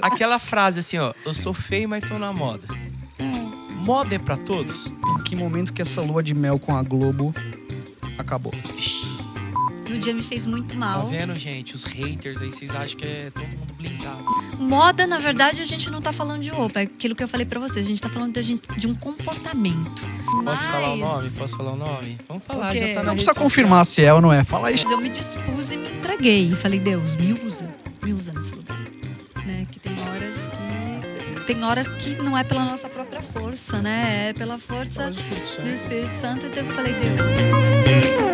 Aquela frase assim, ó, eu sou feio, mas tô na moda. Moda é pra todos? Em que momento que essa lua de mel com a Globo acabou? No dia me fez muito Tá mal. vendo, gente? Os haters aí, vocês acham que é todo mundo blindado. Moda, na verdade, a gente não tá falando de roupa. É aquilo que eu falei pra vocês. A gente tá falando de um comportamento. Posso falar o nome? Posso falar o nome? Vamos falar, O quê? já tá na Não rede precisa confirmar se é ou não é. Fala isso. Mas eu me dispus e me entreguei. Falei, Deus, me usa nesse lugar. Né? Que tem horas que não é pela nossa própria força, né? É pela força do Espírito Santo. Então eu falei, Deus.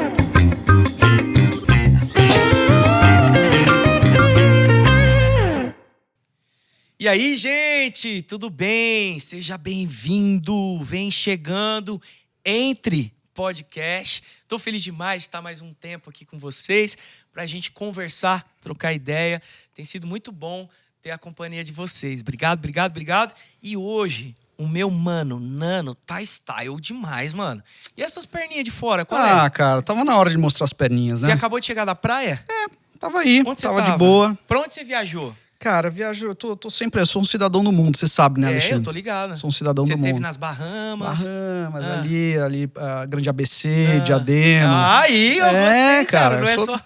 E aí, gente, tudo bem? Seja bem-vindo, vem chegando, Entre Podcast. Tô feliz demais de estar mais um tempo aqui com vocês, pra gente conversar, trocar ideia. Tem sido muito bom ter a companhia de vocês. Obrigado, obrigado, obrigado. E hoje, o meu mano, Nano, tá style demais, mano. E essas perninhas de fora, qual é? Cara, tava na hora de mostrar as perninhas, Você né? acabou de chegar da praia? Tava aí, Onde você tava de boa. Pra onde você viajou? Cara, viajo, eu tô sempre, eu sou um cidadão do mundo, você sabe, né, Alexandre? Eu tô ligado. Sou um cidadão Você do teve mundo. nas Bahamas. Bahamas, ali, Grande ABC, Diadema. Aí, eu gostei, cara, Não é eu só...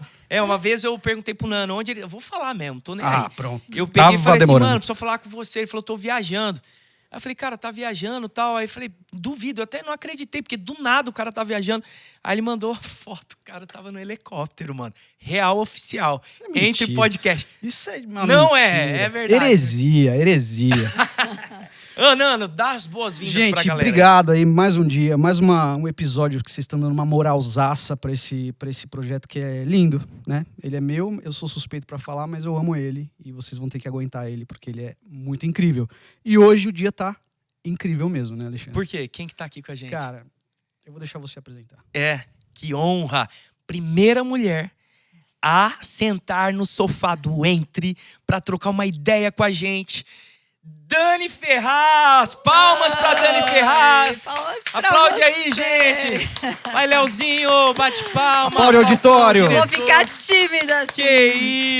Uma vez eu perguntei pro Nano onde ele... Eu vou falar mesmo, tô nem aí. Pronto. Eu peguei e falei demorando. assim, mano, preciso falar com você. Ele falou, tô viajando. Aí eu falei, cara, tá viajando e tal. Aí eu falei, duvido, eu até não acreditei, porque do nada o cara tá viajando. Aí ele mandou a foto, o cara tava no helicóptero, mano. Real oficial. É Entre podcast. Isso é uma Não mentira. é verdade. Heresia. Nano, dá as boas-vindas pra Gente, galera. obrigado aí, mais um dia, mais um episódio que vocês estão dando uma moralzaça pra esse projeto que é lindo, né? Ele é meu, eu sou suspeito pra falar, mas eu amo ele e vocês vão ter que aguentar ele porque ele é muito incrível. E hoje o dia tá incrível mesmo, né, Alexandre? Por quê? Quem que tá aqui com a gente? Cara, eu vou deixar você apresentar. Que honra. Primeira mulher a sentar no sofá do Entre pra trocar uma ideia com a gente. Dani Ferraz! Palmas pra Dani Ferraz! Palmas pra Aplaude você. aí, gente! Vai, Leozinho, bate palma. Aplaude, auditório. Vou Diretor. ficar tímida assim. Que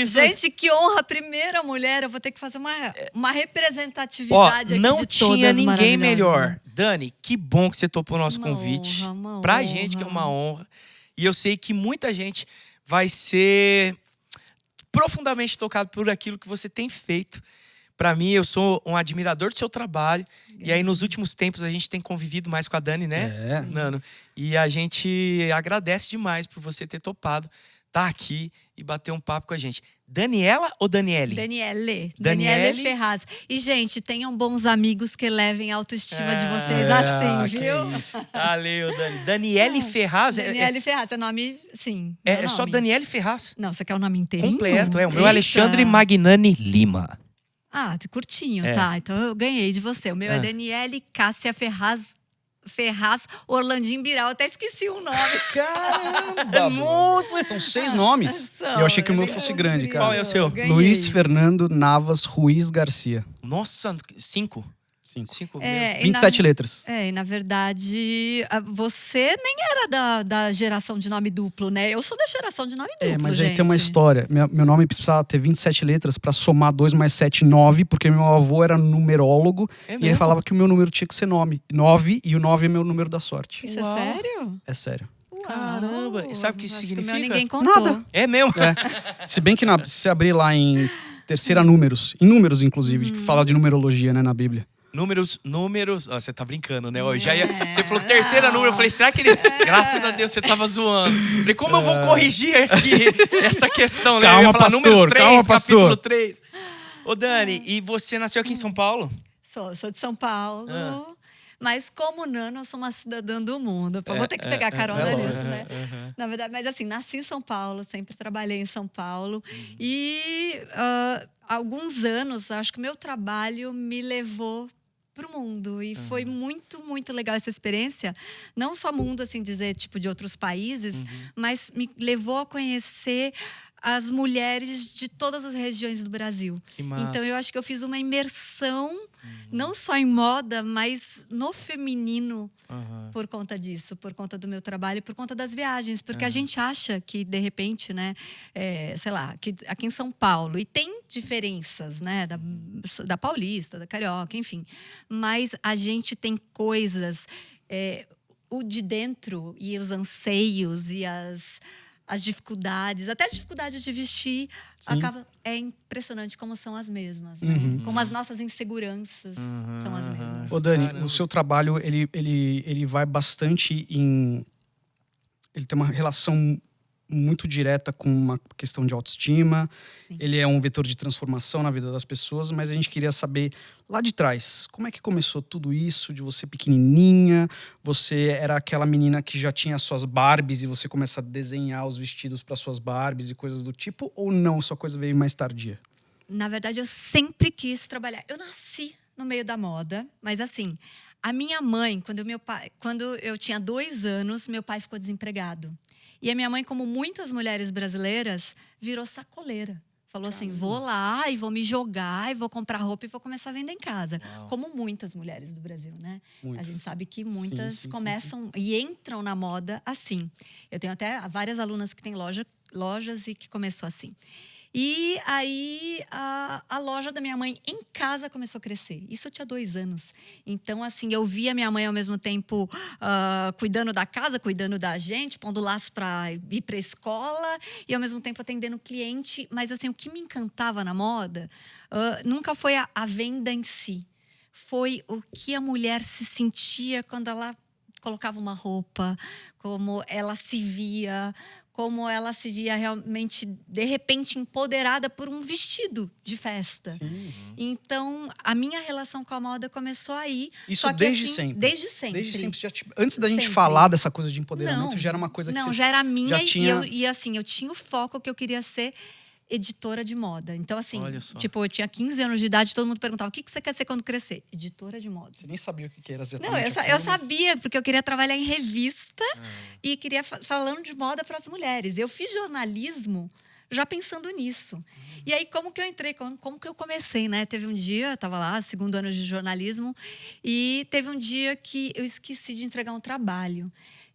isso! Gente, que honra. Primeira mulher, eu vou ter que fazer uma Ó, representatividade aqui não de tinha todas ninguém maravilhosas. melhor. Dani, que bom que você topou o nosso Uma convite. honra, uma Pra honra. gente que é uma honra. E eu sei que muita gente vai ser profundamente tocado por aquilo que você tem feito. Pra mim, eu sou um admirador do seu trabalho. E aí, nos últimos tempos, a gente tem convivido mais com a Dani, né, Nano? E a gente agradece demais por você ter topado estar aqui e bater um papo com a gente. Daniela ou Daniele? Daniele Ferraz. E, gente, tenham bons amigos que levem a autoestima de vocês assim, viu? Que isso. Valeu, Dani. Daniele Ferraz? Daniele Ferraz, é nome, sim. É meu só nome. Daniele Ferraz. Não, você quer o nome inteirinho? Completo, o meu Eita. Alexandre Magnani Lima. Curtinho, tá. Então eu ganhei de você. O meu é Daniele Cássia Ferraz Orlandim Biral. Eu até esqueci o nome. Caramba! Nossa! São 6 nomes. Eu achei que o meu fosse grande, cara. Qual é o seu? Ganhei. Luiz Fernando Navas Ruiz Garcia. Nossa, 5? 5 É, 27 letras. E na verdade, você nem era da geração de nome duplo, né? Eu sou da geração de nome duplo, Mas gente. aí tem uma história. Meu nome precisava ter 27 letras pra somar 2 mais 7, 9, porque meu avô era numerólogo e ele mesmo? falava que o meu número tinha que ser 9, e o 9 é meu número da sorte. Isso Uau. é sério? É sério. Caramba. E sabe o que isso Acho significa? o meu ninguém contou. Nada. É mesmo? Se bem que se você abrir lá em terceira números, em números inclusive, que fala de numerologia, né, na Bíblia. Números. Ó, você tá brincando, né? Ó, você falou terceira número. Eu falei, será que ele. Graças a Deus você tava zoando. Eu falei, como eu vou corrigir aqui essa questão, né? Calma, Eu ia falar pastor, número 3, calma, capítulo pastor. 3. Ô, Dani, e você nasceu aqui em São Paulo? Sou de São Paulo. Mas como Nano, eu sou uma cidadã do mundo. Vou ter que pegar carona nisso, né? Na verdade, mas assim, nasci em São Paulo, sempre trabalhei em São Paulo. E há alguns anos, acho que o meu trabalho me levou pro mundo. E foi muito, muito legal essa experiência. Não só mundo, assim dizer, tipo, de outros países, mas me levou a conhecer as mulheres de todas as regiões do Brasil. Que massa. Então eu acho que eu fiz uma imersão, não só em moda, mas no feminino, por conta disso, por conta do meu trabalho, por conta das viagens. Porque a gente acha que, de repente, né, sei lá, que aqui em São Paulo, e tem diferenças, né, da paulista, da carioca, enfim. Mas a gente tem coisas, o de dentro e os anseios e as dificuldades, até a dificuldade de vestir, é impressionante como são as mesmas, né? Como as nossas inseguranças são as mesmas. Ô Dani, Caramba. o seu trabalho, ele vai bastante em... Ele tem uma relação muito direta com uma questão de autoestima. Sim. Ele é um vetor de transformação na vida das pessoas, mas a gente queria saber, lá de trás, como é que começou tudo isso, de você pequenininha, você era aquela menina que já tinha suas Barbies e você começa a desenhar os vestidos para suas Barbies e coisas do tipo, ou não, sua coisa veio mais tardia? Na verdade, eu sempre quis trabalhar. Eu nasci no meio da moda, mas assim, a minha mãe, quando eu tinha 2 anos, meu pai ficou desempregado. E a minha mãe, como muitas mulheres brasileiras, virou sacoleira. Falou assim, vou lá e vou me jogar, e vou comprar roupa e vou começar a vender em casa. Como muitas mulheres do Brasil, né? Muitas. A gente sabe que muitas Sim. começam e entram na moda assim. Eu tenho até várias alunas que têm lojas e que começou assim. E aí a loja da minha mãe em casa começou a crescer. Isso eu tinha 2 anos. Então, assim, eu via minha mãe ao mesmo tempo cuidando da casa, cuidando da gente, pondo laço para ir para a escola e ao mesmo tempo atendendo o cliente. Mas, assim, o que me encantava na moda nunca foi a venda em si. Foi o que a mulher se sentia quando ela colocava uma roupa, como ela se via, como ela se via realmente, de repente, empoderada por um vestido de festa. Sim. Então, a minha relação com a moda começou aí. Isso só que, desde assim, sempre? Desde sempre. Desde sempre. Antes da gente Sempre. falar dessa coisa de empoderamento, já era uma coisa que Não, você já era minha já tinha... e assim, eu tinha o foco que eu queria ser editora de moda. Então, assim, Olha só. tipo, eu tinha 15 anos de idade, todo mundo perguntava, o que você quer ser quando crescer? Editora de moda. Você nem sabia o que era Não, exatamente eu aquilo, mas- sabia, porque eu queria trabalhar em revista e queria falando de moda para as mulheres. Eu fiz jornalismo já pensando nisso. E aí, como que eu entrei? Como que eu comecei, né? Teve um dia, eu estava lá, 2º ano de jornalismo, e teve um dia que eu esqueci de entregar um trabalho.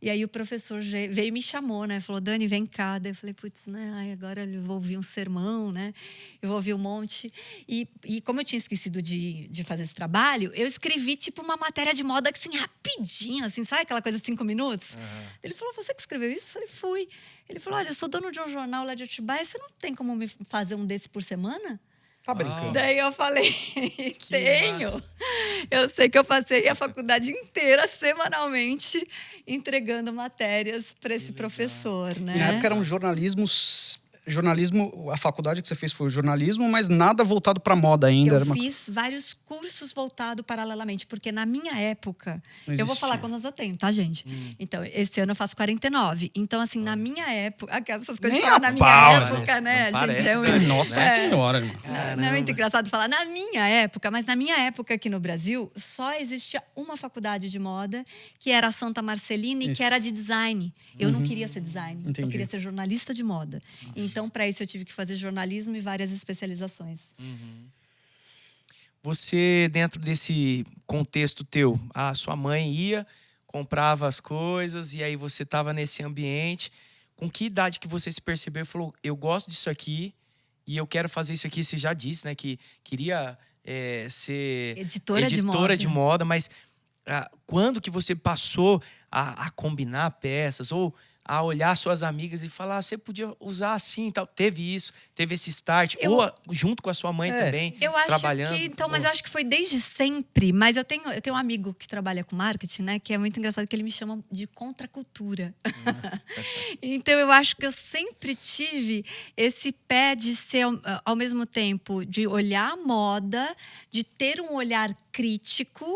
E aí o professor veio e me chamou, né? Falou, Dani, vem cá. Daí eu falei, putz, né? Ai, agora eu vou ouvir um sermão, né? Eu vou ouvir um monte. E como eu tinha esquecido de fazer esse trabalho, eu escrevi, tipo, uma matéria de moda, assim, rapidinho, assim, sabe? Aquela coisa de 5 minutos. Ele falou, você que escreveu isso? Eu falei, fui. Ele falou, olha, eu sou dono de um jornal lá de Atibaia, você não tem como me fazer um desse por semana? Tá brincando. Daí eu falei, tenho. massa. Eu sei que eu passei a faculdade inteira, semanalmente, entregando matérias para esse professor, né? E na época era um jornalismo, a faculdade que você fez foi jornalismo, mas nada voltado para moda ainda. Eu fiz vários cursos voltados paralelamente, porque na minha época... Não Eu vou existia. falar quantos eu tenho, tá, gente? Então, esse ano eu faço 49. Então, assim, na minha época... Essas coisas Nem de falar a na minha pau, época, né? não gente, parece, muito- né? Nossa senhora, irmão. Não é muito engraçado falar na minha época, mas na minha época aqui no Brasil, só existia uma faculdade de moda, que era a Santa Marcelina, e Isso. que era de design. Eu não queria ser design, Entendi. eu queria ser jornalista de moda. Então, para isso, eu tive que fazer jornalismo e várias especializações. Você, dentro desse contexto teu, a sua mãe ia, comprava as coisas, e aí você estava nesse ambiente. Com que idade que você se percebeu e falou, eu gosto disso aqui e eu quero fazer isso aqui? Você já disse, né, que queria ser Editora de moda, mas quando que você passou a combinar peças ou a olhar suas amigas e falar, você podia usar assim e tal? Teve isso, teve esse start, ou junto com a sua mãe também, Eu acho trabalhando? que, então, mas eu acho que foi desde sempre. Mas eu tenho um amigo que trabalha com marketing, né? Que é muito engraçado, que ele me chama de contracultura. Então, eu acho que eu sempre tive esse pé de ser, ao mesmo tempo, de olhar a moda, de ter um olhar crítico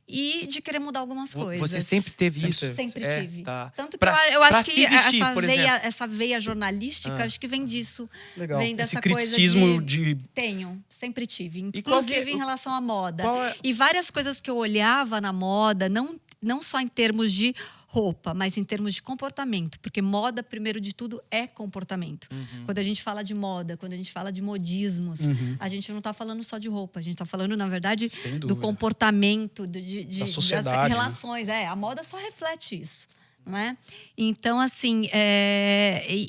e de querer mudar algumas coisas. Você sempre teve isso? Sempre tive. Tá. Tanto que Pra- eu pra acho se que vestir, por exemplo. essa veia jornalística, acho que vem disso. Legal. Vem dessa Esse criticismo de... Tenho, sempre tive. E qual Inclusive que- em relação à moda. qual é- E várias coisas que eu olhava na moda, não só em termos de roupa, mas em termos de comportamento. Porque moda, primeiro de tudo, é comportamento. Quando a gente fala de moda, quando a gente fala de modismos, a gente não está falando só de roupa. A gente está falando, na verdade, do comportamento, da sociedade, das relações. A moda só reflete isso. Não é? Então, assim,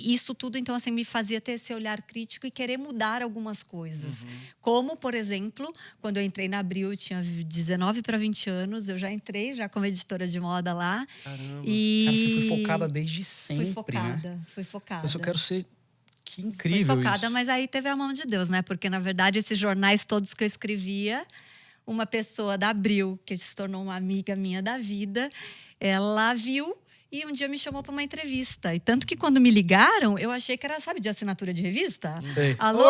isso tudo então, assim, me fazia ter esse olhar crítico e querer mudar algumas coisas. Como, por exemplo, quando eu entrei na Abril, eu tinha 19 para 20 anos, eu já entrei já como editora de moda lá. Caramba. E... Cara, você foi focada desde sempre, Fui focada. Eu só quero ser... Que incrível fui focada, isso. mas aí teve a mão de Deus, né? Porque, na verdade, esses jornais todos que eu escrevia, uma pessoa da Abril, que se tornou uma amiga minha da vida, ela viu e um dia me chamou para uma entrevista. E tanto que quando me ligaram, eu achei que era, sabe, de assinatura de revista? Sei. Alô,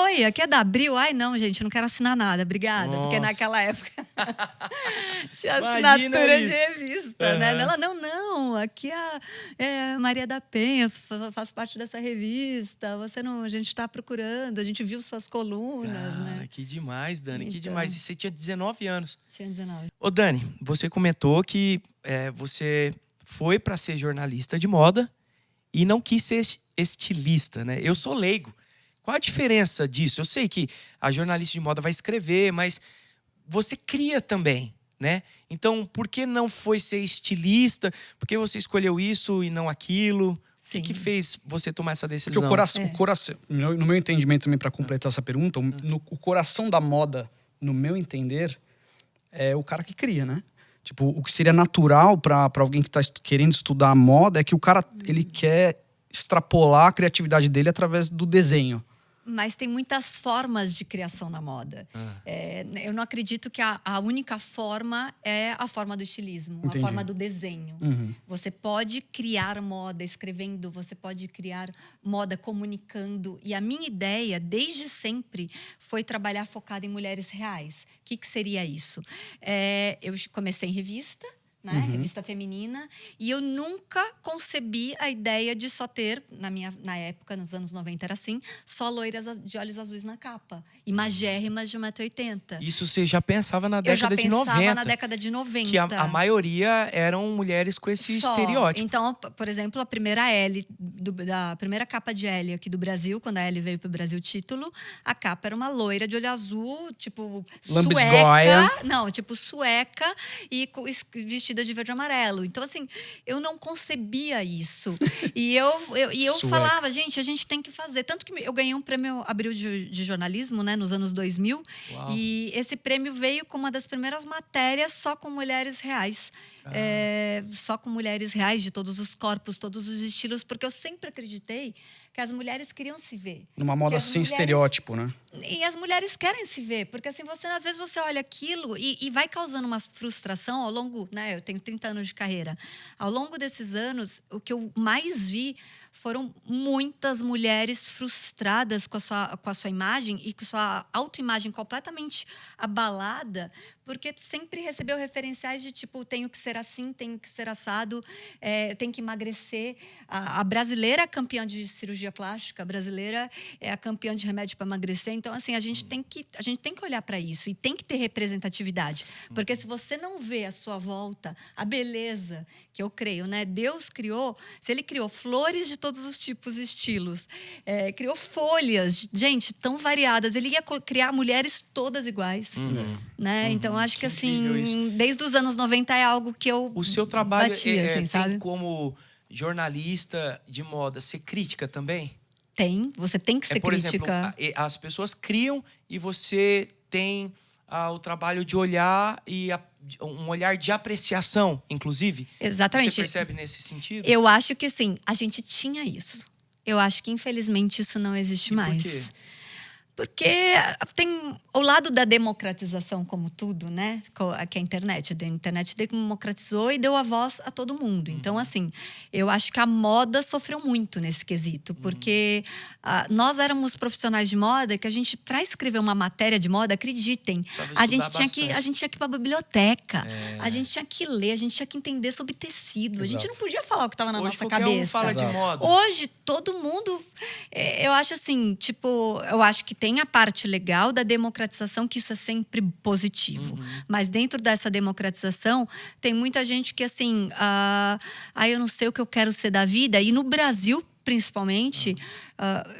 oi, aqui é da Abril. Ai, não, gente, não quero assinar nada, obrigada. Nossa. Porque naquela época tinha Imagina assinatura isso. de revista, né? Ela, não, aqui é Maria da Penha, faz parte dessa revista. A gente está procurando, a gente viu suas colunas, né? Que demais, Dani, que Então. demais. E você tinha 19 anos. Tinha 19. Ô, Dani, você comentou que você foi para ser jornalista de moda e não quis ser estilista, né? Eu sou leigo. Qual a diferença disso? Eu sei que a jornalista de moda vai escrever, mas você cria também, né? Então, por que não foi ser estilista? Por que você escolheu isso e não aquilo? Sim. O que fez você tomar essa decisão? Porque o coração, no meu entendimento também, para completar essa pergunta, o coração da moda, no meu entender, é o cara que cria, né? Tipo, o que seria natural para alguém que está querendo estudar a moda é que o cara ele quer extrapolar a criatividade dele através do desenho. Mas tem muitas formas de criação na moda. Eu não acredito que a única forma é a forma do estilismo, Entendi. a forma do desenho. Você pode criar moda escrevendo, você pode criar moda comunicando. E a minha ideia, desde sempre, foi trabalhar focada em mulheres reais. O que seria isso? Eu comecei em revista, né? Revista feminina, e eu nunca concebi a ideia de só ter, na época, nos anos 90 era assim, só loiras de olhos azuis na capa, e magérrimas de 1,80 m. Isso você já pensava na década de 90? Eu já pensava na década de 90. Que a maioria eram mulheres com esse estereótipo. Então, por exemplo, a primeira L, da primeira capa de L aqui do Brasil, quando a L veio para o Brasil, título, a capa era uma loira de olho azul, tipo Lambisgoia. sueca. Não, tipo sueca e vestida de verde e amarelo. Então, assim, eu não concebia isso. E eu falava, gente, a gente tem que fazer. Tanto que eu ganhei um prêmio Abril de jornalismo, né, nos anos 2000. Uau. E esse prêmio veio com uma das primeiras matérias só com mulheres reais. Só com mulheres reais, de todos os corpos, todos os estilos. Porque eu sempre acreditei que as mulheres queriam se ver. Numa moda sem estereótipo, né? E as mulheres querem se ver, porque assim, às vezes você olha aquilo e vai causando uma frustração ao longo, né? Eu tenho 30 anos de carreira. Ao longo desses anos, o que eu mais vi foram muitas mulheres frustradas com a sua imagem e com a sua autoimagem completamente abalada, porque sempre recebeu referenciais de tipo, tenho que ser assim, tenho que ser assado, tenho que emagrecer. A brasileira é campeã de cirurgia plástica, a brasileira é a campeã de remédio para emagrecer. Então, assim, a gente tem que olhar para isso e tem que ter representatividade. Porque se você não vê à sua volta a beleza, que eu creio, né? Deus criou, se ele criou flores de todos os tipos e estilos, criou folhas, gente, tão variadas, ele ia criar mulheres todas iguais. Né? Então, acho que assim, desde os anos 90 é algo que eu O seu trabalho bati, assim, sabe? tem como jornalista de moda ser crítica também? Tem, você tem que ser por crítica. exemplo, as pessoas criam e você tem o trabalho de olhar e um olhar de apreciação, inclusive. Exatamente. Você percebe nesse sentido? Eu acho que sim, a gente tinha isso. Eu acho que, infelizmente, isso não existe mais. Por quê? Porque tem o lado da democratização, como tudo, né? Que a internet democratizou e deu a voz a todo mundo. Então, assim, eu acho que a moda sofreu muito nesse quesito, porque nós éramos profissionais de moda que a gente, para escrever uma matéria de moda, acreditem, a gente tinha que ir para a biblioteca, a gente tinha que ler, a gente tinha que entender sobre tecido, a gente não podia falar o que estava na nossa cabeça. Um fala de moda. Hoje todo mundo, eu acho assim, tipo, eu acho que tem a parte legal da democratização, que isso é sempre positivo. Mas dentro dessa democratização, tem muita gente que, assim, eu não sei o que eu quero ser da vida. E no Brasil, principalmente,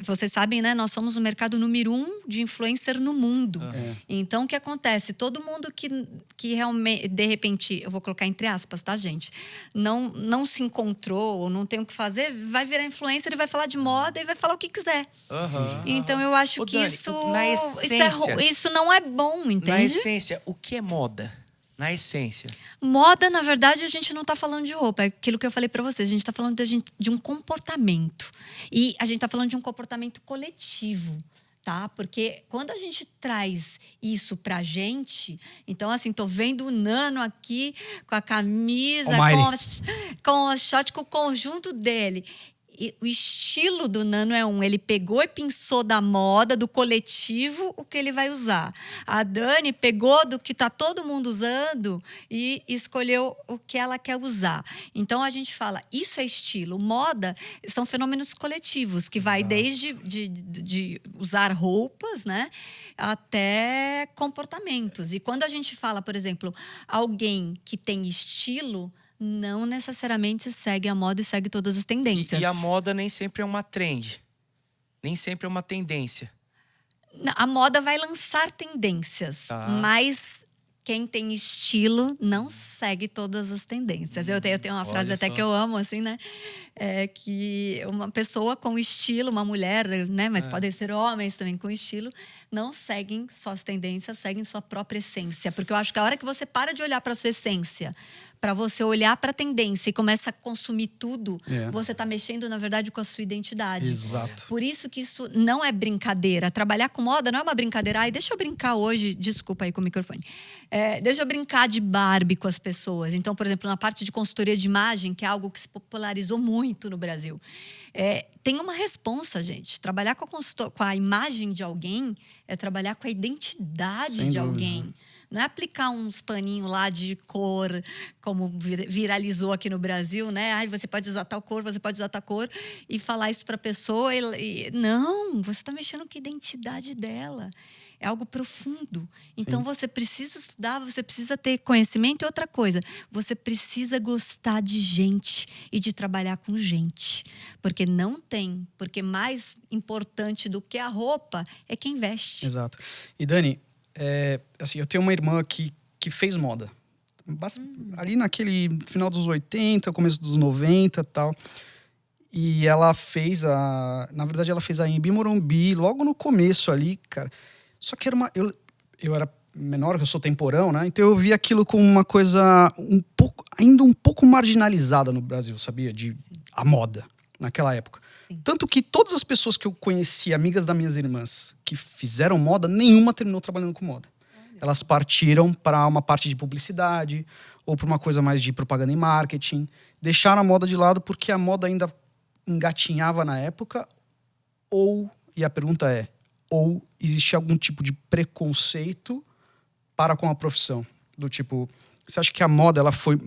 vocês sabem, né? Nós somos o mercado número 1 de influencer no mundo. Então, o que acontece? Todo mundo que realmente, de repente, eu vou colocar entre aspas, tá, gente? Não se encontrou ou não tem o que fazer, vai virar influencer e vai falar de moda e vai falar o que quiser. Então, eu acho que Dani, na essência, isso não é bom, entende? Na essência, o que é moda? Na essência. Moda, na verdade, a gente não está falando de roupa. É aquilo que eu falei para vocês. A gente está falando de um comportamento. E a gente está falando de um comportamento coletivo, tá? Porque quando a gente traz isso pra gente... Então, assim, tô vendo o Nano aqui com a camisa, com o short, com o conjunto dele. E o estilo do Nano é ele pegou e pensou da moda, do coletivo, o que ele vai usar. A Dani pegou do que está todo mundo usando e escolheu o que ela quer usar. Então, a gente fala, isso é estilo. Moda são fenômenos coletivos, que vai desde de usar roupas, né, até comportamentos. E quando a gente fala, por exemplo, alguém que tem estilo... não necessariamente segue a moda e segue todas as tendências. E a moda nem sempre é uma trend. Nem sempre é uma tendência. A moda vai lançar tendências, mas quem tem estilo não segue todas as tendências. Eu tenho uma frase até que eu amo, assim, né? Que uma pessoa com estilo, uma mulher, né? Mas podem ser homens também com estilo, não seguem só as tendências, seguem sua própria essência. Porque eu acho que a hora que você para de olhar para a sua essência, para você olhar para a tendência e começa a consumir tudo, você está mexendo, na verdade, com a sua identidade. Exato. Por isso que isso não é brincadeira. Trabalhar com moda não é uma brincadeira. Ai, deixa eu brincar hoje, desculpa aí com o microfone. Deixa eu brincar de Barbie com as pessoas. Então, por exemplo, na parte de consultoria de imagem, que é algo que se popularizou muito no Brasil, tem uma responsa, gente. Trabalhar com a imagem de alguém é trabalhar com a identidade de alguém. Não é aplicar uns paninhos lá de cor, como viralizou aqui no Brasil, né? Ai, você pode usar tal cor, você pode usar tal cor, e falar isso para a pessoa. Não, você está mexendo com a identidade dela. É algo profundo. Então, você precisa estudar, você precisa ter conhecimento. E outra coisa, você precisa gostar de gente e de trabalhar com gente. Porque não tem. Porque mais importante do que a roupa é quem veste. Exato. E, Dani... assim, eu tenho uma irmã que fez moda. Ali naquele final dos 80, começo dos 90 e tal. E ela fez na verdade, ela fez a Anhembi Morumbi logo no começo ali, cara. Só que eu era menor, eu sou temporão, né? Então eu vi aquilo como uma coisa ainda um pouco marginalizada no Brasil, sabia? A moda, naquela época. Sim. Tanto que todas as pessoas que eu conheci, amigas das minhas irmãs, que fizeram moda, nenhuma terminou trabalhando com moda. Elas partiram para uma parte de publicidade ou para uma coisa mais de propaganda e marketing. Deixaram a moda de lado porque a moda ainda engatinhava na época e a pergunta é, ou existia algum tipo de preconceito para com a profissão? Do tipo, você acha que a moda, ela foi...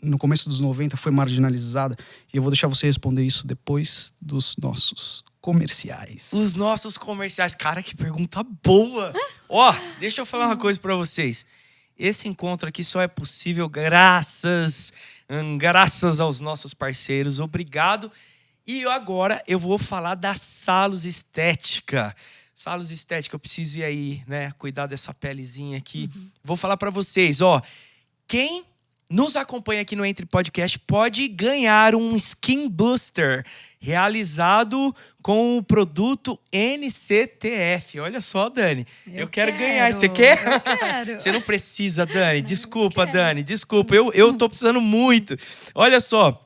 no começo dos 90 foi marginalizada? E eu vou deixar você responder isso depois dos nossos comerciais. Os nossos comerciais. Cara, que pergunta boa! Deixa eu falar uma coisa pra vocês. Esse encontro aqui só é possível graças aos nossos parceiros. Obrigado. E agora eu vou falar da Salos Estética. Salos Estética, eu preciso ir aí, né? Cuidar dessa pelezinha aqui. Vou falar pra vocês, quem nos acompanha aqui no Entre Podcast pode ganhar um Skin Booster realizado com o produto NCTF. Olha só, Dani. Eu quero ganhar. Você quer? Eu quero. Você não precisa, Dani. Desculpa, Dani. Desculpa. Eu tô precisando muito. Olha só.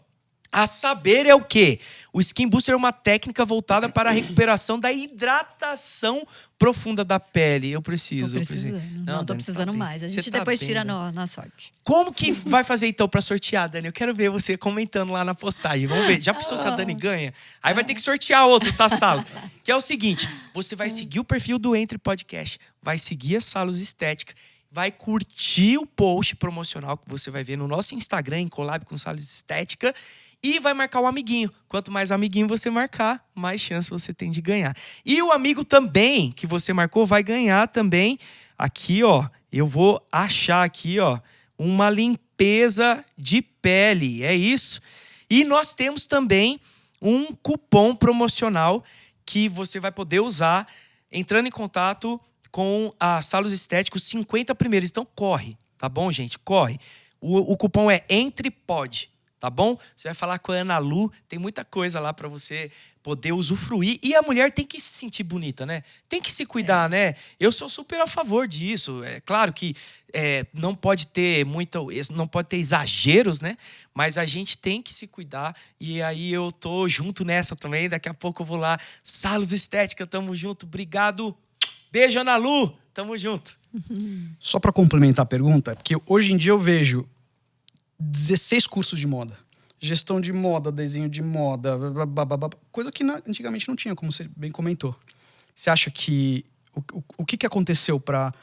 A saber é o quê? O Skin Booster é uma técnica voltada para a recuperação da hidratação profunda da pele. Eu preciso. Tô precisando. Não, tô precisando mais. A gente depois tira na sorte. Como que vai fazer então para sortear, Dani? Eu quero ver você comentando lá na postagem. Vamos ver. Já pensou se a Dani ganha? Aí vai ter que sortear outro, tá, Salos? Que é o seguinte, você vai seguir o perfil do Entre Podcast, vai seguir a Salos Estética vai curtir o post promocional que você vai ver no nosso Instagram, em Collab com Salos Estética, e vai marcar o amiguinho. Quanto mais amiguinho você marcar, mais chance você tem de ganhar. E o amigo também que você marcou vai ganhar também. Aqui, ó, eu vou achar aqui, ó, uma limpeza de pele. É isso. E nós temos também um cupom promocional que você vai poder usar entrando em contato com a Salos Estéticos 50 primeiros. Então corre, tá bom, gente? Corre. O cupom é ENTREPOD, tá bom? Você vai falar com a Ana Lu, tem muita coisa lá para você poder usufruir. E a mulher tem que se sentir bonita, né? Tem que se cuidar, né? Eu sou super a favor disso. É claro que não pode ter não pode ter exageros, né? Mas a gente tem que se cuidar. E aí eu tô junto nessa também. Daqui a pouco eu vou lá. Salos Estética, tamo junto. Obrigado. Beijo, Ana Lu. Tamo junto. Só para complementar a pergunta, porque hoje em dia eu vejo 16 cursos de moda. Gestão de moda, desenho de moda, coisa que antigamente não tinha, como você bem comentou. Você acha que... O que aconteceu para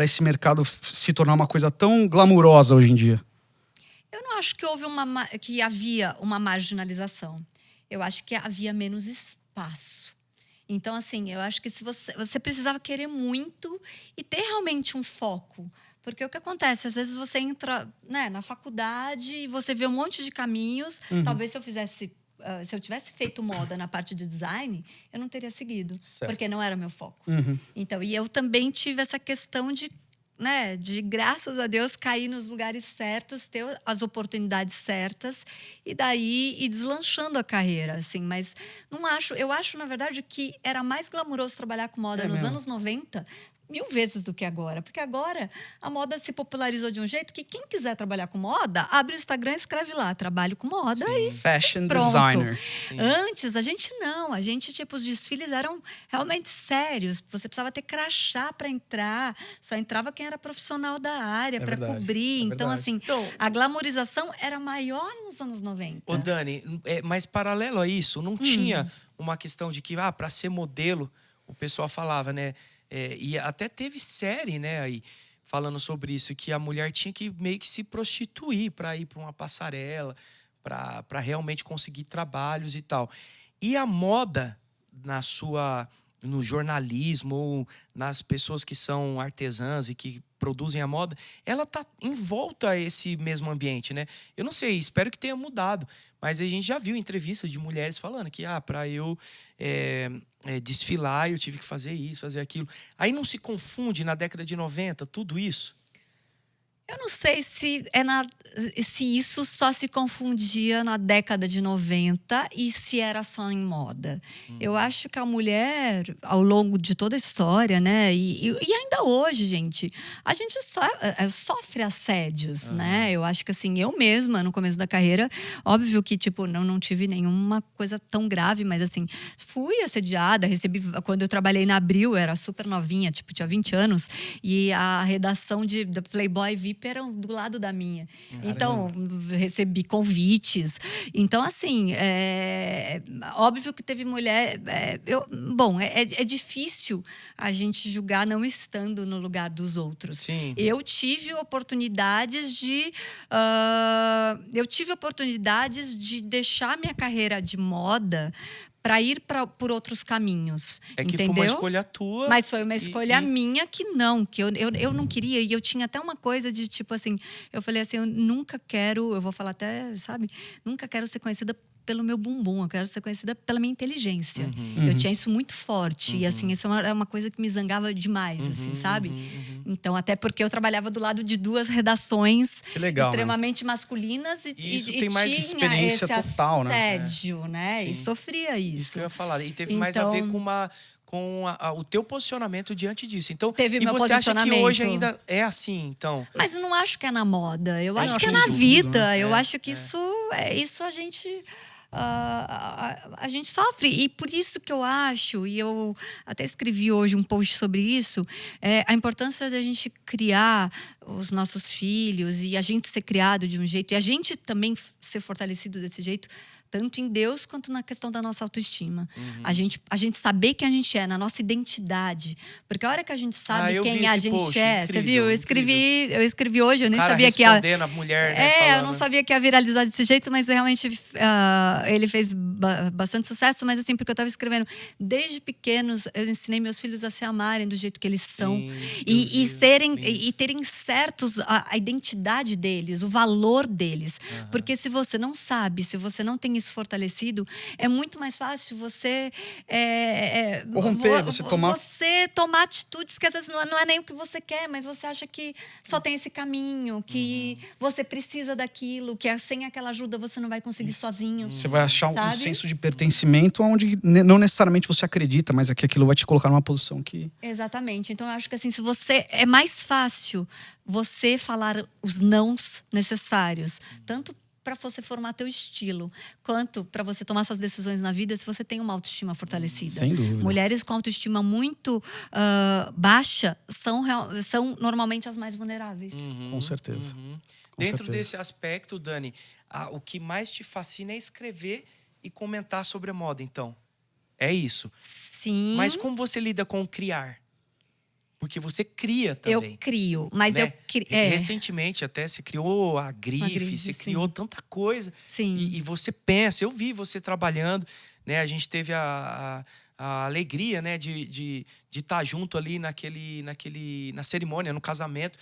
esse mercado se tornar uma coisa tão glamurosa hoje em dia? Eu não acho que que havia uma marginalização. Eu acho que havia menos espaço. Então, assim, eu acho que se você precisava querer muito e ter realmente um foco. Porque o que acontece? Às vezes você entra, né, na faculdade e você vê um monte de caminhos. Talvez se eu tivesse feito moda na parte de design, eu não teria seguido. Certo. Porque não era meu foco. Então, e eu também tive essa questão de, né, de, graças a Deus, cair nos lugares certos, ter as oportunidades certas e daí ir deslanchando a carreira, assim. Mas eu acho, na verdade, que era mais glamuroso trabalhar com moda nos anos 90 1000 vezes do que agora. Porque agora a moda se popularizou de um jeito que quem quiser trabalhar com moda, abre o Instagram e escreve lá, trabalho com moda. Sim. E Fashion pronto. designer. Sim. Antes, a gente não. A gente, tipo, os desfiles eram realmente sérios. Você precisava ter crachá para entrar. Só entrava quem era profissional da área para cobrir. Então, assim, a glamorização era maior nos anos 90. Ô, Dani, mas paralelo a isso, não tinha uma questão de que, para ser modelo, o pessoal falava, né? E até teve série, né, aí, falando sobre isso, que a mulher tinha que meio que se prostituir para ir para uma passarela, para realmente conseguir trabalhos e tal. E a moda, no jornalismo, ou nas pessoas que são artesãs e que produzem a moda, ela tá em volta a esse mesmo ambiente, né? Eu não sei, espero que tenha mudado, mas a gente já viu entrevistas de mulheres falando que, para eu desfilar, eu tive que fazer isso, fazer aquilo. Aí não se confunde na década de 90 tudo isso? Eu não sei se isso só se confundia na década de 90 e se era só em moda. Eu acho que a mulher, ao longo de toda a história, né? E ainda hoje, gente, a gente sofre assédios, né? Eu acho que, assim, eu mesma, no começo da carreira, óbvio que, tipo, não tive nenhuma coisa tão grave, mas, assim, fui assediada, quando eu trabalhei na Abril, era super novinha, tipo, tinha 20 anos, e a redação da Playboy VIP era do lado da minha. Então, recebi convites. Então, assim, óbvio que teve mulher... é difícil a gente julgar não estando no lugar dos outros. Sim. Eu tive oportunidades de deixar minha carreira de moda para ir por outros caminhos. Que entendeu? foi uma escolha tua. Mas foi uma escolha minha que eu não queria. E eu tinha até uma coisa de, tipo assim, eu falei assim, eu nunca quero, eu vou falar até, sabe? Nunca quero ser conhecida pelo meu bumbum, eu quero ser conhecida pela minha inteligência. Eu tinha isso muito forte. E, assim, isso é uma coisa que me zangava demais, assim, sabe? Então, até porque eu trabalhava do lado de duas redações extremamente masculinas e tem mais tinha experiência esse total, né? assédio, né? E sofria isso. Isso que eu ia falar. E teve mais a ver com o teu posicionamento diante disso. Então, teve meu você acha que posicionamento. hoje ainda é assim, então? Mas eu não acho que é na moda. Eu acho que é que na isso vida. tudo, né? Eu acho que isso a gente... a gente sofre. E por isso que eu acho, e eu até escrevi hoje um post sobre isso, a importância da gente criar os nossos filhos e a gente ser criado de um jeito e a gente também ser fortalecido desse jeito tanto em Deus quanto na questão da nossa autoestima. A gente saber quem a gente é, na nossa identidade. Porque a hora que a gente sabe quem a gente é, você viu? Eu escrevi hoje, eu nem sabia que a mulher, né, eu não sabia que ia viralizar desse jeito, mas realmente ele fez bastante sucesso, mas assim, porque eu estava escrevendo, desde pequenos eu ensinei meus filhos a se amarem do jeito que eles são. E terem certos a identidade deles, o valor deles. Porque se você não sabe, se você não tem isso fortalecido, é muito mais fácil você corromper, você tomar atitudes que às vezes não é nem o que você quer, mas você acha que só tem esse caminho, que você precisa daquilo, que sem aquela ajuda você não vai conseguir sozinho. Você vai achar um senso de pertencimento onde não necessariamente você acredita, mas é que aquilo vai te colocar numa posição que... Exatamente. Então eu acho que assim, se você é mais fácil você falar os nãos necessários, tanto para você formar teu estilo, quanto para você tomar suas decisões na vida, se você tem uma autoestima fortalecida. Sem dúvida. Mulheres com autoestima muito baixa são normalmente as mais vulneráveis. Com certeza. Dentro desse aspecto, Dani, o que mais te fascina é escrever e comentar sobre a moda, então. É isso. Sim. Mas como você lida com o criar? Porque você cria também. Eu crio, mas né? Recentemente até você criou a Grife, você criou tanta coisa. Sim. E você pensa, eu vi você trabalhando, né? A gente teve a alegria, né, de estar junto ali na cerimônia, no casamento,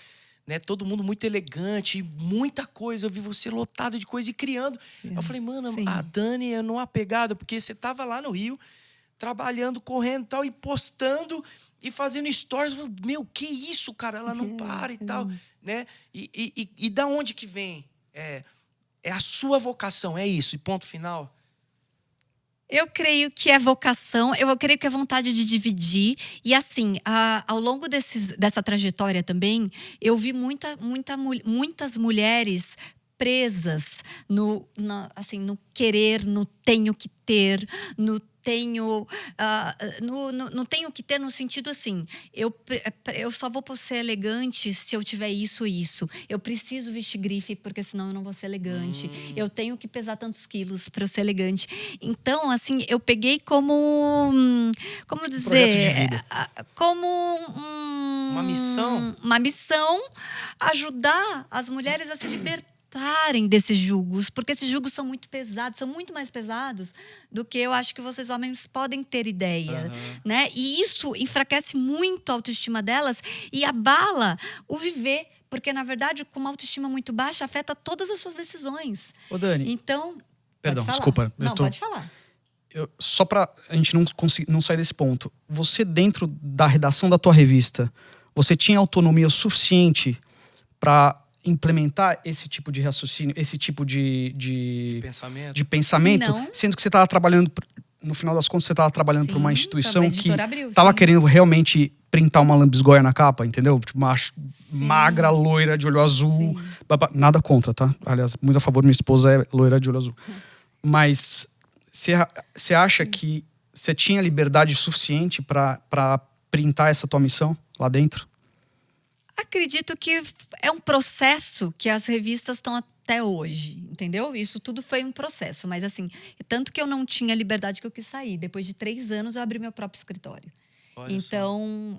né? Todo mundo muito elegante, muita coisa. Eu vi você lotado de coisa e criando. Eu falei, mano, a Dani é numa pegada, porque você tava lá no Rio, trabalhando, correndo e tal, e postando e fazendo stories. Meu, que isso, cara? Ela não para e tal, né? E da onde que vem? É a sua vocação, é isso, e ponto final? Eu creio que é vocação, eu creio que é vontade de dividir. E assim, ao longo dessa trajetória também, eu vi muitas mulheres presas no querer, no tenho que ter, no tenho que ter no sentido assim, eu só vou ser elegante se eu tiver isso e isso. Eu preciso vestir grife porque senão eu não vou ser elegante. Eu tenho que pesar tantos quilos para eu ser elegante. Então, assim, eu peguei como dizer, projeto de vida. Como uma missão, ajudar as mulheres a se libertarem desses julgos, porque esses julgos são muito pesados, são muito mais pesados do que eu acho que vocês homens podem ter ideia, né? E isso enfraquece muito a autoestima delas e abala o viver, porque na verdade, com uma autoestima muito baixa, afeta todas as suas decisões. Ô, Dani. Então, perdão, desculpa. Pode falar. Só pra a gente não sair desse ponto. Você, dentro da redação da tua revista, você tinha autonomia suficiente para implementar esse tipo de raciocínio, esse tipo de pensamento, não. Sendo que você estava trabalhando, no final das contas, você estava trabalhando para uma instituição que estava querendo realmente printar uma lambisgoia na capa, entendeu? Tipo, uma magra, loira, de olho azul. Nada contra, tá? Aliás, muito a favor, minha esposa é loira de olho azul. Mas você acha que você tinha liberdade suficiente para printar essa tua missão lá dentro? Acredito que é um processo que as revistas estão até hoje, entendeu? Isso tudo foi um processo, mas assim, tanto que eu não tinha a liberdade que eu quis sair. Depois de 3 anos, eu abri meu próprio escritório. Olha então,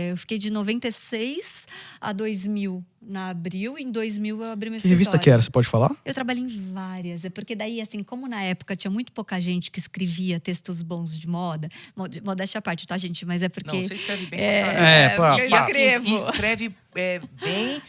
eu fiquei de 96 a 2000 na Abril, e em 2000 eu abri meu escritório. Que revista que era, você pode falar? Eu trabalhei em várias, porque daí, assim, como na época tinha muito pouca gente que escrevia textos bons de moda, modéstia à parte, tá, gente? Mas é porque... Não, você escreve bem pra caramba. Eu escrevo. E escreve bem,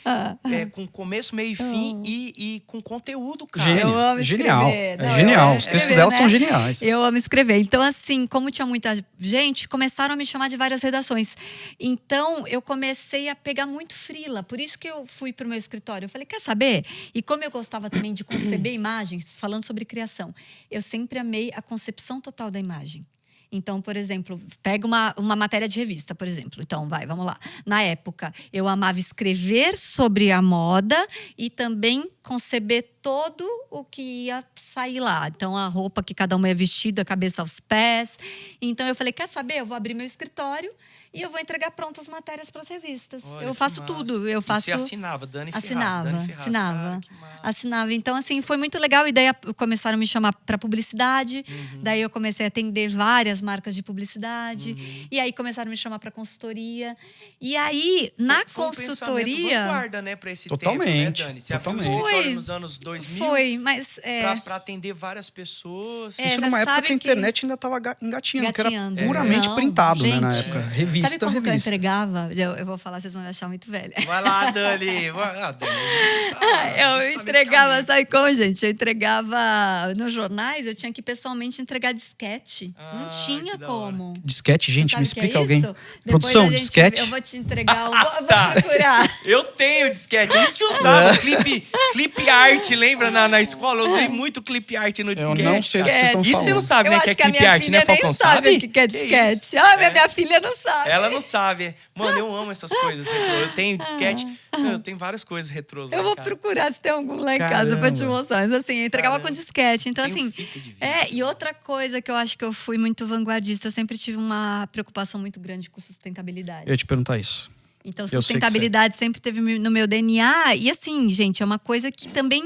com começo, meio e fim, e com conteúdo, cara. Eu amo genial. escrever. Genial. Os textos dela são geniais. Eu amo escrever. Então, assim, como tinha muita gente, começaram a me chamar de várias redações. Então, eu comecei a pegar muito freela. Por isso que eu fui pro meu escritório. Eu falei, quer saber? E como eu gostava também de conceber imagens, falando sobre criação, eu sempre amei a concepção total da imagem. Então, por exemplo, pega uma matéria de revista, por exemplo. Então, vamos lá. Na época, eu amava escrever sobre a moda e também conceber todo o que ia sair lá. Então, a roupa que cada uma ia vestir, da cabeça aos pés. Então, eu falei, quer saber? Eu vou abrir meu escritório e eu vou entregar prontas matérias para as revistas. Olha, eu que faço massa. tudo. Eu faço. E você assinava, Dani Ferraz. Assinava, Dani Ferraz. assinava. Cara, que massa. Assinava. Então, assim, foi muito legal. E daí começaram a me chamar para publicidade. Daí eu comecei a atender várias marcas de publicidade. E aí começaram a me chamar para consultoria. E aí, na Foi um consultoria. pensamento vanguarda, né, para esse Totalmente, tempo, né, Dani? Você abriu um totalmente. escritório nos anos 2000 Foi, mas. para atender várias pessoas. É, Isso já numa época sabe que a que- internet ainda estava engatinhando, que era Engatinhando. puramente Não, printado, né, na gente. época. Sabe Revista, como que eu revista. entregava? Eu vou falar, vocês vão me achar muito velha. Vai lá, Dani. Vai lá, Dani. A gente Eu tá nesse entregava, caminho. sabe como, gente? Eu entregava nos jornais, eu tinha que pessoalmente entregar disquete. Não Ah, tinha que da hora. como. Disquete, gente, Sabe me o que é explica alguém. isso? Depois Produção, a gente- disquete. Eu vou te entregar, vou Tá. procurar. Eu tenho disquete. A gente usava clip art, lembra? Na escola, eu usei muito clip art no Eu disquete. não sei do que vocês estão Isso você não falando. sabe, Eu né? Que acho é que a clip minha art, filha né, Falcão? nem sabe o que é disquete. isso? Ah, minha filha não sabe. Ela não sabe. Mano, eu amo essas coisas retrô. Eu tenho disquete. Eu tenho várias coisas retrôs lá Eu em vou casa. procurar se tem algum lá em casa pra te Caramba. mostrar. Mas assim, eu entregava Caramba. com disquete. Então, Tem assim. fita de vídeo. E outra coisa que eu acho que eu fui muito vanguardista, eu sempre tive uma preocupação muito grande com sustentabilidade. Eu ia te perguntar isso. Então, sei que sustentabilidade sempre teve no meu DNA. E assim, gente, é uma coisa que também.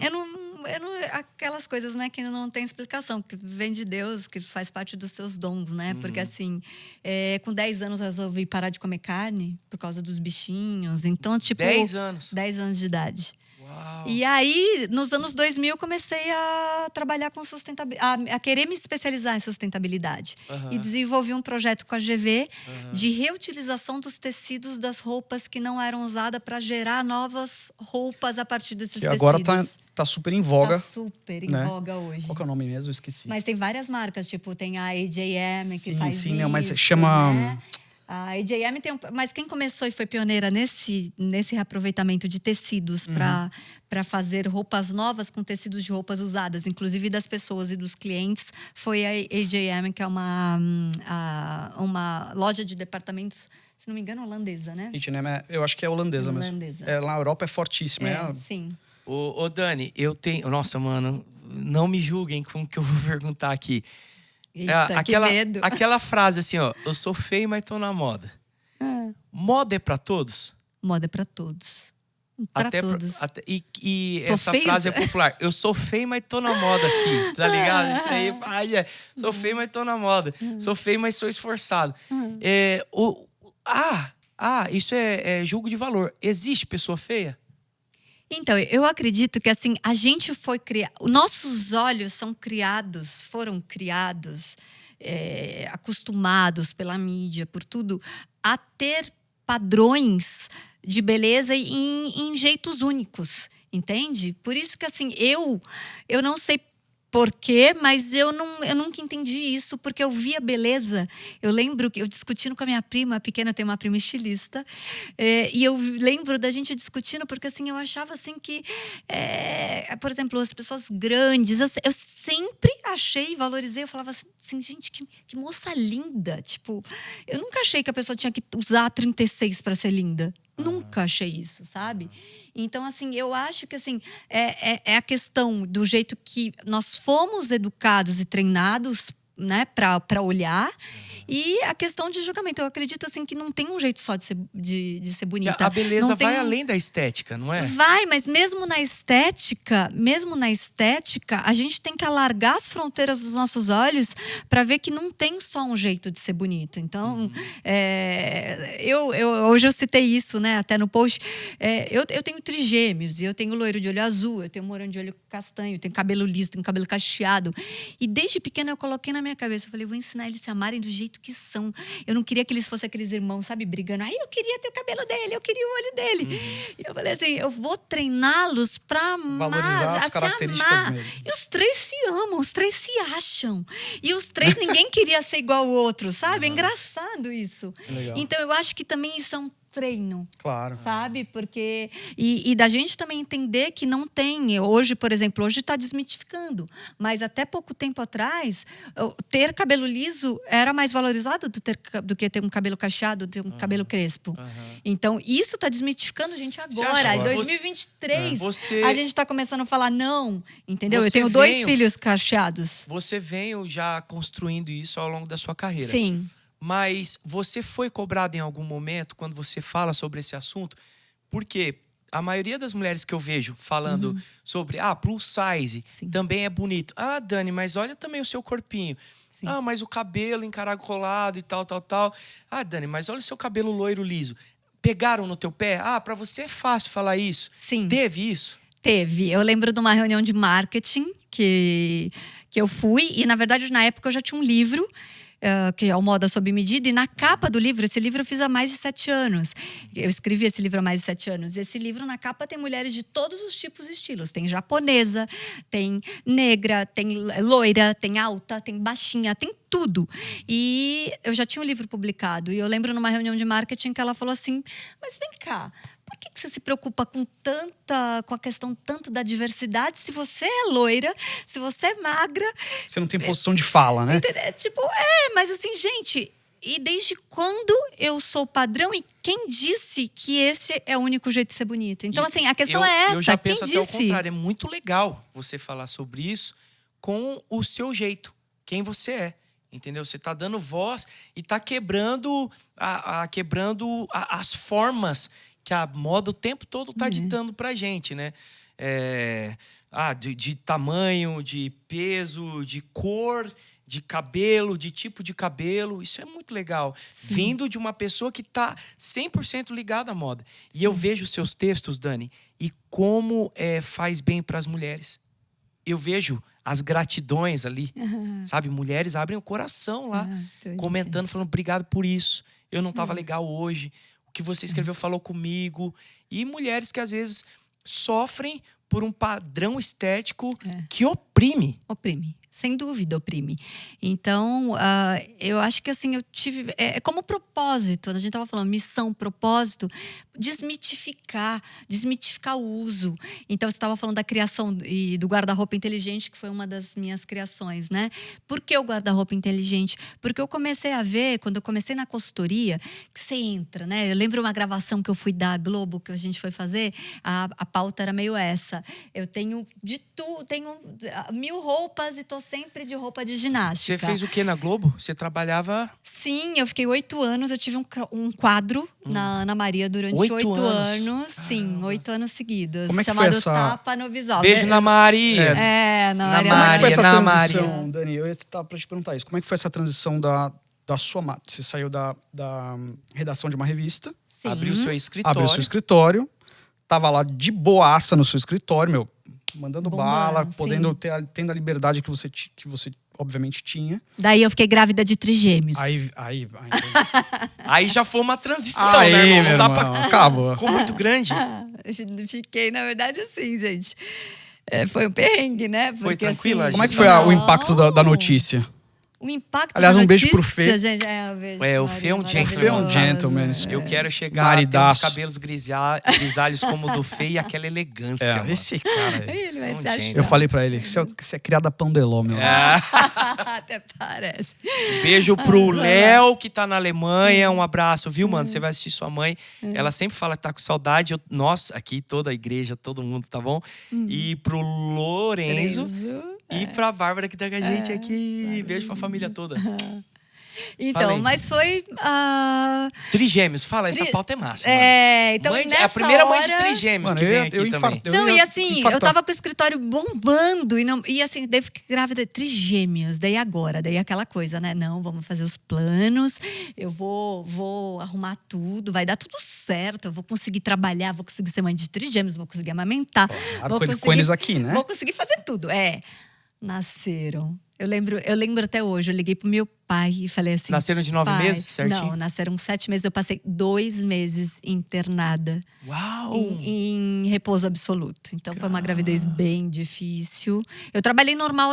Eu não. Aquelas coisas, né, que não tem explicação, que vem de Deus, que faz parte dos seus dons, né? Porque, assim, com 10 anos eu resolvi parar de comer carne por causa dos bichinhos. Então, tipo. 10 anos. 10 anos de idade. Uau. E aí, nos anos 2000, eu comecei a trabalhar com sustentabilidade, a querer me especializar em sustentabilidade. E desenvolvi um projeto com a GV de reutilização dos tecidos das roupas que não eram usadas para gerar novas roupas a partir desses Que tecidos. agora tá super em voga. Tá super em né? voga hoje. Qual que é o nome mesmo? Eu esqueci. Mas tem várias marcas, tipo, tem a AJM que Sim, faz sim, isso, não, mas chama- né? A AJM tem mas quem começou e foi pioneira nesse reaproveitamento de tecidos para fazer roupas novas com tecidos de roupas usadas, inclusive das pessoas e dos clientes, foi a AJM, que é uma loja de departamentos, se não me engano, holandesa, né? H&M, eu acho que é holandesa mesmo. Holandesa. Lá na Europa é fortíssima. Sim. Ô, Dani, eu tenho... Nossa, mano, não me julguem com o que eu vou perguntar aqui. Eita, que medo. Aquela frase assim, ó. Eu sou feio, mas tô na moda. Moda é pra todos? Moda é para todos. Para todos. E Tô essa feio? frase é popular. Eu sou feio, mas tô na moda, filho. Tá ligado? Isso aí, sou feio, mas tô na moda. Sou feio, mas sou esforçado. Isso é julgo de valor. Existe pessoa feia? Então, eu acredito que assim, a gente foi criado. Nossos olhos foram criados, acostumados pela mídia, por tudo, a ter padrões de beleza em jeitos únicos, entende? Por isso que assim, eu não sei por quê, mas eu nunca entendi isso, porque eu via beleza. Eu lembro que eu discutindo com a minha prima, a pequena, tem uma prima estilista, e eu lembro da gente discutindo, porque assim, eu achava assim que, por exemplo, as pessoas grandes, eu sempre achei e valorizei, eu falava assim, gente, que moça linda. Tipo, eu nunca achei que a pessoa tinha que usar 36 para ser linda. Nunca achei isso, sabe? Então, assim, eu acho que assim, é a questão do jeito que nós fomos educados e treinados, né, para olhar, e a questão de julgamento. Eu acredito assim que não tem um jeito só de ser bonita. A beleza Não tem vai além da estética, não é? Vai, mas mesmo na estética, a gente tem que alargar as fronteiras dos nossos olhos para ver que não tem só um jeito de ser bonito. Então, hoje eu citei isso, né, até no post. Eu tenho trigêmeos, e eu tenho loiro de olho azul, eu tenho moreno de olho castanho, eu tenho cabelo liso, tenho cabelo cacheado. E desde pequena eu coloquei na minha cabeça, eu falei, vou ensinar eles a se amarem do jeito que são. Eu não queria que eles fossem aqueles irmãos, sabe, brigando. Ai, eu queria ter o cabelo dele, eu queria o olho dele. E eu falei assim, eu vou treiná-los pra Valorizar as se características amar. mesmo. E os três se amam, os três se acham. E os três, ninguém queria ser igual ao outro, sabe? É engraçado isso. Legal. Então, eu acho que também isso é um treino. Claro. Sabe? Porque. E da gente também entender que não tem. Hoje, por exemplo, hoje está desmitificando. Mas até pouco tempo atrás, ter cabelo liso era mais valorizado do que ter um cabelo cacheado, ter um cabelo crespo. Então, isso está desmitificando a gente agora. Em 2023, a gente está começando a falar não. Entendeu? Eu tenho dois filhos cacheados. Você veio já construindo isso ao longo da sua carreira. Sim. mas você foi cobrado em algum momento quando você fala sobre esse assunto? Porque a maioria das mulheres que eu vejo falando sobre plus size Sim. também é bonito. Ah, Dani, mas olha também o seu corpinho. Sim. Ah, mas o cabelo encaracolado e tal. Ah, Dani, mas olha o seu cabelo loiro liso. Pegaram no teu pé? Ah, pra você é fácil falar isso. Sim. Teve isso? Teve. Eu lembro de uma reunião de marketing que eu fui. E, na verdade, na época eu já tinha um livro, que é o Moda Sob Medida. E na capa do livro, esse livro eu fiz há mais de 7 anos. Eu escrevi esse livro há mais de 7 anos. E esse livro, na capa, tem mulheres de todos os tipos e estilos. Tem japonesa, tem negra, tem loira, tem alta, tem baixinha, tem tudo. E eu já tinha um livro publicado. E eu lembro numa reunião de marketing que ela falou assim, mas vem cá, por que você se preocupa com a questão tanto da diversidade se você é loira, se você é magra? Você não tem posição de fala, né? Tipo, mas assim, gente, e desde quando eu sou padrão e quem disse que esse é o único jeito de ser bonita? Então, assim, a questão é essa, eu já quem penso até o disse? contrário, é muito legal você falar sobre isso com o seu jeito, quem você é. Entendeu? Você está dando voz e está quebrando as formas que a moda o tempo todo está ditando pra gente, né? De tamanho, de peso, de cor, de cabelo, de tipo de cabelo. Isso é muito legal. Sim. Vindo de uma pessoa que está 100% ligada à moda. E eu vejo os seus textos, Dani, e como faz bem para as mulheres. Eu vejo as gratidões ali, sabe? Mulheres abrem o coração lá, comentando, falando obrigado por isso. Eu não estava legal hoje. O que você escreveu falou comigo. E mulheres que às vezes sofrem por um padrão estético que oprime. Oprime. Sem dúvida, oprime. Então, eu acho que assim, eu tive... É como propósito, a gente estava falando, missão, propósito, desmitificar o uso. Então, você estava falando da criação e do guarda-roupa inteligente, que foi uma das minhas criações, né? Por que o guarda-roupa inteligente? Porque eu comecei a ver, quando eu comecei na consultoria, que você entra, né? Eu lembro uma gravação que eu fui da Globo, que a gente foi fazer, a pauta era meio essa. Eu tenho de tudo, tenho 1000 roupas e tô sempre de roupa de ginástica. Você fez o que na Globo? Você trabalhava... Sim, eu fiquei 8 anos. Eu tive um quadro na Maria durante 8 anos. Sim, 8 anos seguidos. Como é que chamado foi essa... Tapa no Visual. Beijo na Maria. Na Como Maria. é que foi essa na transição, Maria. Dani? Eu estava para te perguntar isso. Como é que foi essa transição da sua... Você saiu da redação de uma revista. Sim. Abriu seu escritório. Abriu seu escritório. Tava lá de boaça no seu escritório, mandando Bombando, bala, sim. podendo tendo a liberdade que você obviamente tinha. Daí eu fiquei grávida de trigêmeos. Aí já foi uma transição, Aí, né, irmão? meu Não dá irmão, pra... acabou. Ficou muito grande. Fiquei, na verdade, assim, gente. Foi um perrengue, né? Porque, Foi tranquila, assim, Como é que foi o impacto da notícia? O impacto Aliás, da um beijo notícia, pro Fê. gente, um beijo, O Fê é um Maria, gentleman. Fê é um maravilhosa. gentleman. Eu quero chegar a ter Maridaço. uns cabelos grisalhos como o do Fê e aquela elegância, mano. Esse cara aí. Ele vai Um se achar. gênio. Eu falei pra ele, você é criado a pão de ló, meu. Até parece. Beijo pro Léo, que tá na Alemanha. Um abraço, viu, mano? Você vai assistir sua mãe. Ela sempre fala que tá com saudade. Nossa, aqui toda a igreja, todo mundo, tá bom? E pro Lorenzo. E pra Bárbara, que tá com a gente aqui. Beijo pra família toda. Então, Falei. mas foi... Trigêmeos, fala, essa pauta é massa, mano. Então Mãe de- nessa a primeira mãe de hora... trigêmeos Mano, que eu vem ia- aqui eu também. infarto- Não, ia e assim, infartar. eu tava com o escritório bombando. E assim, daí eu fiquei grávida de trigêmeos. Daí agora, daí aquela coisa, né? Não, vamos fazer os planos. Eu vou arrumar tudo. Vai dar tudo certo. Eu vou conseguir trabalhar, vou conseguir ser mãe de trigêmeos, vou conseguir amamentar. Claro, com eles aqui, né? Vou conseguir fazer tudo. Nasceram. Eu lembro até hoje. Eu liguei pro meu pai e falei assim... Nasceram de 9 pai, meses, certinho? Não, nasceram 7 meses. Eu passei 2 meses internada. Uau! Em repouso absoluto. Então foi uma gravidez bem difícil. Eu trabalhei normal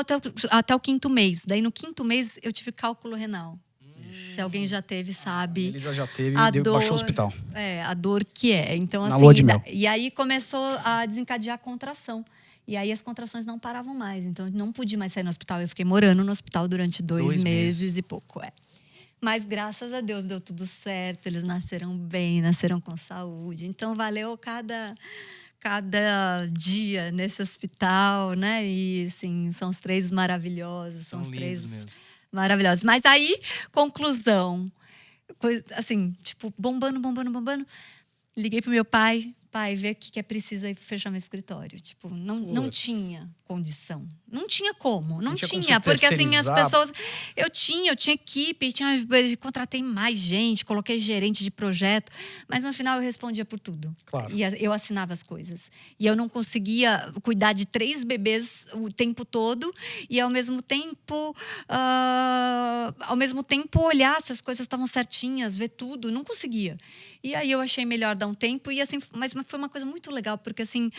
até o 5º mês. Daí no 5º mês eu tive cálculo renal. Se alguém já teve, A sabe. Elisa já teve A e dor, baixou o hospital. A dor que é. Então, Na assim, lua de mel. e aí começou a desencadear a contração. E aí as contrações não paravam mais. Então, eu não pude mais sair no hospital. Eu fiquei morando no hospital durante 2 meses e pouco. Mas, graças a Deus, deu tudo certo. Eles nasceram bem, nasceram com saúde. Então, valeu cada dia nesse hospital, né? E, assim, são os 3 maravilhosos. São os lindos 3 mesmo. maravilhosos. Mas aí, conclusão. assim, tipo, bombando. Liguei pro meu pai, vê o que é preciso aí pra fechar meu escritório. Tipo, não tinha condição. Não tinha como. Não tinha. Porque assim, as pessoas. Eu tinha equipe, contratei mais gente, coloquei gerente de projeto, mas no final eu respondia por tudo. Claro. E eu assinava as coisas. E eu não conseguia cuidar de 3 bebês o tempo todo e ao mesmo tempo olhar se as coisas estavam certinhas, ver tudo. Não conseguia. E aí eu achei melhor dar um tempo e assim, mas foi uma coisa muito legal, porque assim,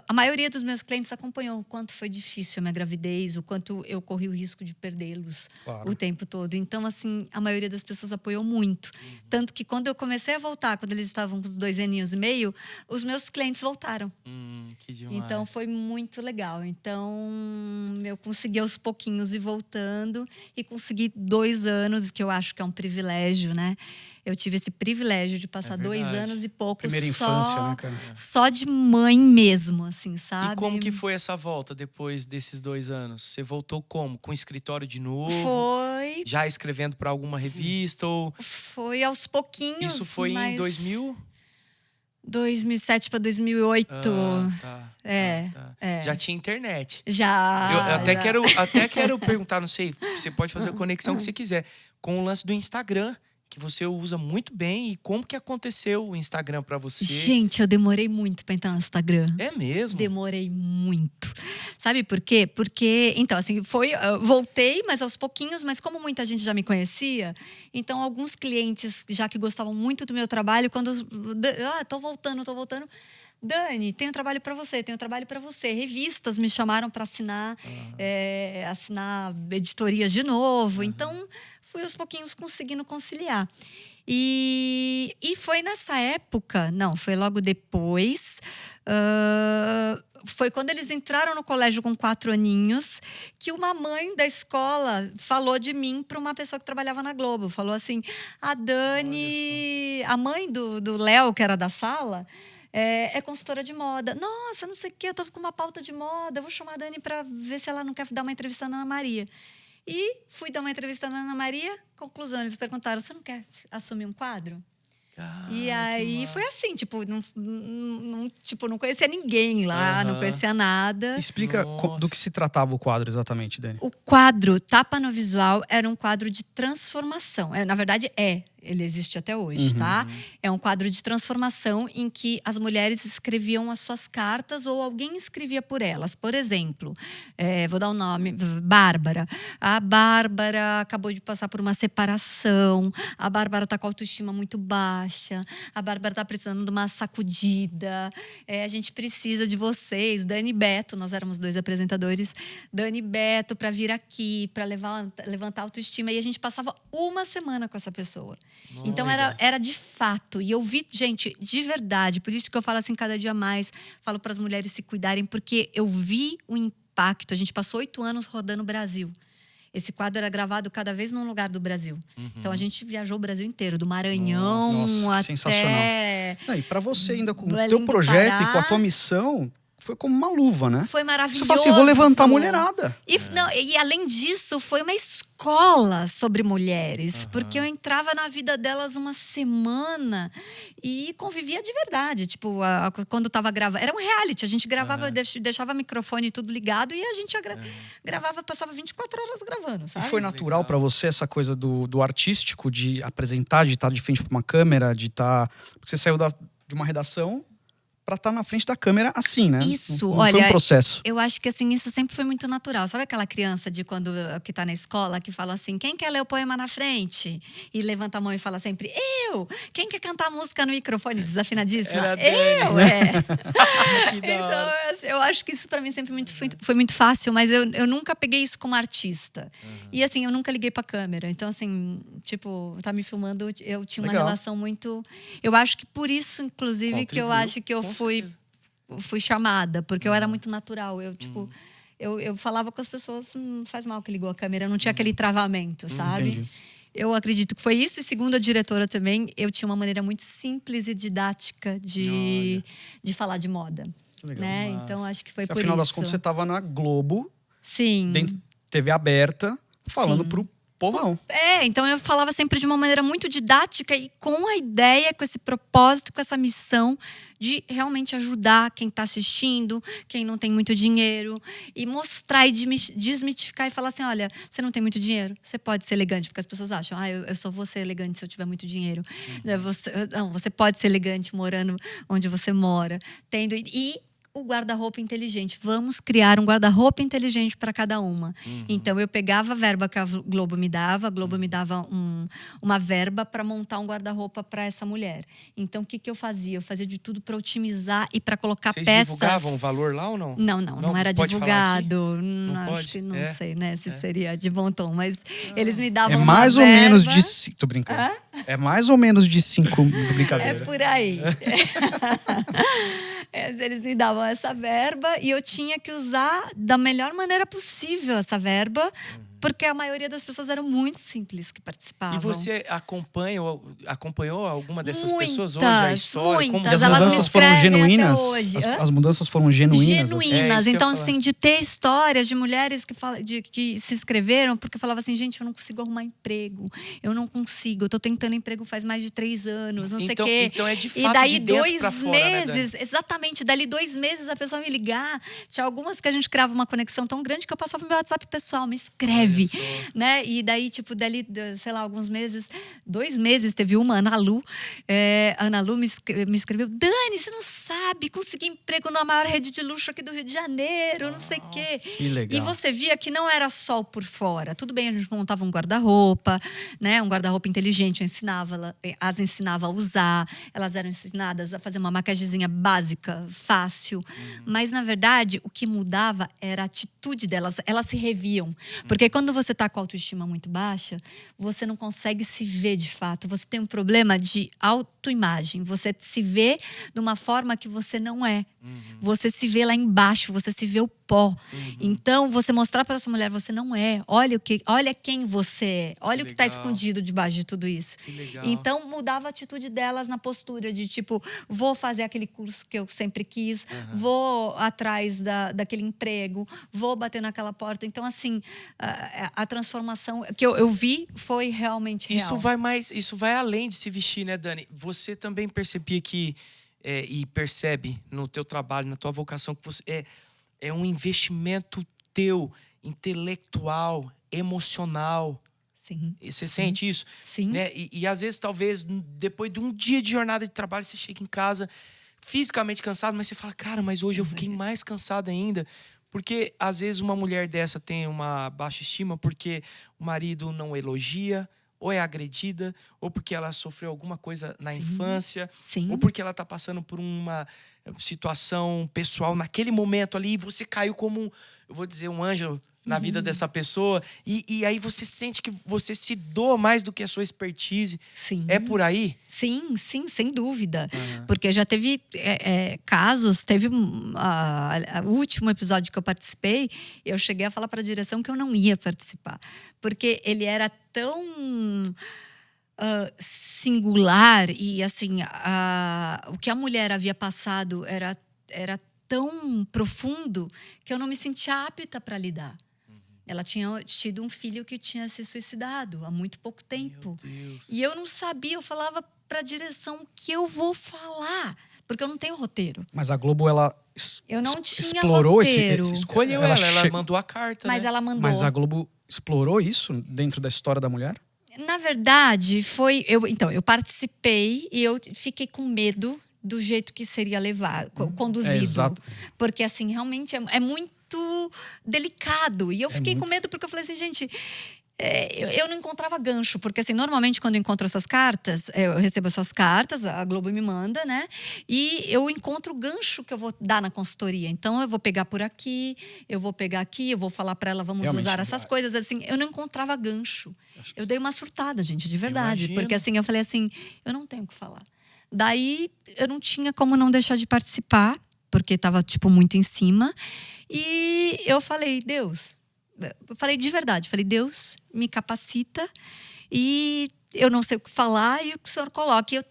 a maioria dos meus clientes acompanhou o quanto foi difícil a minha gravidez, o quanto eu corri o risco de perdê-los o tempo todo. Então, assim, a maioria das pessoas apoiou muito. Tanto que quando eu comecei a voltar, quando eles estavam com os 2 aninhos e meio, os meus clientes voltaram. Que demais. Então, foi muito legal. Então, eu consegui aos pouquinhos ir voltando e consegui 2 anos, que eu acho que é um privilégio, né? Eu tive esse privilégio de passar 2 anos e pouco Primeira infância, né, cara? Só de mãe mesmo, assim, sabe? E como que foi essa volta depois desses 2 anos? Você voltou como? Com escritório de novo? Foi. Já escrevendo para alguma revista? Ou... Foi aos pouquinhos. Isso foi em 2000? 2007 para 2008. Tá. É. Já tinha internet. Já. Eu até quero perguntar, não sei, você pode fazer a conexão que você quiser, com o lance do Instagram, que você usa muito bem. E como que aconteceu o Instagram pra você? Gente, eu demorei muito pra entrar no Instagram. É mesmo? Demorei muito. Sabe por quê? Porque, então, assim, eu voltei, mas aos pouquinhos, mas como muita gente já me conhecia, então alguns clientes já que gostavam muito do meu trabalho, quando tô voltando. Dani, tenho trabalho para você. Revistas me chamaram para assinar editorias de novo. Então, fui aos pouquinhos conseguindo conciliar. E foi nessa época, não, foi logo depois. Foi quando eles entraram no colégio com 4 aninhos que uma mãe da escola falou de mim para uma pessoa que trabalhava na Globo. Falou assim, a Dani, a mãe do Léo, que era da sala, é consultora de moda. Nossa, não sei o quê, eu tô com uma pauta de moda, eu vou chamar a Dani para ver se ela não quer dar uma entrevista na Ana Maria. E fui dar uma entrevista na Ana Maria, conclusão, eles perguntaram, você não quer assumir um quadro? E aí foi assim, tipo, não conhecia ninguém lá, não conhecia nada. Explica do que se tratava o quadro exatamente, Dani. O quadro Tapa no Visual era um quadro de transformação. Na verdade, ele existe até hoje, tá? É um quadro de transformação em que as mulheres escreviam as suas cartas ou alguém escrevia por elas. Por exemplo, vou dar um nome, Bárbara. A Bárbara acabou de passar por uma separação, a Bárbara tá com a autoestima muito baixa, a Bárbara tá precisando de uma sacudida, a gente precisa de vocês, Dani e Beto, nós éramos 2 apresentadores, Dani e Beto, para vir aqui, para levantar a autoestima. E a gente passava uma semana com essa pessoa. Nossa. Então era de fato. E eu vi, gente, de verdade, por isso que eu falo assim, cada dia mais, falo para as mulheres se cuidarem, porque eu vi o impacto. A gente passou 8 anos rodando o Brasil. Esse quadro era gravado cada vez num lugar do Brasil. Então a gente viajou o Brasil inteiro, do Maranhão até... Sensacional. E para você ainda com o teu projeto e com a tua missão, foi como uma luva, né? Foi maravilhoso. Você fala assim, vou levantar a mulherada. E além disso, foi uma escola sobre mulheres. Porque eu entrava na vida delas uma semana e convivia de verdade. Tipo, quando tava gravando... Era um reality. A gente gravava, deixava o microfone tudo ligado e a gente gravava, passava 24 horas gravando, sabe? E foi natural para você essa coisa do artístico, de apresentar, de estar de frente para uma câmera, de estar... Você saiu de uma redação para estar na frente da câmera assim, né? Isso, olha, foi um processo. Eu acho que assim, isso sempre foi muito natural. Sabe aquela criança que tá na escola, que fala assim, quem quer ler o poema na frente? E levanta a mão e fala sempre, eu! Quem quer cantar música no microfone desafinadíssima? Eu! Então, eu acho que isso para mim sempre foi muito fácil, mas eu nunca peguei isso como artista. E assim, eu nunca liguei pra câmera. Então assim, tipo, tá me filmando, eu tinha uma relação muito... Eu acho que por isso, inclusive, que eu acho que eu fui chamada, porque eu era muito natural. Eu falava com as pessoas, não faz mal que ligou a câmera, não tinha aquele travamento, sabe? Entendi. Eu acredito que foi isso. E segundo a diretora também, eu tinha uma maneira muito simples e didática de falar de moda. Legal, né? Então acho que foi por isso. Afinal das contas, você estava na Globo, Sim. TV aberta, falando povão. Então eu falava sempre de uma maneira muito didática e com a ideia, com esse propósito, com essa missão de realmente ajudar quem está assistindo, quem não tem muito dinheiro, e mostrar e desmitificar e falar assim, olha, você não tem muito dinheiro, você pode ser elegante, porque as pessoas acham, eu só vou ser elegante se eu tiver muito dinheiro. Você pode ser elegante morando onde você mora, e o guarda-roupa inteligente. Vamos criar um guarda-roupa inteligente para cada uma. Então, eu pegava a verba que a Globo me dava, uma verba para montar um guarda-roupa para essa mulher. Então, o que eu fazia? Eu fazia de tudo para otimizar e para colocar Vocês peças. Vocês divulgavam o valor lá ou não? Não era divulgado. Acho que não sei, né, se seria de bom tom, mas eles me davam É mais uma ou verba. menos de 5. Tô brincando. É mais ou menos de 5. Brincadeira. É por aí. Eles me davam essa verba e eu tinha que usar da melhor maneira possível essa verba, porque a maioria das pessoas eram muito simples que participavam. E você acompanhou alguma dessas pessoas hoje? A história? muitas. Como As Elas mudanças me foram escrevem genuínas? até hoje. As mudanças foram genuínas? Genuínas. É, Então, assim, de ter histórias de mulheres que se inscreveram porque falavam assim, gente, eu não consigo arrumar emprego. Eu não consigo. Eu tô tentando emprego faz mais de 3 anos, não sei o quê. Então é de fato e daí, de dentro 2 pra fora, meses, né, exatamente, dali 2 meses a pessoa me ligar. Tinha algumas que a gente criava uma conexão tão grande que eu passava no meu WhatsApp pessoal, me escreve, né? E daí, tipo, dali, sei lá, alguns meses, 2 meses, teve uma, Ana Lu. A Ana Lu me escreveu, Dani, você não sabe, consegui emprego na maior rede de luxo aqui do Rio de Janeiro, não sei o quê. Que legal. E você via que não era só por fora. Tudo bem, a gente montava um guarda-roupa, né? Um guarda-roupa inteligente, eu as ensinava a usar, elas eram ensinadas a fazer uma maquiagemzinha básica, fácil. Mas, na verdade, o que mudava era a atitude delas. Elas se reviam. Porque quando você está com a autoestima muito baixa, você não consegue se ver de fato. Você tem um problema de autoimagem. Você se vê de uma forma que você não é. Você se vê lá embaixo, você se vê o pó. Então, você mostrar para essa mulher, você não é. Olha quem você é. Olha o que está escondido debaixo de tudo isso. Então, mudava a atitude delas na postura de tipo, vou fazer aquele curso que eu sempre quis, vou atrás daquele emprego, vou bater naquela porta. Então, assim, a transformação que eu vi foi realmente real. Isso vai além de se vestir, né, Dani? Você também percebia que e percebe no teu trabalho, na tua vocação, que você é um investimento teu, intelectual, emocional. Sim. Você sente isso? Sim. Né? E às vezes, talvez, depois de um dia de jornada de trabalho, você chega em casa fisicamente cansado, mas você fala, cara, mas hoje eu fiquei mais cansado ainda. Porque, às vezes, uma mulher dessa tem uma baixa estima porque o marido não elogia, ou é agredida, ou porque ela sofreu alguma coisa na infância, ou porque ela está passando por uma situação pessoal naquele momento ali, e você caiu como, eu vou dizer, um anjo na vida dessa pessoa, e aí você sente que você se doa mais do que a sua expertise. Sim. É por aí? Sim, sem dúvida. Porque já teve casos, teve o último episódio que eu participei, eu cheguei a falar para a direção que eu não ia participar. Porque ele era tão singular e, assim, o que a mulher havia passado era tão profundo que eu não me sentia apta para lidar. Ela tinha tido um filho que tinha se suicidado há muito pouco tempo. Meu Deus. E eu não sabia, eu falava para a direção o que eu vou falar, porque eu não tenho roteiro. Mas a Globo, ela Eu não tinha explorou roteiro. Escolheu ela mandou a carta, Mas né? ela mandou. Mas a Globo explorou isso dentro da história da mulher? Na verdade, eu participei e eu fiquei com medo do jeito que seria levado, conduzido. Exato. Porque, assim, realmente é muito delicado. E eu fiquei com medo porque eu falei assim, gente, eu não encontrava gancho. Porque, assim, normalmente quando eu encontro essas cartas, eu recebo essas cartas, a Globo me manda, né? E eu encontro o gancho que eu vou dar na consultoria. Então, eu vou pegar por aqui, eu vou pegar aqui, eu vou falar para ela, vamos Realmente, usar essas coisas. Assim, eu não encontrava gancho. Eu dei uma surtada, gente, de verdade. Imagino. Porque, assim, eu falei assim, eu não tenho o que falar. Daí, eu não tinha como não deixar de participar, porque estava, tipo, muito em cima. E eu falei, Deus, de verdade, Deus, me capacita e eu não sei o que falar e o que o senhor coloca. E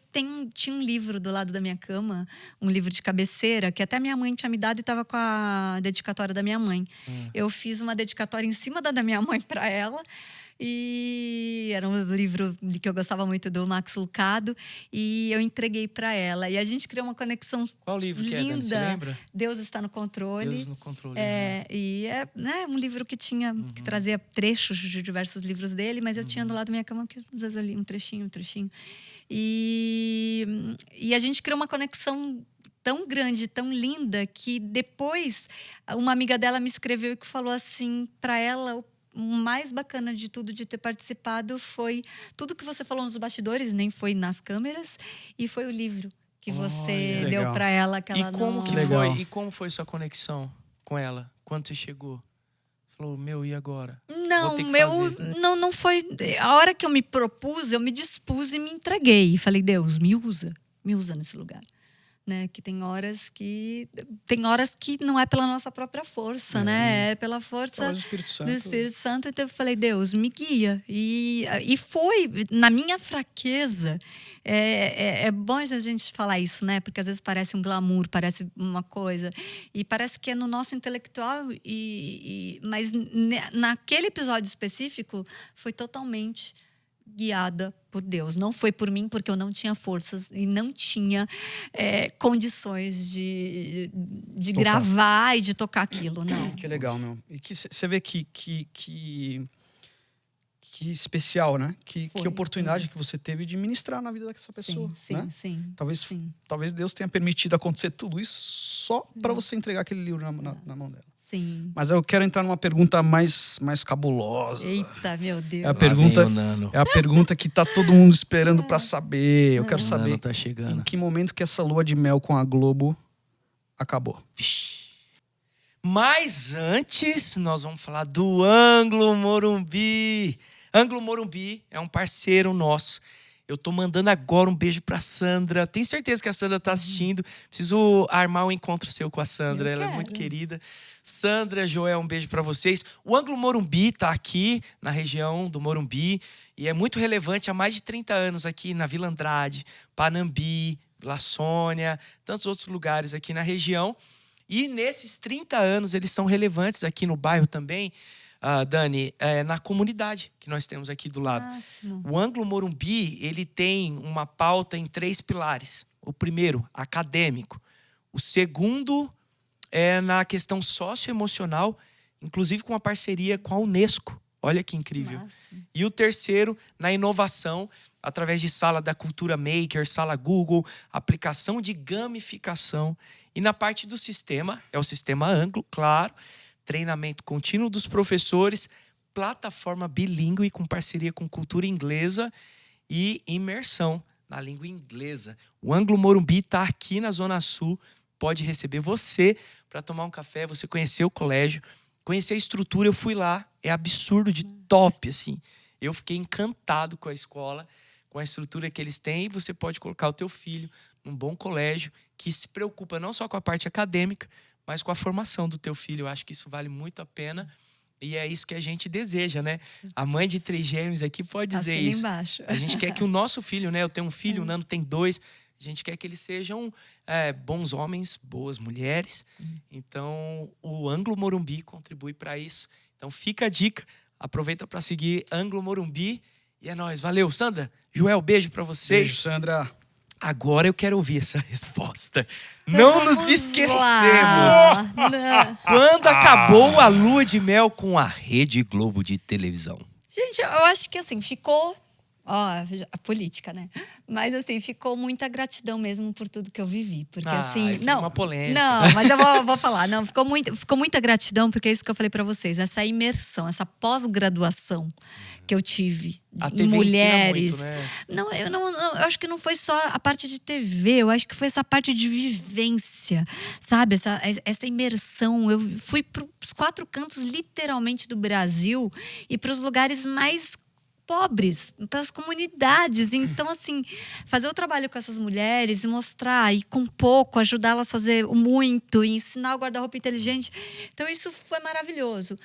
tinha um livro do lado da minha cama, um livro de cabeceira, que até minha mãe tinha me dado e estava com a dedicatória da minha mãe. Eu fiz uma dedicatória em cima da minha mãe para ela. E era um livro que eu gostava muito, do Max Lucado, e eu entreguei para ela. E a gente criou uma conexão Qual livro linda. que é, Dani? Você lembra? Deus Está no Controle. Deus no Controle. E é, né, um livro que trazia trechos de diversos livros dele, mas eu tinha do lado da minha cama que às vezes eu li um trechinho. E a gente criou uma conexão tão grande, tão linda, que depois uma amiga dela me escreveu e que falou assim para ela: o mais bacana de tudo de ter participado foi tudo que você falou nos bastidores, nem foi nas câmeras, e foi o livro que você deu para ela. Que ela E como foi sua conexão com ela? Quando você chegou? Você falou, e agora? Não foi. A hora que eu me propus, eu me dispus e me entreguei. E falei, Deus, me usa nesse lugar. Né? Que tem horas que não é pela nossa própria força, né? É pela força do Espírito Santo. Então eu falei, Deus, me guia. E foi na minha fraqueza. É bom a gente falar isso, né? Porque às vezes parece um glamour, parece uma coisa, e parece que é no nosso intelectual, mas naquele episódio específico foi totalmente guiada por Deus. Não foi por mim, porque eu não tinha forças e não tinha condições de gravar e de tocar aquilo, não. Que legal, meu. E que você vê que especial, né? Que oportunidade que você teve de ministrar na vida dessa pessoa. Sim. Talvez Deus tenha permitido acontecer tudo isso só para você entregar aquele livro na mão dela. Sim. Mas eu quero entrar numa pergunta mais cabulosa. Eita, meu Deus. É a pergunta que tá todo mundo esperando para saber. Eu quero saber tá chegando. Em que momento que essa lua de mel com a Globo acabou. Mas antes, nós vamos falar do Anglo Morumbi. Anglo Morumbi é um parceiro nosso. Eu tô mandando agora um beijo pra Sandra. Tenho certeza que a Sandra tá assistindo. Preciso armar um encontro seu com a Sandra. Ela é muito querida. Sandra, Joel, um beijo pra vocês. O Anglo Morumbi tá aqui na região do Morumbi e é muito relevante há mais de 30 anos aqui na Vila Andrade, Panambi, Vila Sônia, tantos outros lugares aqui na região. E nesses 30 anos eles são relevantes aqui no bairro também, Dani, na comunidade que nós temos aqui do lado. Máximo. O Anglo Morumbi, ele tem uma pauta em 3 pilares. O primeiro, acadêmico. O segundo é na questão socioemocional, inclusive com uma parceria com a Unesco. Olha que incrível. Máximo. E o terceiro, na inovação, através de sala da cultura maker, sala Google, aplicação de gamificação. E na parte do sistema, é o sistema Anglo, claro, treinamento contínuo dos professores, plataforma bilíngue com parceria com cultura inglesa e imersão na língua inglesa. O Anglo Morumbi está aqui na Zona Sul, pode receber você para tomar um café, você conhecer o colégio, conhecer a estrutura. Eu fui lá, é absurdo de top, assim. Eu fiquei encantado com a escola, com a estrutura que eles têm, e você pode colocar o teu filho num bom colégio que se preocupa não só com a parte acadêmica, mas com a formação do teu filho. Eu acho que isso vale muito a pena. E é isso que a gente deseja, né? A mãe de 3 gêmeos aqui pode dizer Assina isso. embaixo. A gente quer que o nosso filho, né? Eu tenho um filho, o Nano tem 2. A gente quer que eles sejam bons homens, boas mulheres. Então, o Anglo Morumbi contribui para isso. Então, fica a dica. Aproveita para seguir Anglo Morumbi. E é nóis. Valeu, Sandra. Joel, beijo para vocês. Beijo, Sandra. Agora eu quero ouvir essa resposta. Não nos esquecemos. Quando acabou a lua de mel com a Rede Globo de televisão? Gente, eu acho que assim, ficou... a política, né? Mas assim, ficou muita gratidão mesmo por tudo que eu vivi. Porque assim... Não, uma polêmica. Não, mas eu vou falar. Não, ficou muita gratidão, porque é isso que eu falei pra vocês. Essa imersão, essa pós-graduação que eu tive em mulheres. Muito, né? Não, eu acho que não foi só a parte de TV, eu acho que foi essa parte de vivência, sabe? Essa imersão. Eu fui para os 4 cantos, literalmente, do Brasil e para os lugares mais pobres, para as comunidades. Então, assim, fazer o trabalho com essas mulheres e mostrar, e com pouco, ajudá-las a fazer muito, e ensinar o guarda-roupa inteligente. Então, isso foi maravilhoso.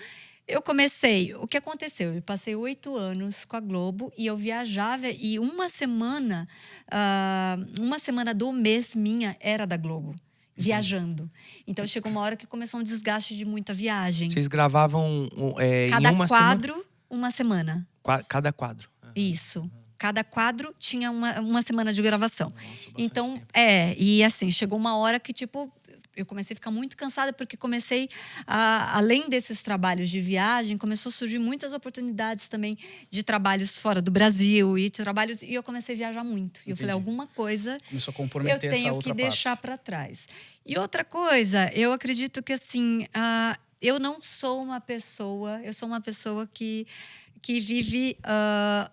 Eu comecei, o que aconteceu? Eu passei 8 anos com a Globo e eu viajava, e uma semana do mês minha era da Globo, viajando. Então chegou uma hora que começou um desgaste de muita viagem. Vocês gravavam Cada em uma quadro, semana? uma semana. Cada quadro. Isso. Cada quadro tinha uma semana de gravação. Nossa, Então, tempo. e assim, chegou uma hora que, tipo, eu comecei a ficar muito cansada, porque comecei, além desses trabalhos de viagem, começou a surgir muitas oportunidades também de trabalhos fora do Brasil e eu comecei a viajar muito. E eu falei, alguma coisa Começou a comprometer eu essa tenho outra que deixar para trás. E outra coisa, eu acredito que, assim, eu não sou uma pessoa, eu sou uma pessoa que vive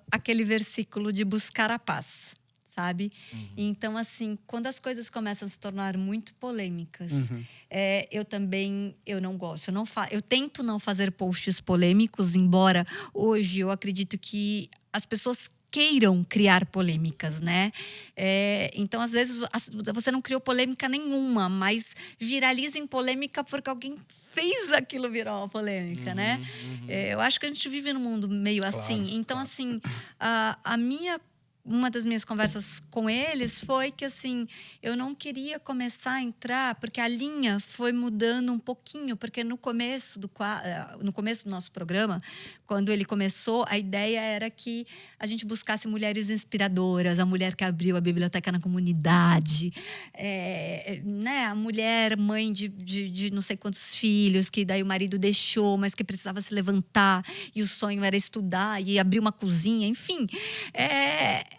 aquele versículo de buscar a paz, sabe? Então, assim, quando as coisas começam a se tornar muito polêmicas, eu não gosto. Eu tento não fazer posts polêmicos, embora hoje eu acredito que as pessoas queiram criar polêmicas, né? Então, às vezes, você não criou polêmica nenhuma, mas viraliza em polêmica porque alguém fez aquilo virar uma polêmica, né? Eu acho que a gente vive num mundo meio assim. Então, assim, uma das minhas conversas com eles foi que, assim, eu não queria começar a entrar, porque a linha foi mudando um pouquinho, porque no começo do nosso programa, quando ele começou, a ideia era que a gente buscasse mulheres inspiradoras, a mulher que abriu a biblioteca na comunidade, né? A mulher mãe de não sei quantos filhos, que daí o marido deixou, mas que precisava se levantar, e o sonho era estudar e abrir uma cozinha, enfim.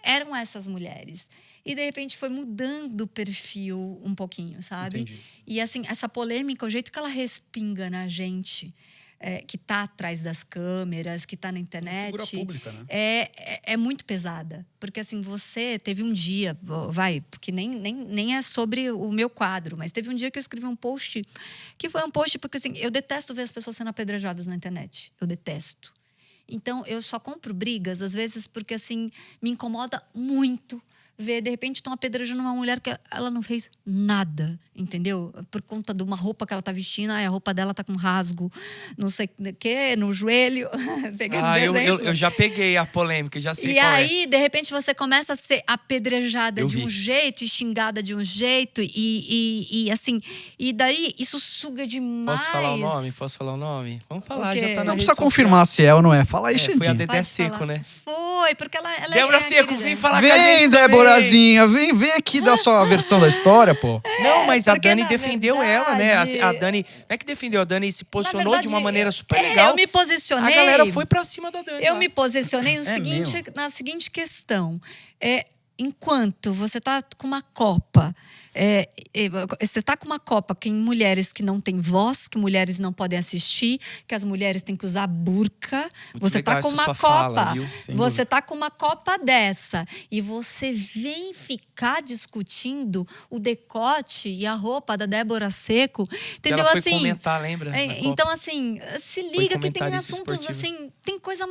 Eram essas mulheres. E, de repente, foi mudando o perfil um pouquinho, sabe? Entendi. E, assim, essa polêmica, o jeito que ela respinga na gente, que está atrás das câmeras, que está na internet... Figura pública, né? É muito pesada. Porque, assim, você teve um dia... porque nem é sobre o meu quadro, mas teve um dia que eu escrevi um post, que foi um post porque, assim, eu detesto ver as pessoas sendo apedrejadas na internet. Eu detesto. Então, eu só compro brigas, às vezes, porque, assim, me incomoda muito ver, de repente, estão apedrejando uma mulher que ela não fez nada, entendeu? Por conta de uma roupa que ela tá vestindo, a roupa dela tá com rasgo, não sei o que, no joelho. Pegando de exemplo. Eu já peguei a polêmica, já sei e qual aí, de repente, você começa a ser apedrejada Eu de vi. um jeito e xingada de um jeito, e assim, e daí isso suga demais. Posso falar o nome? Vamos falar, O quê? já tá na Não rede precisa social. confirmar se é ou não é. Fala aí, Foi a Xandinho. Dedé Pode Seco, falar. né? Foi, porque ela Débora Seco, querida. vem falar com a Vem, gente Déborazinha, vem aqui dar sua versão da história, pô. Não, mas a porque, Dani na defendeu ela, né? verdade- A Dani, não é que defendeu, a Dani se posicionou Na de uma verdade, maneira super legal. Eu me posicionei. A galera foi pra cima da Dani. Eu lá. me posicionei mesmo? na seguinte questão. Enquanto você está com uma Copa, você está com uma Copa que mulheres que não têm voz, que mulheres não podem assistir, que as mulheres têm que usar burca. Muito Você está legal com essa uma sua Copa. fala, viu? Sem Você está com uma Copa dessa. E você vem ficar discutindo o decote e a roupa da Débora Seco. Que Entendeu? ela foi Assim, comentar, lembra? Na Copa. então, assim, se liga que tem comentarista assuntos, esportiva. assim, tem coisa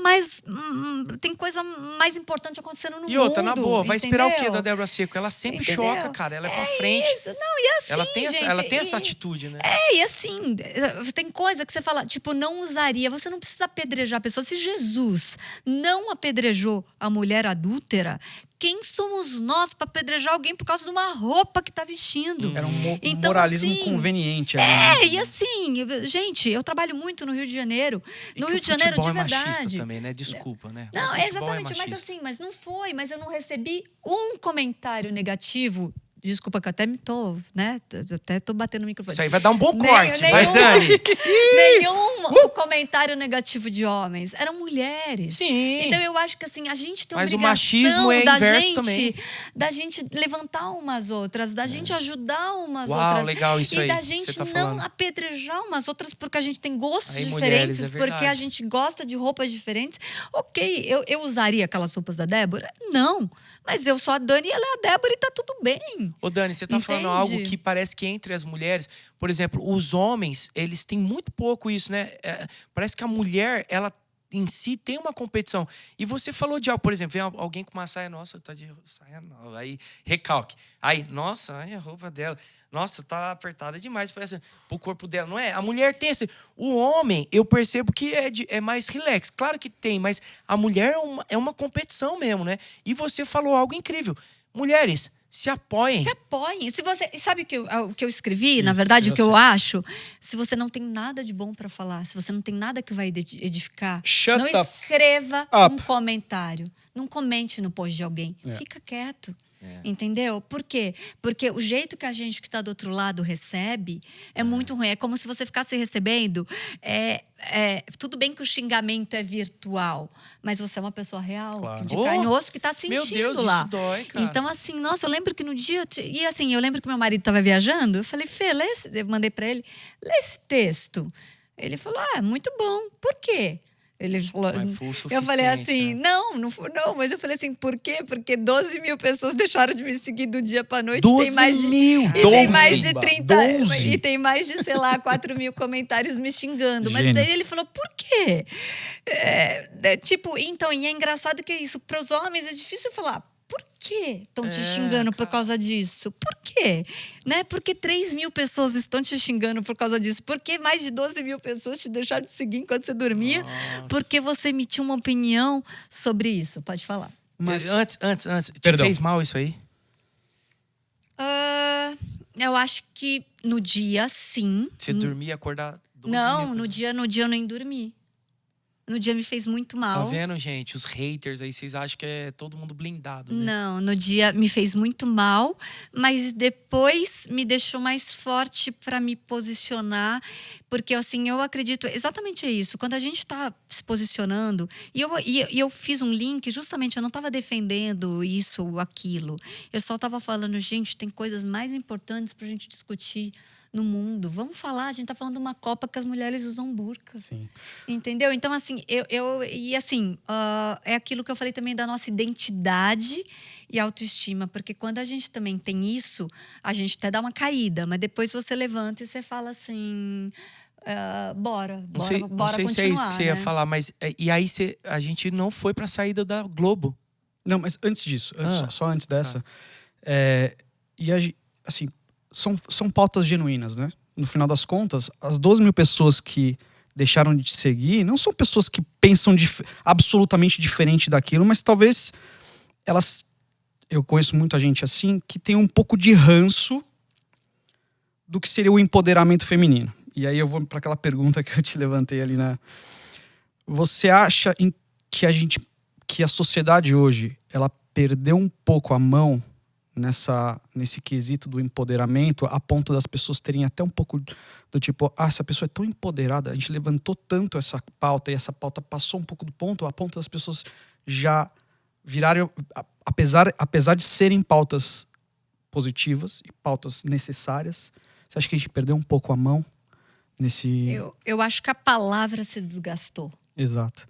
mais importante acontecendo no mundo. E outra, na boa, vai esperar o quê entendeu? da Débora Seco? Ela sempre Entendeu? choca, cara. Ela é pra frente. Isso, não, e assim, Ela tem essa, gente, ela tem essa e- atitude, né? E assim, tem coisa que você fala, tipo, não usaria. Você não precisa apedrejar a pessoa. Se Jesus não apedrejou a mulher adúltera, quem somos nós para apedrejar alguém por causa de uma roupa que tá vestindo? Era um Então, moralismo assim, conveniente ali. né? E assim, gente, eu trabalho muito no Rio de Janeiro. E No que Rio o de Janeiro, de futebol é verdade. machista também, né? Desculpa, né? Não, O futebol exatamente, é mas machista. assim, mas não foi, mas eu não recebi um comentário negativo. Desculpa que eu até até tô batendo no microfone. Isso aí vai dar um bom Nem- corte, vai, nenhum- Dani. Nenhum comentário negativo de homens. Eram mulheres. Sim. Então eu acho que assim, a gente tem Mas o obrigação machismo é inverso também. da gente levantar umas outras, da gente ajudar umas Uau, outras. legal isso e aí da que gente você tá não falando. apedrejar umas outras porque a gente tem gostos Aí, mulheres, diferentes, é porque a verdade. gente gosta de roupas diferentes. Ok, eu usaria aquelas roupas da Débora? Não. Mas eu sou a Dani e ela é a Débora e tá tudo bem. Ô, Dani, você tá falando Entende? algo que parece que entre as mulheres, por exemplo, os homens, eles têm muito pouco isso, né? Parece que a mulher, ela em si tem uma competição. E você falou de algo, por exemplo, vem alguém com uma saia, nossa, tá de saia nova. Aí, recalque. Aí, nossa, ai, a roupa dela. Nossa, tá apertada demais parece, pro corpo dela, não é? A mulher tem esse... O homem, eu percebo que é mais relax. Claro que tem, mas a mulher é uma competição mesmo, né? E você falou algo incrível. Mulheres, Se apoiem. Se apoiem. Se você, sabe o que eu escrevi, na Isso, verdade, eu o que eu sei. acho? Se você não tem nada de bom para falar, se você não tem nada que vai edificar, Shut não the escreva up. um comentário. Não comente no post de alguém. Fica quieto. Entendeu? Por quê? Porque o jeito que a gente que está do outro lado recebe é muito ruim. É como se você ficasse recebendo. Tudo bem que o xingamento é virtual, mas você é uma pessoa real, Claro. de carne e osso, que está Meu sentindo Deus, lá. isso dói, cara. Então, assim, nossa, eu lembro que no dia. E assim, eu lembro que meu marido estava viajando. Eu falei, Fê, eu mandei para ele, lê esse texto. Ele falou, muito bom. Por quê? Ele falou, Mas foi o eu falei suficiente, assim, né? não, mas eu falei assim, por quê? Porque 12 mil pessoas deixaram de me seguir do dia pra noite. 12 tem mais de, mil! E tem mais de 12, 30. 12. E tem mais de, sei lá, 4 mil comentários me xingando. Mas Gênio. daí ele falou, por quê? Tipo, então, e é engraçado que é isso. Para os homens é difícil falar. Por que estão te xingando por causa disso? Por quê? Né? Porque 3 mil pessoas estão te xingando por causa disso. Porque mais de 12 mil pessoas te deixaram de seguir enquanto você dormia. Nossa. Porque você emitiu uma opinião sobre isso. Pode falar. Mas antes, te Perdão. fez mal isso aí? Eu acho que no dia, sim. Você dormir e acordar 12 Não, mil no dia eu nem dormi. No dia me fez muito mal. Tá vendo, gente? Os haters aí, vocês acham que é todo mundo blindado, né? Não, no dia me fez muito mal, mas depois me deixou mais forte para me posicionar, porque assim, eu acredito, exatamente é isso. Quando a gente está se posicionando, e eu fiz um link, justamente, eu não estava defendendo isso ou aquilo. Eu só estava falando, gente, tem coisas mais importantes para a gente discutir no mundo. Vamos falar, a gente está falando de uma Copa que as mulheres usam burca. Sim. Entendeu? Então, assim, é aquilo que eu falei também da nossa identidade e autoestima, porque quando a gente também tem isso, a gente até dá uma caída, mas depois você levanta e você fala assim, bora Não sei continuar, se é isso que você ia né? falar, mas e aí a gente não foi pra saída da Globo. Não, mas antes disso, só antes dessa, assim, são pautas genuínas, né? No final das contas, as 12 mil pessoas que deixaram de te seguir não são pessoas que pensam absolutamente diferente daquilo, mas talvez elas... Eu conheço muita gente assim, que tem um pouco de ranço do que seria o empoderamento feminino. E aí eu vou para aquela pergunta que eu te levantei ali na... Você acha que a sociedade hoje, ela perdeu um pouco a mão nesse quesito do empoderamento, a ponto das pessoas terem até um pouco do tipo, essa pessoa é tão empoderada, a gente levantou tanto essa pauta e essa pauta passou um pouco do ponto, a ponto das pessoas já virarem, apesar de serem pautas positivas e pautas necessárias, você acha que a gente perdeu um pouco a mão nesse... Eu acho que a palavra se desgastou. Exato.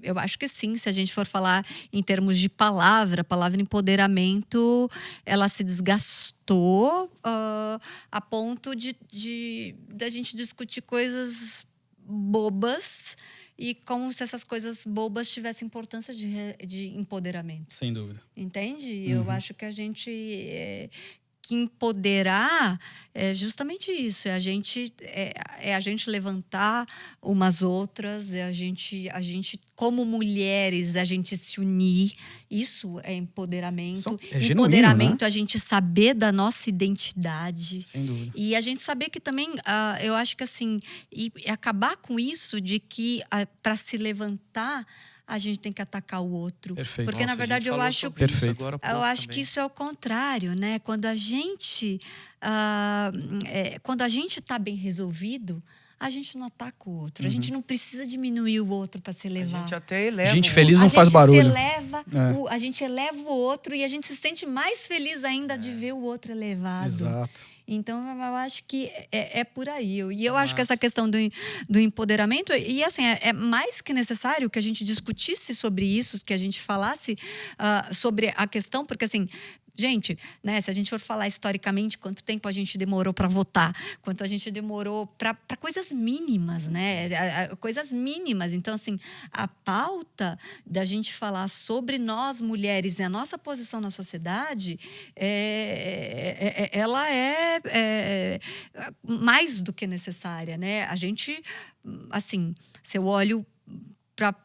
Eu acho que sim, se a gente for falar em termos de palavra, a palavra empoderamento, ela se desgastou a ponto da gente discutir coisas bobas e como se essas coisas bobas tivessem importância de empoderamento. Sem dúvida. Entende? Eu acho que a gente... que empoderar é justamente isso, é a gente levantar umas outras, é a gente como mulheres a gente se unir, isso é empoderamento. É genuíno, Empoderamento, né? a gente saber da nossa identidade. Sem dúvida. E a gente saber que também, eu acho que assim, e acabar com isso de que para se levantar a gente tem que atacar o outro. Perfeito. Porque, na verdade, eu acho Perfeito. eu acho que isso é o contrário, né? Quando a gente está bem resolvido, a gente não ataca o outro. A gente não precisa diminuir o outro para se A elevar. gente até eleva. Gente o feliz outro. não faz barulho. A gente eleva o outro e a gente se sente mais feliz ainda de ver o outro elevado. Exato. Então, eu acho que é por aí. E eu acho que essa questão do empoderamento, e assim, é mais que necessário que a gente discutisse sobre isso, que a gente falasse sobre a questão, porque assim, gente, né, se a gente for falar historicamente quanto tempo a gente demorou para votar, quanto a gente demorou para coisas mínimas, né? Coisas mínimas. Então, assim, a pauta da gente falar sobre nós mulheres e a nossa posição na sociedade, ela é mais do que necessária, né? A gente, assim, se eu olho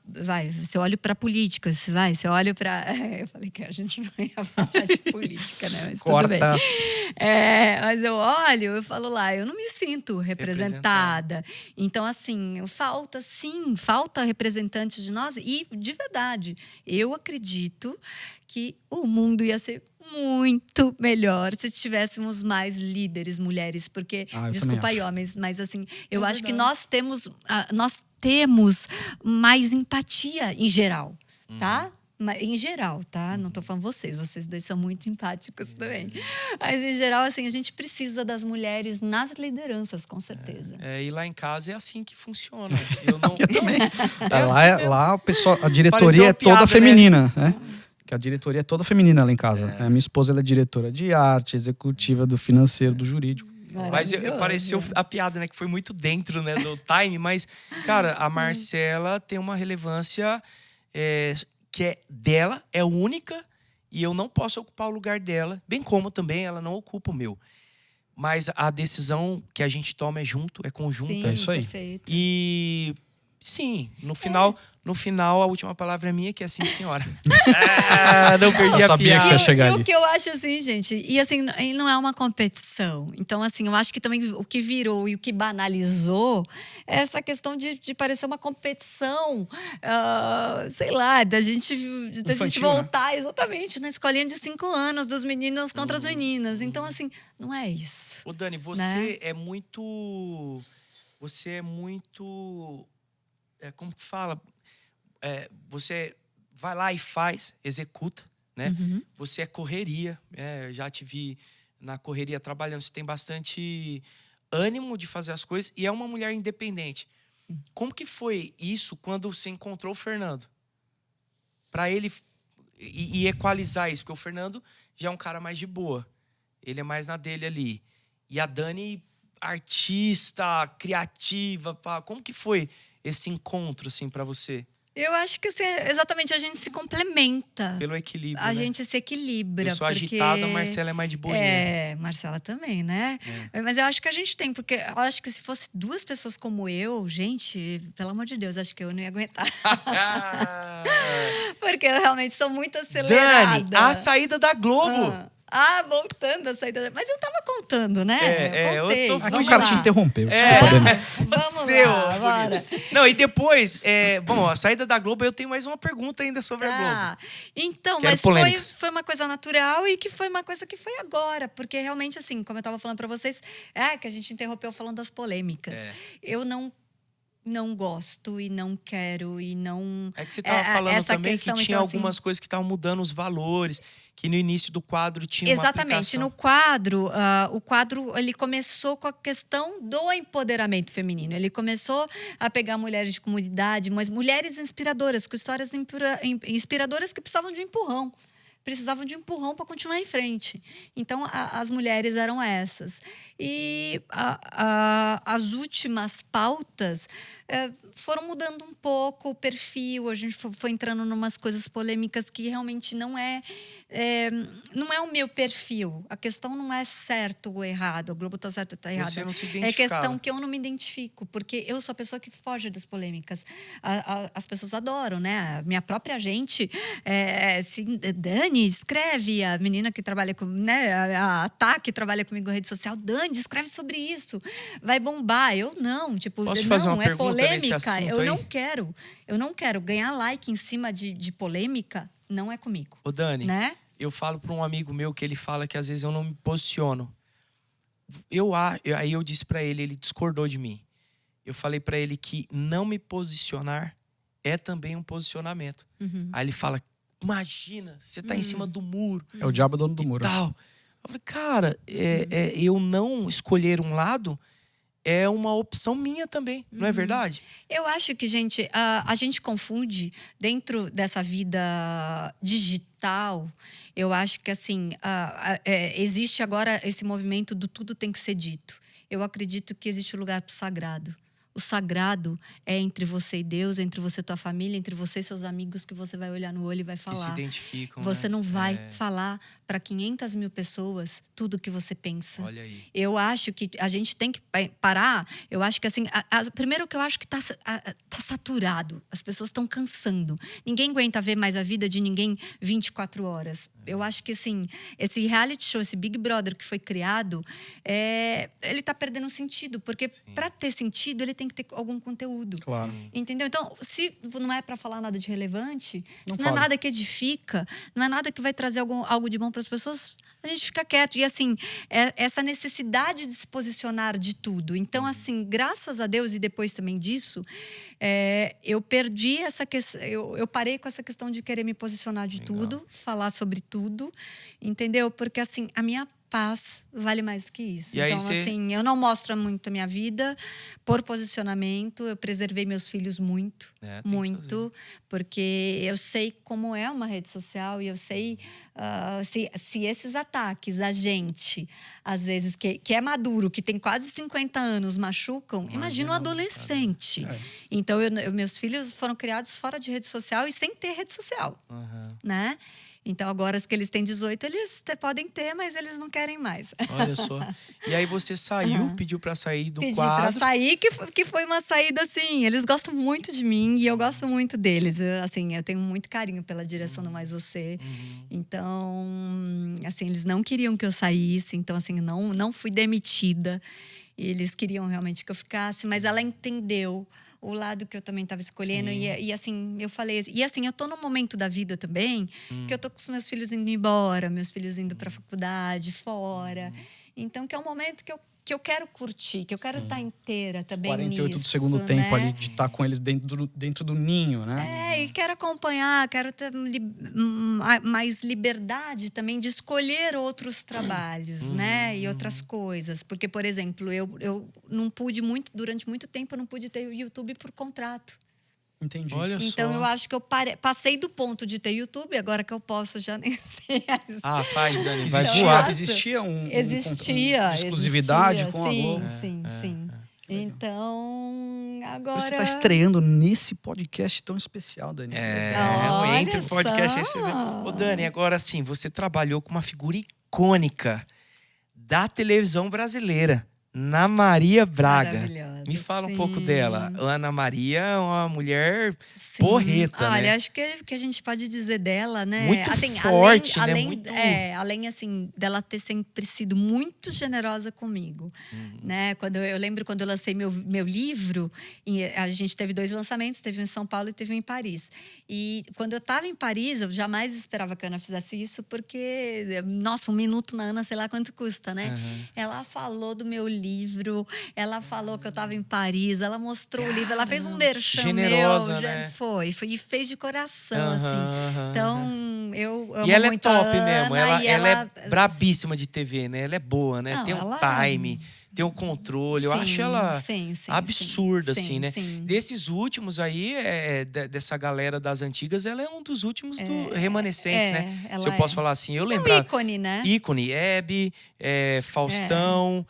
você olha para política, você olha para... Eu falei que a gente não ia falar de política, né? Mas Corta. tudo bem. Mas eu falo lá, eu não me sinto representada. Então, assim, falta representantes de nós. E, de verdade, eu acredito que o mundo ia ser muito melhor se tivéssemos mais líderes mulheres, porque, desculpa aí, homens, mas assim, eu acho que nós temos mais empatia em geral, tá? Em geral, tá? Não tô falando vocês dois são muito empáticos também. Mas, em geral, assim, a gente precisa das mulheres nas lideranças, com certeza. E lá em casa é assim que funciona. Eu não... também. assim lá a diretoria é toda feminina, né? Que a diretoria é toda feminina lá em casa. A minha esposa ela é diretora de arte, executiva do financeiro, do jurídico. Mas pareceu a piada, né? Que foi muito dentro, né, do time. Mas, cara, a Marcela tem uma relevância que é dela, é única. E eu não posso ocupar o lugar dela. Bem como também ela não ocupa o meu. Mas a decisão que a gente toma é junto, é conjunta. Sim, é isso aí. Perfeito. E... Sim, no final a última palavra é minha, que é sim, senhora. Não perdi a sabia piada. que você ia chegar ali. O que eu acho assim, gente, e assim, não é uma competição. Então, assim, eu acho que também o que virou e o que banalizou é essa questão de parecer uma competição, sei lá, da gente voltar exatamente na escolinha de 5 anos, dos meninos contra as meninas. Então, assim, não é isso. Ô, Dani, você é muito... como que fala? Você vai lá e faz, executa, né? Você é correria. Eu já te vi na correria trabalhando. Você tem bastante ânimo de fazer as coisas e é uma mulher independente. Sim. Como que foi isso quando você encontrou o Fernando? Para ele e equalizar isso, porque o Fernando já é um cara mais de boa. Ele é mais na dele ali. E a Dani, artista, criativa, como que foi esse encontro, assim, pra você? Eu acho que assim, exatamente, a gente se complementa. Pelo equilíbrio, A gente se equilibra. Eu sou agitada, a Marcela é mais de boinha. Marcela também, né? Mas eu acho que a gente tem, porque eu acho que se fosse 2 pessoas como eu, gente, pelo amor de Deus, acho que eu não ia aguentar. Porque eu realmente sou muito acelerada. Dani, a saída da Globo. Voltando a saída. Mas eu tava contando, né? Contei. Aqui o cara te interrompeu. Vamos lá, bora. Não, e depois, a saída da Globo, eu tenho mais uma pergunta ainda sobre a Globo. Então, Quero mas foi uma coisa natural e que foi uma coisa que foi agora. Porque realmente, assim, como eu tava falando pra vocês, que a gente interrompeu falando das polêmicas. Eu não gosto e não quero e não... É que você estava falando também que tinha algumas coisas que estavam mudando os valores, que no início do quadro tinha uma aplicação. Exatamente. No quadro, o quadro ele começou com a questão do empoderamento feminino. Ele começou a pegar mulheres de comunidade, mas mulheres inspiradoras, com histórias inspiradoras que precisavam de um empurrão. Precisavam de um empurrão para continuar em frente. Então, as mulheres eram essas. E as últimas pautas foram mudando um pouco o perfil. A gente foi entrando em umas coisas polêmicas que realmente não é o meu perfil. A questão não é certo ou errado. O Globo está certo ou está errado. Você não se identifica. É questão que eu não me identifico, porque eu sou a pessoa que foge das polêmicas. As pessoas adoram, né? A minha própria gente, Dani, escreve, a menina que trabalha com, né? A Tá, que trabalha comigo em rede social, Dani, escreve sobre isso. Vai bombar. Eu não, tipo, Posso fazer uma pergunta polêmica. nesse assunto Eu não quero ganhar like em cima de polêmica. Não é comigo. Ô, Dani, né? Eu falo para um amigo meu que ele fala que às vezes eu não me posiciono. Aí eu disse para ele discordou de mim. Eu falei para ele que não me posicionar é também um posicionamento. Aí ele fala, imagina, você tá em cima do muro. É o diabo dono do muro. Tal. Eu falei, cara, eu não escolher um lado é uma opção minha também, não é verdade? Eu acho que, gente, a gente confunde dentro dessa vida digital. Eu acho que, assim, existe agora esse movimento do tudo tem que ser dito. Eu acredito que existe lugar para o sagrado. O sagrado é entre você e Deus, entre você e tua família, entre você e seus amigos, que você vai olhar no olho e vai falar. Que se identificam, Você né? não vai falar para 500 mil pessoas tudo que você pensa. Olha aí. Eu acho que a gente tem que parar. Eu acho que assim, primeiro que eu acho que tá saturado. As pessoas estão cansando. Ninguém aguenta ver mais a vida de ninguém 24 horas. Eu acho que assim, esse reality show, esse Big Brother que foi criado, ele tá perdendo sentido, porque para ter sentido ele tem que ter algum conteúdo. Claro. Entendeu? Então, se não é para falar nada de relevante, Não se não é nada que edifica, não é nada que vai trazer algo de bom para as pessoas, a gente fica quieto. E assim, essa necessidade de se posicionar de tudo. Então, assim, graças a Deus, e depois também disso, eu perdi essa questão. Eu parei com essa questão de querer me posicionar de tudo, falar sobre tudo, entendeu? Porque assim, a minha paz vale mais do que isso. E aí então, assim, eu não mostro muito a minha vida por posicionamento. Eu preservei meus filhos muito, muito, porque eu sei como é uma rede social e eu sei se esses ataques a gente, às vezes, que é maduro, que tem quase 50 anos, machucam, imagina um adolescente. Então, meus filhos foram criados fora de rede social e sem ter rede social, né? Então, agora que eles têm 18, eles podem ter, mas eles não querem mais. Olha só. E aí você saiu, pediu pra sair do quadro. Pedi pra sair, que foi uma saída assim. Eles gostam muito de mim e eu gosto muito deles. Eu tenho muito carinho pela direção do Mais Você. Então, assim, eles não queriam que eu saísse. Então, assim, não fui demitida. E eles queriam realmente que eu ficasse, mas ela entendeu o lado que eu também estava escolhendo. E assim, eu falei... E assim, eu tô num momento da vida também que eu tô com os meus filhos indo embora, meus filhos indo pra faculdade, fora. Então, que é um momento que eu quero curtir, que eu quero estar inteira também 48 nisso, do segundo tempo né? ali, de estar com eles dentro do ninho, né? E quero acompanhar, quero ter mais liberdade também de escolher outros trabalhos, né? E outras coisas. Porque, por exemplo, eu não pude durante muito tempo, eu não pude ter o YouTube por contrato. Entendi. Olha Então, só. eu acho que eu passei do ponto de ter YouTube, agora que eu posso, já nem sei. Faz, Dani. Vai Então, voar. nossa, Existia existia de exclusividade existia, com a Globo. Sim. Então, agora... Você está estreando nesse podcast tão especial, Dani. Olha Entre o podcast. só. Ô, Dani, agora sim, você trabalhou com uma figura icônica da televisão brasileira, Ana Maria Braga. Maravilhosa, Me fala um sim. pouco dela. Ana Maria é uma mulher Sim. porreta, Olha, né? acho que a gente pode dizer dela, né? Muito assim, forte, além, né? além, Muito... além, assim, dela ter sempre sido muito generosa comigo, né? Eu lembro quando eu lancei meu livro, a gente teve 2 lançamentos, teve um em São Paulo e teve um em Paris. E quando eu estava em Paris, eu jamais esperava que a Ana fizesse isso, porque, nossa, 1 minuto na Ana, sei lá quanto custa, né? Ela falou do meu livro, ela falou que eu estava em Paris, ela mostrou o livro, ela fez um merchan generosa, meu, né? Foi, e fez de coração, assim. Então, eu amo E ela é muito top a Ana, mesmo, ela é brabíssima de TV, né? Ela é boa, né? Não, tem um ela time, tem um controle. Eu acho ela absurda, assim, né? Sim. Desses últimos aí, dessa galera das antigas, ela é um dos últimos remanescentes, né? Se eu posso falar assim, eu lembro. Um ícone, né? Ícone, Hebe, Faustão,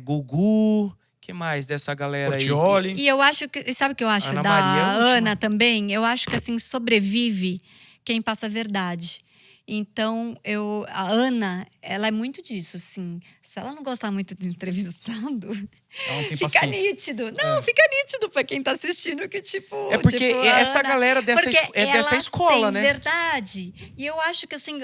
Gugu, que mais dessa galera Portiolli. E eu acho que, sabe o que eu acho Ana da Maria é a última. Ana também? Eu acho que assim, sobrevive quem passa a verdade. Então, a Ana, ela é muito disso, assim. Se ela não gostar muito de entrevistado, Ela não tem fica paciência. nítido. Não, fica nítido pra quem tá assistindo que, tipo... É porque essa galera dessa escola, né? É verdade. E eu acho que, assim,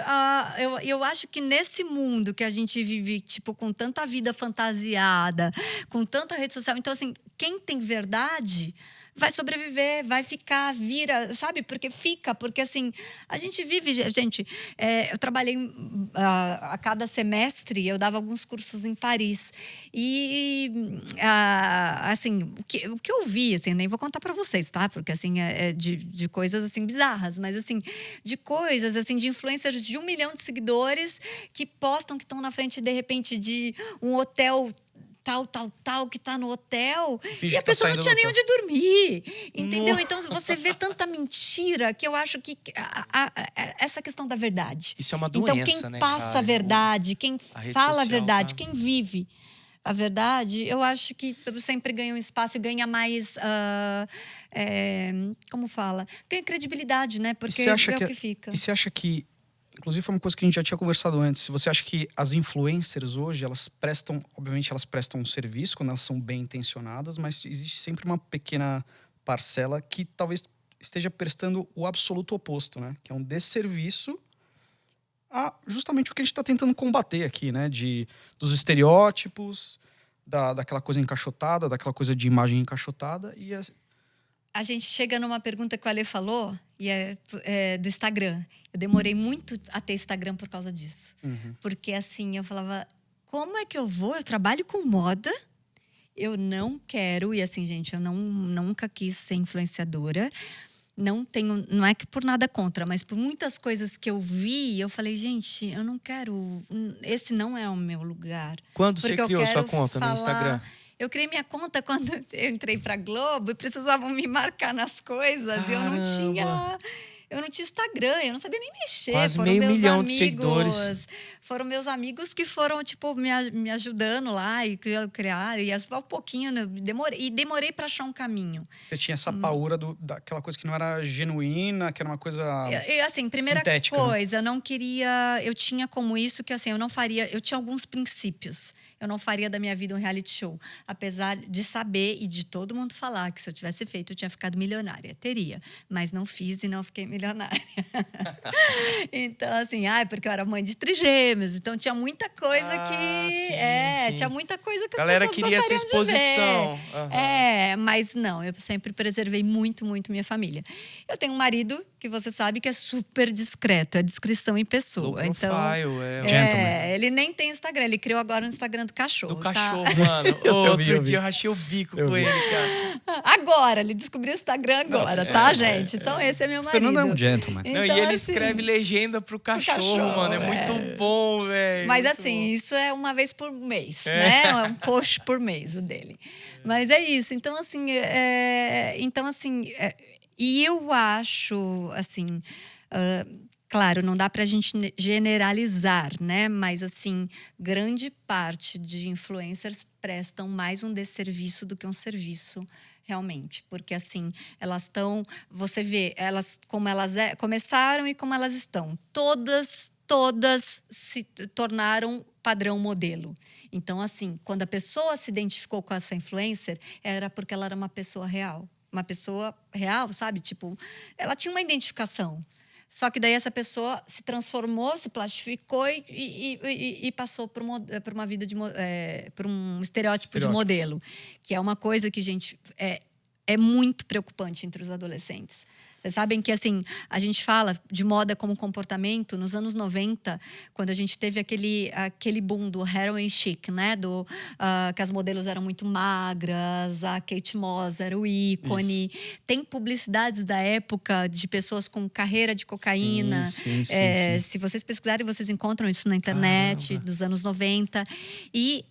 eu acho que nesse mundo que a gente vive, tipo, com tanta vida fantasiada, com tanta rede social... Então, assim, quem tem verdade... vai sobreviver, vai ficar, vira, sabe? Porque assim, a gente vive, gente, eu trabalhei a cada semestre, eu dava alguns cursos em Paris. E, assim, o que eu vi, assim, nem vou contar pra vocês, tá? Porque, assim, de coisas, assim, bizarras, mas, assim, de coisas, assim, de influencers de 1 milhão de seguidores que postam que estão na frente, de repente, de um hotel tal, que tá no hotel. Finge E a que tá pessoa não saindo tinha do nem hotel. onde dormir. Entendeu? Então, você vê tanta mentira que eu acho que essa questão da verdade. Isso é uma doença, então, quem né, passa cara? a verdade, quem rede fala a social, verdade, tá? quem vive a verdade, eu acho que sempre ganha um espaço e ganha mais... como fala? Ganha credibilidade, né? Porque é o que fica. E você acha que Inclusive, foi uma coisa que a gente já tinha conversado antes. Se você acha que as influencers hoje, obviamente elas prestam um serviço quando elas são bem intencionadas, mas existe sempre uma pequena parcela que talvez esteja prestando o absoluto oposto, né? Que é um desserviço a justamente o que a gente está tentando combater aqui, né? Dos estereótipos, daquela coisa encaixotada, daquela coisa de imagem encaixotada. A gente chega numa pergunta que o Ale falou, e é do Instagram. Eu demorei muito a ter Instagram por causa disso. Uhum. Porque assim, eu falava, como é que eu vou? Eu trabalho com moda, eu não quero, e assim, gente, eu nunca quis ser influenciadora. Não é que por nada contra, mas por muitas coisas que eu vi, eu falei, gente, eu não quero, esse não é o meu lugar. Quando você criou sua conta no Instagram? Eu criei minha conta quando eu entrei pra Globo e precisavam me marcar nas coisas. E eu não tinha Instagram, eu não sabia nem mexer. Quase foram meio meus milhão amigos, de seguidores. Foram meus amigos que foram, tipo, me ajudando lá e criar. E um pouquinho, né? Demorei para achar um caminho. Você tinha essa paura daquela coisa que não era genuína, que era uma coisa assim, primeira sintética, coisa, eu não queria... Eu tinha como isso que, assim, eu não faria... Eu tinha alguns princípios. Eu não faria da minha vida um reality show. Apesar de saber e de todo mundo falar que se eu tivesse feito, eu tinha ficado milionária. Teria. Mas não fiz e não fiquei milionária. Então, assim, porque eu era mãe de trigêmeos. Então, tinha muita coisa que... Sim. Tinha muita coisa que as galera pessoas queria essa gostariam de ver. exposição. Uhum. Mas não. Eu sempre preservei muito, muito minha família. Eu tenho um marido, que você sabe que é super discreto. É discrição em pessoa. Low profile, Gentleman. Ele nem tem Instagram. Ele criou agora um Instagram do cachorro. Do cachorro, mano. Outro dia eu rachei o bico com ele, cara. Agora, ele descobriu o Instagram agora, tá, gente? Então, esse é meu marido. Fernando é um gentleman. Então, E ele assim, escreve legenda pro cachorro, mano. É muito bom, velho. Mas muito assim, bom. isso é uma vez por mês, né? É um post por mês, o dele. Mas é isso. Então, assim... E eu acho, assim... Claro, não dá pra gente generalizar, né? Mas, assim, grande parte de influencers prestam mais um desserviço do que um serviço, realmente. Porque, assim, elas estão... Você vê como elas começaram e como elas estão. Todas se tornaram padrão modelo. Então, assim, quando a pessoa se identificou com essa influencer, era porque ela era uma pessoa real. Uma pessoa real, sabe? Tipo, ela tinha uma identificação. Só que daí essa pessoa se transformou, se plastificou e passou por uma vida por um estereótipo de modelo. Que é uma coisa que, gente, é muito preocupante entre os adolescentes. Vocês sabem que, assim, a gente fala de moda como comportamento nos anos 90, quando a gente teve aquele boom do heroin chic, né? Que as modelos eram muito magras, a Kate Moss era o ícone. Isso. Tem publicidades da época de pessoas com carreira de cocaína. Sim. Se vocês pesquisarem, vocês encontram isso na internet, dos anos 90. E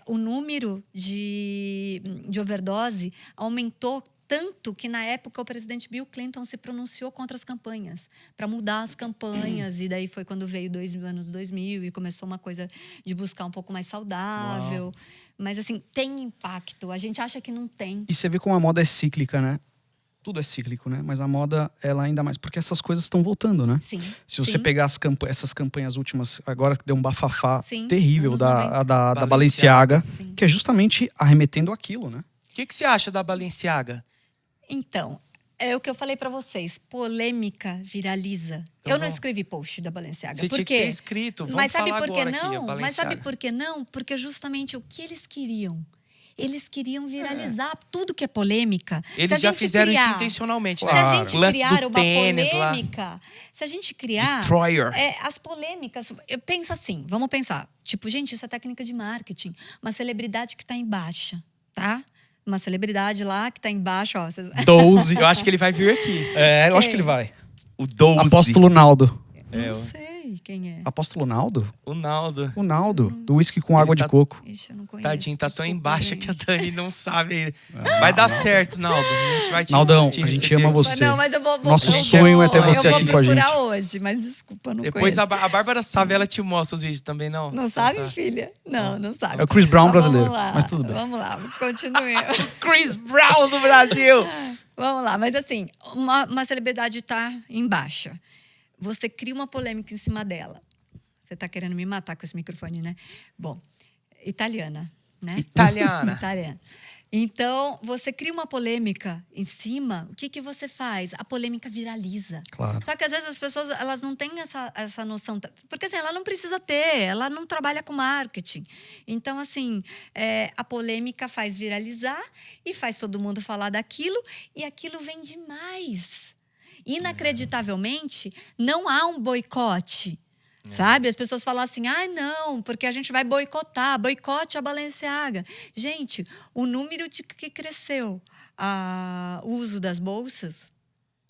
o número de overdose aumentou tanto que, na época, o presidente Bill Clinton se pronunciou contra as campanhas, para mudar as campanhas. E daí foi quando veio anos 2000 e começou uma coisa de buscar um pouco mais saudável. Uau. Mas, assim, tem impacto. A gente acha que não tem. E você vê como a moda é cíclica, né? Tudo é cíclico, né? Mas a moda, ela ainda mais... Porque essas coisas estão voltando, né? Sim. Se você pegar essas campanhas últimas, agora que deu um bafafá terrível anos da Balenciaga, que é justamente arremetendo aquilo, né? O que você acha da Balenciaga? Então, é o que eu falei pra vocês. Polêmica viraliza. Então, eu não escrevi post da Balenciaga. Você tinha que ter escrito. Vamos Mas sabe falar por que agora não? aqui, a Balenciaga. Mas sabe por que não? Porque justamente o que eles queriam. Eles queriam viralizar tudo que é polêmica. Eles já fizeram isso intencionalmente. Se a gente criar uma tênis, polêmica... Se a gente criar... Destroyer. As polêmicas... Eu penso assim, vamos pensar. Tipo, gente, isso é técnica de marketing. Uma celebridade que tá em baixa, tá? Uma celebridade lá que tá embaixo, ó. 12. Eu acho que ele vai vir aqui. Eu acho que ele vai. O 12. Apóstolo Naldo. Não sei quem é. Apóstolo Naldo? O Naldo. O Naldo, do whisky com água de coco. Ixi, eu não conheço. Tadinho, tá tão embaixo gente. que a Dani não sabe ainda. Vai dar certo, Naldo. A gente vai te Naldão, te a gente receber. ama você. Não, mas eu vou Nosso sonho é ter você aqui com a gente. Eu vou procurar hoje, mas desculpa, não Depois conheço. a Bárbara sabe, ela te mostra os vídeos também, não? Não sabe, filha? Não sabe. É o Chris Brown Então, brasileiro, vamos lá, mas tudo bem. Vamos lá, continuemos. Chris Brown do Brasil! Vamos lá, mas assim, uma celebridade tá em baixa. você cria uma polêmica em cima dela. Você está querendo me matar com esse microfone, né? Bom, italiana, né? Italiana. Italiana. Então, você cria uma polêmica em cima, o que você faz? A polêmica viraliza. Claro. Só que às vezes as pessoas elas não têm essa noção. Porque assim, ela não precisa ter, ela não trabalha com marketing. Então, assim, a polêmica faz viralizar e faz todo mundo falar daquilo, e aquilo vende mais. Inacreditavelmente, não há um boicote. Sabe? As pessoas falam assim, não, porque a gente vai boicotar, boicote a Balenciaga. Gente, o número de que cresceu o uso das bolsas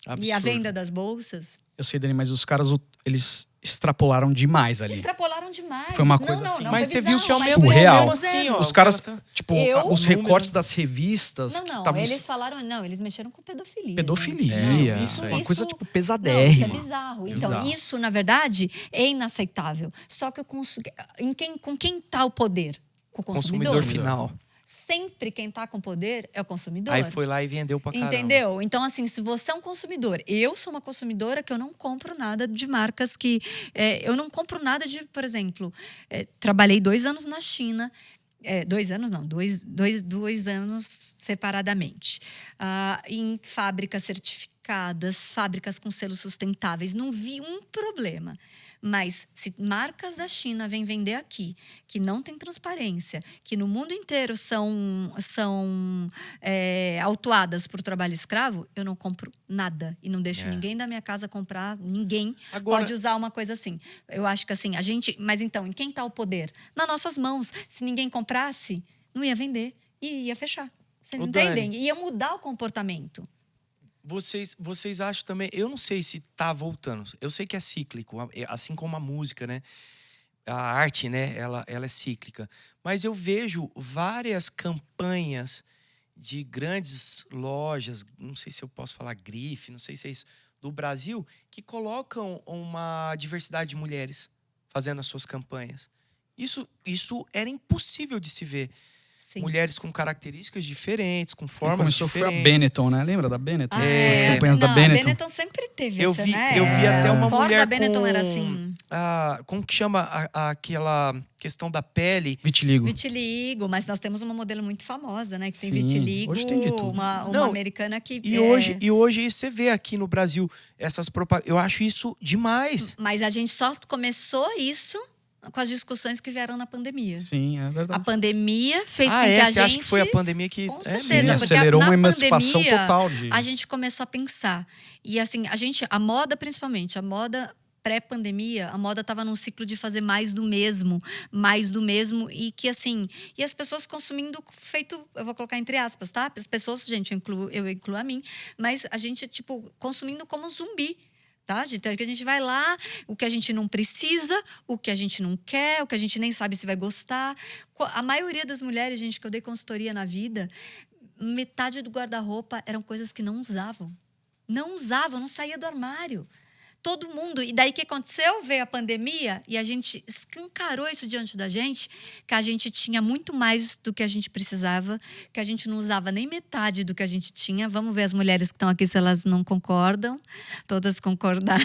e a Absurdo. venda das bolsas. Eu sei, Dani, mas os caras, eles extrapolaram demais ali. Extrapolaram demais. Foi uma coisa assim. Mas foi você viu que bizarro, mas aumentou foi surreal. mesmo zero. assim, ó. Os caras, Tá- tipo, Eu- os O recortes número- das revistas... que Não, tavam eles falaram, não, eles mexeram com pedofilia. Pedofilia. gente. eu vi isso aí. Uma coisa, tipo, Não, isso pesadérrima. é bizarro. Então, Bizarro. isso, na verdade, é inaceitável. Só que com quem está o poder? Com o Consumidor final. Sempre quem está com poder é o consumidor. Aí foi lá e vendeu pra caramba. Entendeu? Então, assim, se você é um consumidor, eu sou uma consumidora que eu não compro nada de marcas que... eu não compro nada de, por exemplo, trabalhei 2 anos na China. 2 anos não, 2 anos separadamente. Em fábricas certificadas, fábricas com selos sustentáveis. Não vi um problema. Mas se marcas da China vêm vender aqui, que não tem transparência, que no mundo inteiro são autuadas por trabalho escravo, eu não compro nada. E não deixo ninguém da minha casa comprar, ninguém Agora- pode usar uma coisa assim. Eu acho que assim, a gente... Mas então, em quem está o poder? Nas nossas mãos. Se ninguém comprasse, não ia vender e ia fechar. Vocês Ô, entendem? Dani. Ia mudar o comportamento. Vocês acham também... Eu não sei se tá voltando. Eu sei que é cíclico, assim como a música, né? A arte, né? Ela é cíclica. Mas eu vejo várias campanhas de grandes lojas, não sei se eu posso falar grife, não sei se é isso, do Brasil, que colocam uma diversidade de mulheres fazendo as suas campanhas. Isso era impossível de se ver. Sim. Mulheres com características diferentes, com Quem formas começou foi a diferentes. Benetton, né? Lembra da Benetton? As Não, campanhas da Benetton. A Benetton sempre teve Eu essa, vi, né? eu vi até uma O core mulher da Benetton com... era assim. como que chama aquela questão da pele? Vitiligo. Vitiligo, mas nós temos uma modelo muito famosa, né? Que tem Sim, vitiligo. hoje tem de tudo. Uma Não, americana que... E hoje você vê aqui no Brasil essas propagandas. Eu acho isso demais. Mas a gente só começou isso com as discussões que vieram na pandemia. Sim, é A verdade. pandemia fez com que Você a gente... acha que foi a pandemia que... Com É certeza, mesmo? porque acelerou na uma emancipação pandemia, total de... A gente começou a pensar. E assim, a moda principalmente, a moda pré-pandemia, a moda estava num ciclo de fazer mais do mesmo, e que assim, e as pessoas consumindo feito, eu vou colocar entre aspas, tá? As pessoas, gente, eu incluo a mim, mas a gente, tipo, consumindo como zumbi. Tá? Que a gente vai lá, o que a gente não precisa, o que a gente não quer, o que a gente nem sabe se vai gostar. A maioria das mulheres, gente, que eu dei consultoria na vida, metade do guarda-roupa eram coisas que não usavam. Não usavam, não saía do armário. Todo mundo. E daí o que aconteceu? Veio a pandemia e a gente escancarou isso diante da gente, que a gente tinha muito mais do que a gente precisava, que a gente não usava nem metade do que a gente tinha. Vamos ver as mulheres que estão aqui se elas não concordam. Todas concordaram.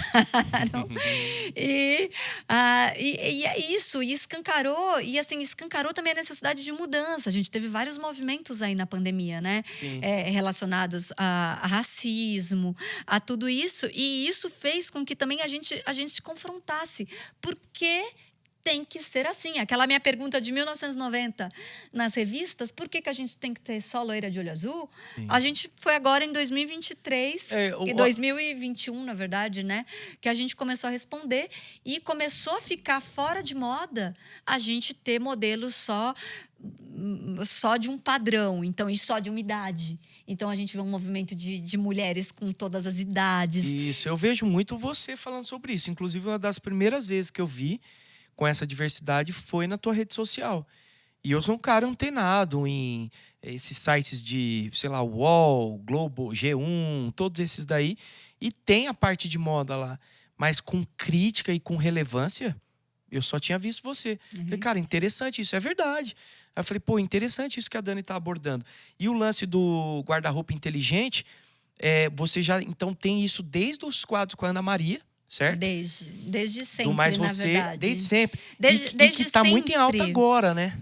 E é isso. E escancarou. E assim, escancarou também a necessidade de mudança. A gente teve vários movimentos aí na pandemia, né? Relacionados a racismo, a tudo isso. E isso fez com que também a gente se confrontasse. Por que tem que ser assim? Aquela minha pergunta de 1990 nas revistas, por que a gente tem que ter só loira de olho azul? Sim. A gente foi agora em 2023, e 2021, na verdade, né? Que a gente começou a responder e começou a ficar fora de moda a gente ter modelos só de um padrão, então, e só de uma idade. Então, a gente vê um movimento de mulheres com todas as idades. Isso, eu vejo muito você falando sobre isso. Inclusive, uma das primeiras vezes que eu vi com essa diversidade foi na tua rede social. E eu sou um cara antenado em esses sites de, sei lá, UOL, Globo, G1, todos esses daí. E tem a parte de moda lá. Mas com crítica e com relevância, eu só tinha visto você. Falei, cara, interessante, isso é verdade. Aí eu falei, pô, interessante isso que a Dani está abordando. E o lance do guarda-roupa inteligente, você já, então, tem isso desde os quadros com a Ana Maria, certo? Desde sempre, Do Mais na Você, verdade. desde sempre. Desde e que tá muito em alta sempre. agora, né?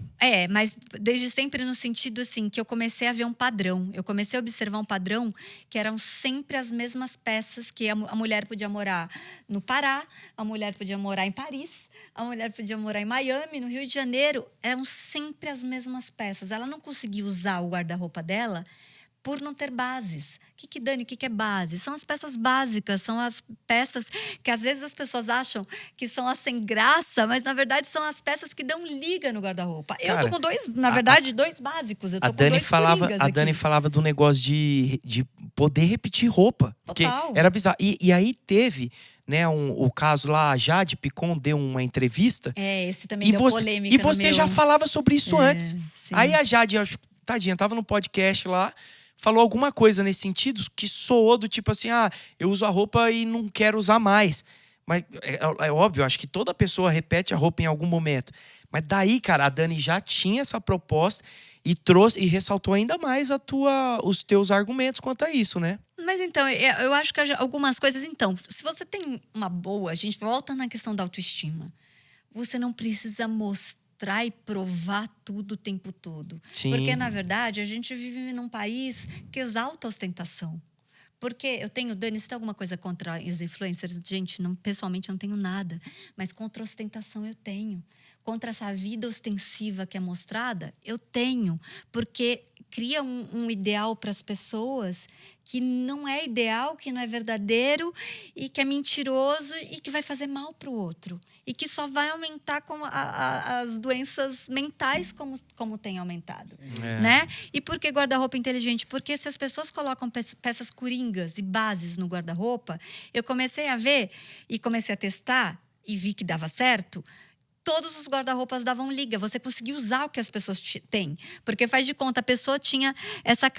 Mas desde sempre no sentido assim, que eu comecei a ver um padrão. Eu comecei a observar um padrão que eram sempre as mesmas peças, que a mulher podia morar no Pará, a mulher podia morar em Paris, a mulher podia morar em Miami, no Rio de Janeiro. Eram sempre as mesmas peças. Ela não conseguia usar o guarda-roupa dela por não ter bases. O que é base? São as peças básicas, são as peças que às vezes as pessoas acham que são as sem graça, mas na verdade são as peças que dão liga no guarda-roupa. Eu tô com dois básicos. Eu tô com dois coringas A Dani aqui. falava do negócio de poder repetir roupa. Porque Total. era bizarro. E aí teve, né, o caso lá, a Jade Picon deu uma entrevista. Esse também deu polêmica. E você já falava sobre isso antes. Sim. Aí a Jade, tadinha, tava no podcast lá, falou alguma coisa nesse sentido que soou do tipo assim, eu uso a roupa e não quero usar mais. Mas é óbvio, acho que toda pessoa repete a roupa em algum momento. Mas daí, cara, a Dani já tinha essa proposta e trouxe e ressaltou ainda mais os teus argumentos quanto a isso, né? Mas então, eu acho que algumas coisas... Então, se você tem uma boa... A gente volta na questão da autoestima. Você não precisa mostrar e provar tudo o tempo todo. Sim. Porque, na verdade, a gente vive num país que exalta a ostentação. Porque Dani, você tem alguma coisa contra os influencers? Gente, pessoalmente eu não tenho nada. Mas contra a ostentação eu tenho. Contra essa vida ostensiva que é mostrada, eu tenho. Porque cria um ideal para as pessoas que não é ideal, que não é verdadeiro e que é mentiroso e que vai fazer mal para o outro. E que só vai aumentar as doenças mentais como tem aumentado. Né? E por que guarda-roupa inteligente? Porque se as pessoas colocam peças coringas e bases no guarda-roupa, eu comecei a ver e comecei a testar e vi que dava certo. Todos os guarda-roupas davam liga. Você conseguia usar o que as pessoas têm. Porque faz de conta, a pessoa tinha essa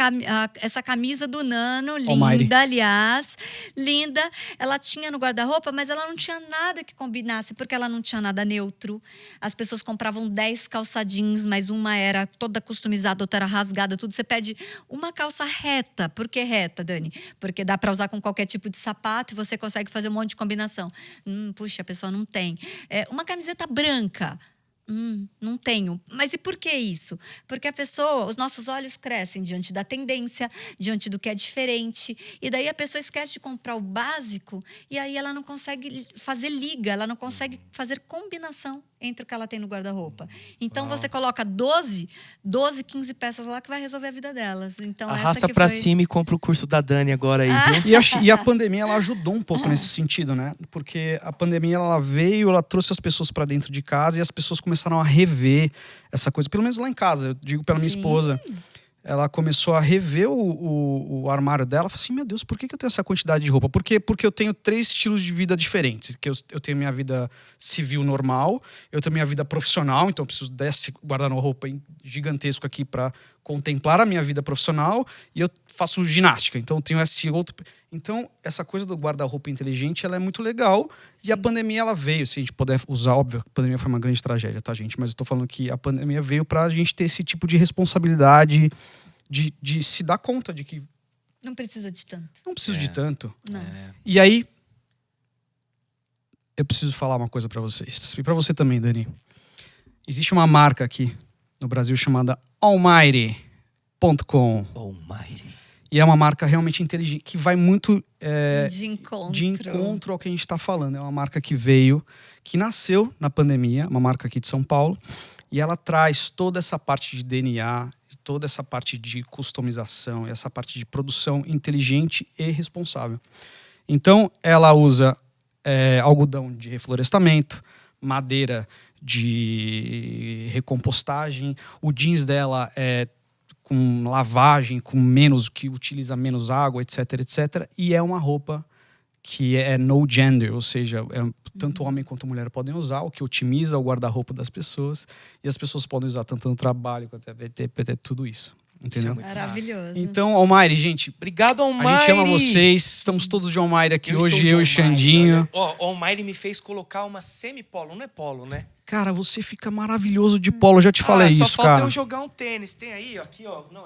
camisa do Nano, linda, aliás. Linda. Ela tinha no guarda-roupa, mas ela não tinha nada que combinasse, porque ela não tinha nada neutro. As pessoas compravam 10 calça jeans, mas uma era toda customizada, outra era rasgada, tudo. Você pede uma calça reta. Por que reta, Dani? Porque dá para usar com qualquer tipo de sapato e você consegue fazer um monte de combinação. Puxa, a pessoa não tem. Uma camiseta branca. Não tenho. Mas e por que isso? Porque os nossos olhos crescem diante da tendência, diante do que é diferente. E daí a pessoa esquece de comprar o básico e aí ela não consegue fazer liga, ela não consegue fazer combinação entre o que ela tem no guarda-roupa. Então você coloca 12, 15 peças lá que vai resolver a vida delas. Então, arrasta pra cima e compra o curso da Dani agora aí, viu? E a pandemia, ela ajudou um pouco nesse sentido, né? Porque a pandemia, ela veio, ela trouxe as pessoas para dentro de casa e as pessoas começaram a rever essa coisa. Pelo menos lá em casa, eu digo pela minha esposa. Ela começou a rever o armário dela. Falei assim, meu Deus, por que eu tenho essa quantidade de roupa? Porque eu tenho 3 estilos de vida diferentes. Que eu tenho minha vida civil normal, eu tenho minha vida profissional, então eu preciso desse guarda-roupa gigantesco aqui para contemplar a minha vida profissional, e eu faço ginástica, então eu tenho esse outro... Então, essa coisa do guarda-roupa inteligente, ela é muito legal. E a pandemia, ela veio, se a gente puder usar, óbvio, a pandemia foi uma grande tragédia, tá, gente? Mas eu tô falando que a pandemia veio pra gente ter esse tipo de responsabilidade, de se dar conta de que... Não precisa de tanto. Não preciso de tanto. Não. E aí, eu preciso falar uma coisa pra vocês. E pra você também, Dani. Existe uma marca aqui no Brasil chamada Almighty.com. Almighty. E é uma marca realmente inteligente, que vai muito de encontro ao que a gente está falando. É uma marca que veio, que nasceu na pandemia, uma marca aqui de São Paulo, e ela traz toda essa parte de DNA, toda essa parte de customização, essa parte de produção inteligente e responsável. Então, ela usa algodão de reflorestamento, madeira de recompostagem, o jeans dela é com lavagem, que utiliza menos água, etc, etc. E é uma roupa que é no gender, ou seja, tanto homem quanto mulher podem usar, o que otimiza o guarda-roupa das pessoas. E as pessoas podem usar tanto no trabalho quanto até tudo isso. Entendeu? muito Maravilhoso. Então, Almaire, gente, Obrigado, Almaire. a gente ama vocês. Estamos todos de Almaire aqui hoje, estou de eu e Almaire, Xandinho. olha. Ó, o Almaire me fez colocar uma semi-polo, não é polo, né? Cara, você fica maravilhoso de polo, eu já te falei só isso, falta cara. eu jogar um tênis. Tem aí, ó, aqui, ó. Não,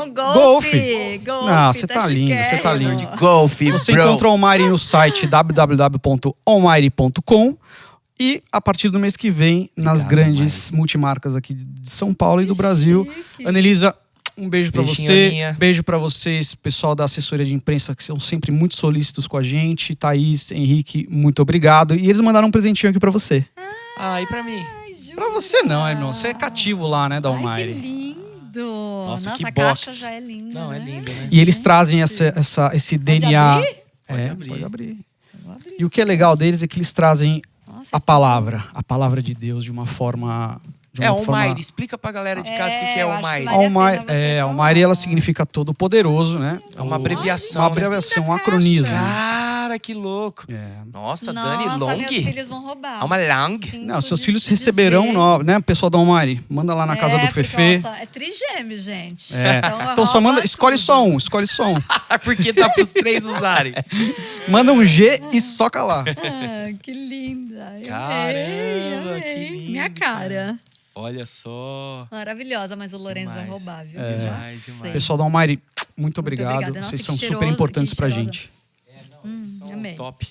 Um Golfe. golfe. Não, você tá lindo, você tá lindo. chiquérrimo. golfe, Você encontra o Almaire no site www.almaire.com e a partir do mês que vem, nas grandes multimarcas aqui de São Paulo e do Brasil. chique. Anelisa, um beijo pra Beijinho, você. Aninha. Beijo pra vocês, pessoal da assessoria de imprensa, que são sempre muito solícitos com a gente. Thaís, Henrique, muito obrigado. E eles mandaram um presentinho aqui pra você. Ah, e pra mim? Ai, jura? Pra você não, irmão. Você é cativo lá, né, da Ai, que Almaire. lindo. Nossa, que a box. caixa já é linda, Não, é né? lindo, né? E eles trazem esse DNA. abrir? Pode abrir. Pode abrir. Eu vou abrir. E o que é legal deles é que eles trazem Nossa, a palavra de Deus de uma forma. De uma Almaire, explica pra galera de casa o que é eu acho que Almaire. vale a pena Almaire, você Almaire, ela falar. significa todo poderoso, né? É uma abreviação. Uma né? abreviação, um Linda acronismo. Cara, que louco. É. Nossa, Dani Nossa, Long. meus filhos vão roubar. Alma Long. Sinto Não, seus de filhos te receberão, dizer. né, pessoal da Almaire? Manda lá na casa do porque, Fefe. nossa, é trigêmeo, gente. É. Então só manda, escolhe só um. Porque dá pros três usarem. Manda um G e soca lá. Ah, que linda. Eu Caramba, amei, que amei. lindo, Minha cara. Olha só. Maravilhosa, mas o Lourenço vai Demais. roubar, viu? É. Já Demais, sei. demais. Pessoal da Almaire, muito obrigado. obrigada. Nossa, Vocês que são cheiroso, super importantes que pra cheirosa. gente. Amei. Top.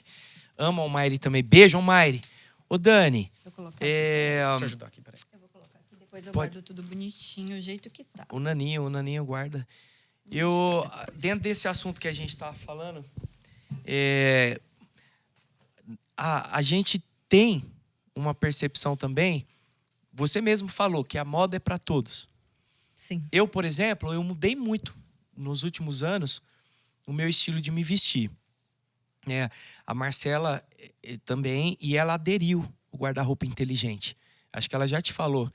Amo Almaire também. Beijo, Almaire. Ô, Dani. Vou colocar Deixa eu ajudar aqui, peraí. Eu vou colocar aqui, depois eu Pode. guardo tudo bonitinho, o jeito que tá. O Naninho guarda. Dentro desse assunto que a gente tava falando, a gente tem uma percepção também. Você mesmo falou que a moda é para todos. Sim. Eu, por exemplo, eu mudei muito nos últimos anos o meu estilo de me vestir. A Marcela também, e ela aderiu o guarda-roupa inteligente. Acho que ela já te falou.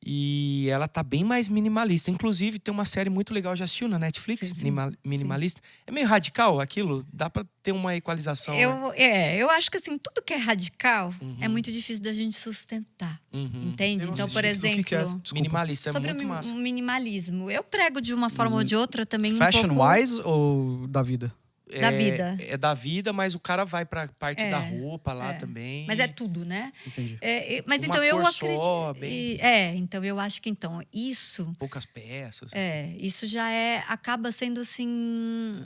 E ela tá bem mais minimalista. Inclusive, tem uma série muito legal, já assistiu na Netflix? Sim, sim. Minimalista. É meio radical aquilo? Dá pra ter uma equalização, né? Eu acho que assim, tudo que é radical é muito difícil da gente sustentar. Uhum. Entende? Eu não Então, assisti, por o que exemplo, que é? Desculpa. Minimalista é sobre muito massa. o minimalismo. Eu prego de uma forma ou de outra também um Fashion pouco wise ou da vida? da vida. É da vida, mas o cara vai pra parte É, da roupa lá é. também. Mas é tudo, né? Entendi. Mas Uma então eu cor acredito. só, bem- Então eu acho que então isso Poucas peças. isso já acaba sendo assim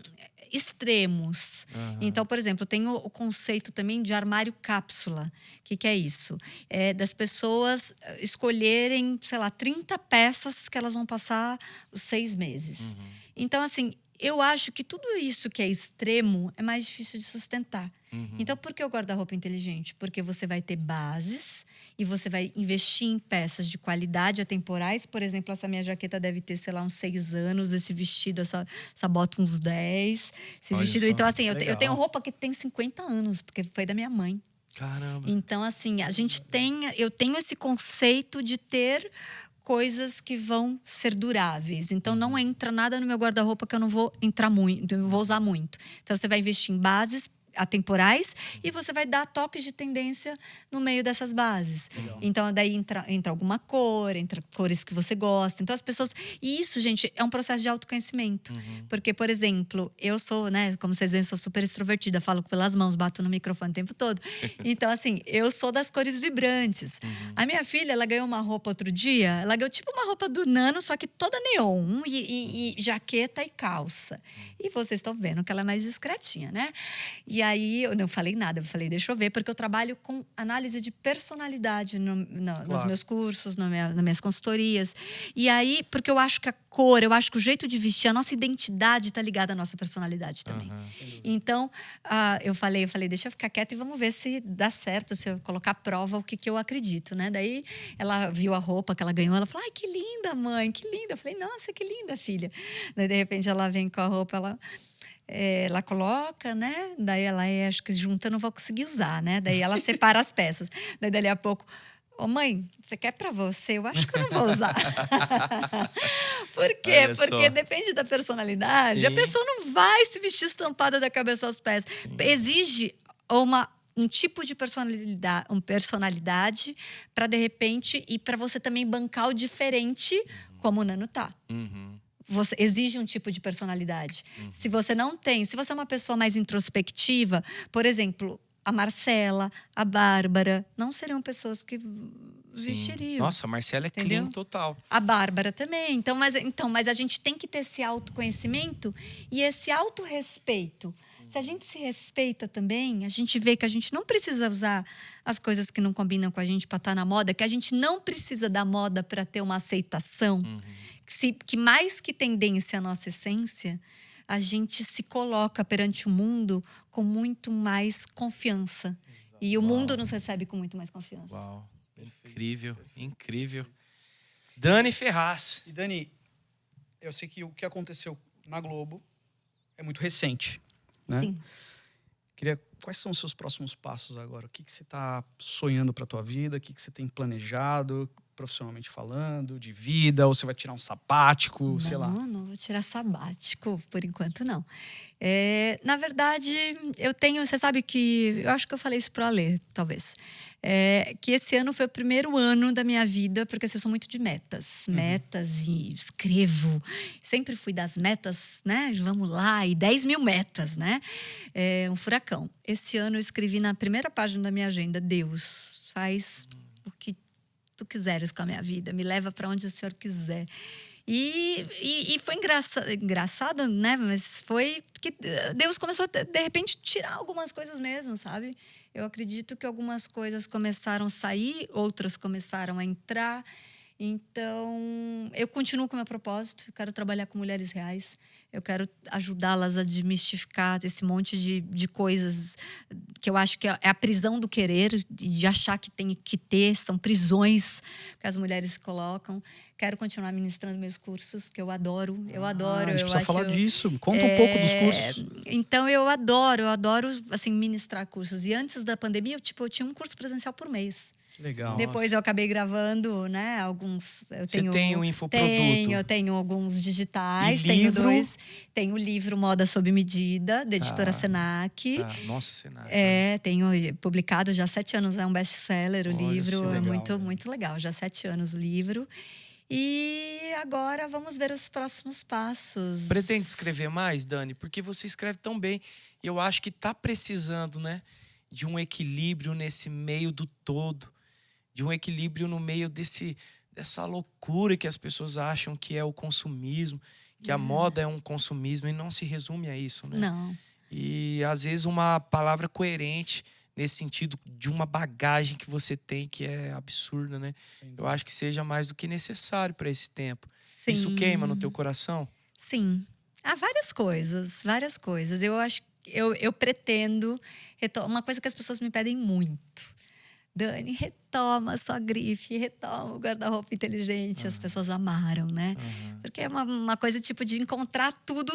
extremos. Então, por exemplo, tem o conceito também de armário cápsula. O que é isso? É das pessoas escolherem, sei lá, 30 peças que elas vão passar os 6 meses. Então, assim, eu acho que tudo isso que é extremo é mais difícil de sustentar. Então, por que o guarda-roupa inteligente? Porque você vai ter bases e você vai investir em peças de qualidade atemporais. Por exemplo, essa minha jaqueta deve ter, sei lá, uns 6 anos. Esse vestido, essa bota uns 10. Esse Olha vestido. só, Então, assim, eu legal. tenho roupa que tem 50 anos, porque foi da minha mãe. Caramba. Então, assim, eu tenho esse conceito de ter coisas que vão ser duráveis. Então, não entra nada no meu guarda-roupa que eu não vou entrar muito, não vou usar muito. Então, você vai investir em bases atemporais e você vai dar toques de tendência no meio dessas bases. Então, daí entra alguma cor, entra cores que você gosta. Então, as pessoas... E isso, gente, é um processo de autoconhecimento. Porque, por exemplo, eu sou, né? Como vocês veem, sou super extrovertida. Falo pelas mãos, bato no microfone o tempo todo. Então, assim, eu sou das cores vibrantes. A minha filha, ela ganhou uma roupa outro dia. Ela ganhou tipo uma roupa do Nano, só que toda neon. E jaqueta e calça. E vocês estão vendo que ela é mais discretinha, né? E aí, eu não falei nada. Eu falei, deixa eu ver. Porque eu trabalho com análise de personalidade nos meus cursos, nas minhas consultorias. E aí, porque eu acho que a cor, eu acho que o jeito de vestir, a nossa identidade está ligada à nossa personalidade também. Então, eu falei, deixa eu ficar quieta e vamos ver se dá certo, se eu colocar à prova o que eu acredito, né? Daí, ela viu a roupa que ela ganhou, ela falou, ai, que linda, mãe, que linda. Eu falei, nossa, que linda, filha. Daí, de repente, ela vem com a roupa, ela coloca, né? Daí ela acho que junta, não vou conseguir usar, né? Daí ela separa as peças. Daí dali a pouco, ô mãe, você quer pra você? Eu acho que eu não vou usar. Por quê? Olha só. Porque depende da personalidade. Sim. A pessoa não vai se vestir estampada da cabeça aos pés. Exige um tipo de personalidade para de repente e para você também bancar o diferente como o Nano tá. Uhum. Você exige um tipo de personalidade. Se você não tem, se você é uma pessoa mais introspectiva, por exemplo, a Marcela, a Bárbara, não seriam pessoas que vestiriam. Nossa, a Marcela é Entendeu? clean total. A Bárbara também. Mas a gente tem que ter esse autoconhecimento e esse autorrespeito. Se a gente se respeita também, a gente vê que a gente não precisa usar as coisas que não combinam com a gente para estar na moda, que a gente não precisa da moda para ter uma aceitação, que mais que tendência à nossa essência, a gente se coloca perante o mundo com muito mais confiança. E o mundo nos recebe com muito mais confiança. Uau, incrível, incrível. Dani Ferraz. E Dani, eu sei que o que aconteceu na Globo é muito recente, né? Sim. Quais são os seus próximos passos agora? O que você está sonhando para a tua vida? O que você tem planejado, profissionalmente falando, de vida? Ou você vai tirar um sabático, sei lá? Não vou tirar sabático, por enquanto não. Na verdade, você sabe que, eu acho que eu falei isso pro Alê, talvez, que esse ano foi o primeiro ano da minha vida, porque assim, eu sou muito de metas, e escrevo, sempre fui das metas, né, vamos lá, e 10 mil metas, né, um furacão. Esse ano eu escrevi na primeira página da minha agenda, Deus, faz o que tu quiseres com a minha vida, me leva para onde o Senhor quiser. E foi engraçado, né? Mas foi que Deus começou, de repente, tirar algumas coisas mesmo, sabe? Eu acredito que algumas coisas começaram a sair, outras começaram a entrar. Então, eu continuo com o meu propósito. Eu quero trabalhar com mulheres reais. Eu quero ajudá-las a desmistificar esse monte de coisas que eu acho que é a prisão do querer, de achar que tem que ter, são prisões que as mulheres colocam. Quero continuar ministrando meus cursos, que eu adoro. Eu adoro. A gente precisa falar disso. Conta um pouco dos cursos. Então, eu adoro assim, ministrar cursos. E antes da pandemia, eu tinha um curso presencial por mês. Legal. Depois eu acabei gravando, né, alguns. Você tem um infoproduto? Eu tenho alguns digitais. E livro? Tenho 2. Tenho o livro Moda Sob Medida, da editora Senac. Nossa, Senac. Tenho publicado já há 7 anos, é um best-seller o Olha, livro. que legal, muito, muito legal. Já há 7 anos o livro. E agora vamos ver os próximos passos. Pretende escrever mais, Dani? Porque você escreve tão bem. Eu acho que tá precisando, né, de um equilíbrio nesse meio do todo. De um equilíbrio no meio dessa loucura que as pessoas acham que é o consumismo, que a moda é um consumismo, e não se resume a isso, né? Não. E, às vezes, uma palavra coerente nesse sentido de uma bagagem que você tem que é absurda, né? Eu acho que seja mais do que necessário para esse tempo. Sim. Isso queima no teu coração? Sim. Há várias coisas. Eu acho que eu pretendo uma coisa que as pessoas me pedem muito. Dani, retoma a sua grife, retoma o guarda-roupa inteligente. As pessoas amaram, né? Porque é uma coisa tipo de encontrar tudo